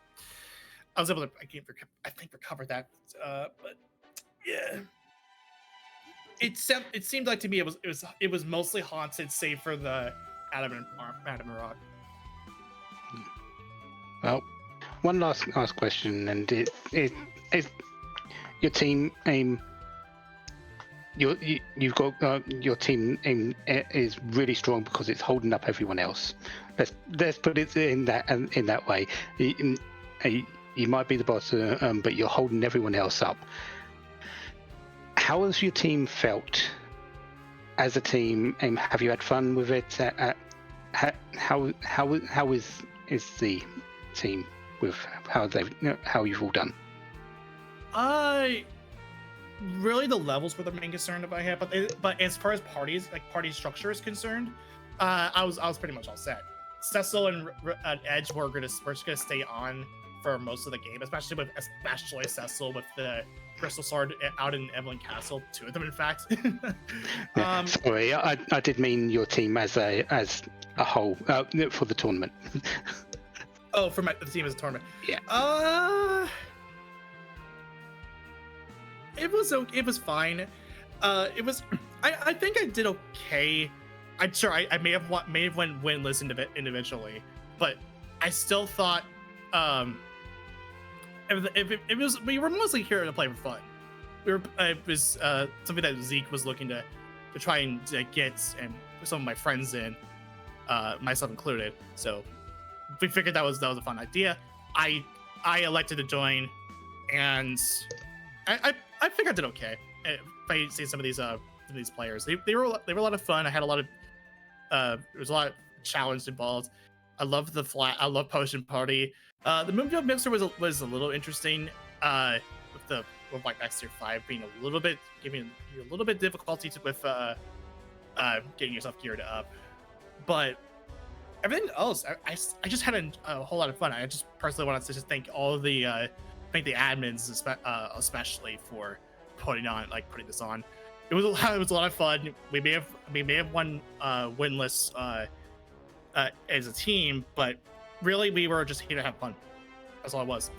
I was able to I think recover that. But yeah. It seemed like to me it was mostly haunted, save for the Adam and Rock. Well, one last question, and it your team aim. You've got your team aim is really strong because it's holding up everyone else. Let's put it in that way. You might be the boss, but you're holding everyone else up. How has your team felt as a team? Have you had fun with it? How is the team with how you've all done? Really, the levels were the main concern if I had, but as far as party structure is concerned, I was pretty much all set. Cecil and Edge were just gonna stay on for most of the game, especially Cecil with the Crystal Sword out in Eblan Castle, 2 of them in fact. Sorry, I did mean your team as a whole for the tournament. Oh, for the team as a tournament. Yeah. It was fine. I think I did okay. I'm sure I may have went winless individually, but I still thought we were mostly here to play for fun. It was something that Zeke was looking to try and get, and some of my friends in, myself included. So we figured that was a fun idea. I elected to join, and I think I did okay. If I see some of these players, they were a lot of fun. I had a lot of there was a lot of challenge involved. I love Potion Party. The Moonveil mixer was a little interesting. With Black Baxter 5 being giving you a little bit difficulty with getting yourself geared up, but everything else, I just had a whole lot of fun. I just personally wanted to just thank all the admins, especially for putting this on. It was a lot of fun. We may have won winless as a team, but really we were just here to have fun. That's all it was.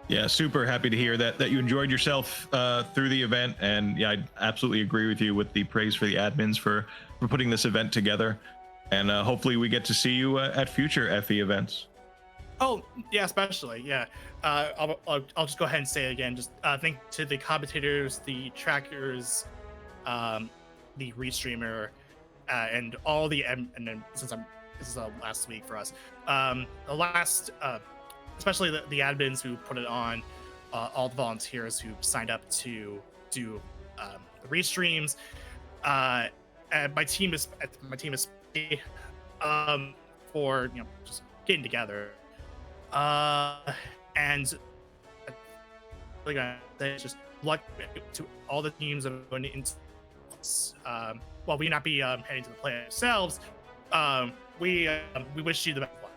Yeah, super happy to hear that you enjoyed yourself through the event, and yeah, I absolutely agree with you with the praise for the admins for putting this event together, and hopefully we get to see you at future FE events. Oh yeah, especially yeah. I'll just go ahead and say it again. Just thank to the commentators, the trackers, the restreamer, and all the and then since this is last week for us, the last especially the admins who put it on, all the volunteers who signed up to do the restreams, and my team is for just getting together, and just luck to all the teams that are going into while we not be heading to the play ourselves. We wish you the best luck.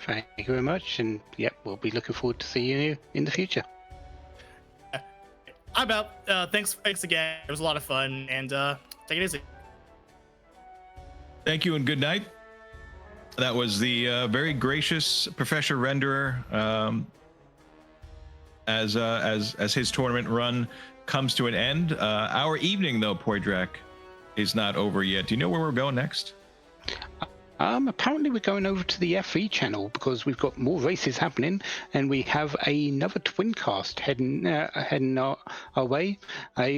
Thank you very much, and yep, we'll be looking forward to seeing you in the future. I'm out. Thanks again. It was a lot of fun, and take it easy. Thank you and good night. That was the very gracious Professor Renderer as his tournament run comes to an end. Our evening, though, Poydrak, is not over yet. Do you know where we're going next? Apparently we're going over to the FE channel because we've got more races happening, and we have another twin cast heading our way.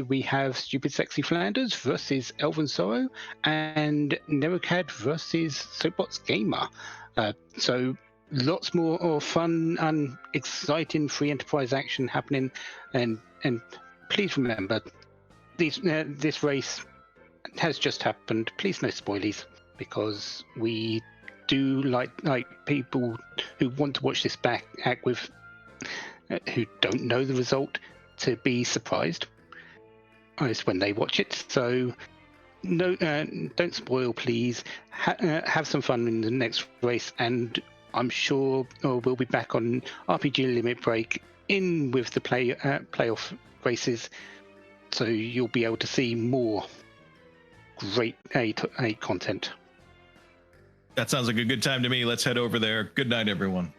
We have Stupid Sexy Flanders versus Elven Sorrow, and Nerocad versus Soapbox Gamer. So lots more fun and exciting free enterprise action happening, and please remember, this race has just happened. Please no spoilies, because we do like people who want to watch this back act with who don't know the result to be surprised as when they watch it. So no, don't spoil, please. Have some fun in the next race, and I'm sure we'll be back on RPG Limit Break in with the playoff races, so you'll be able to see more great content. That sounds like a good time to me. Let's head over there. Good night, everyone.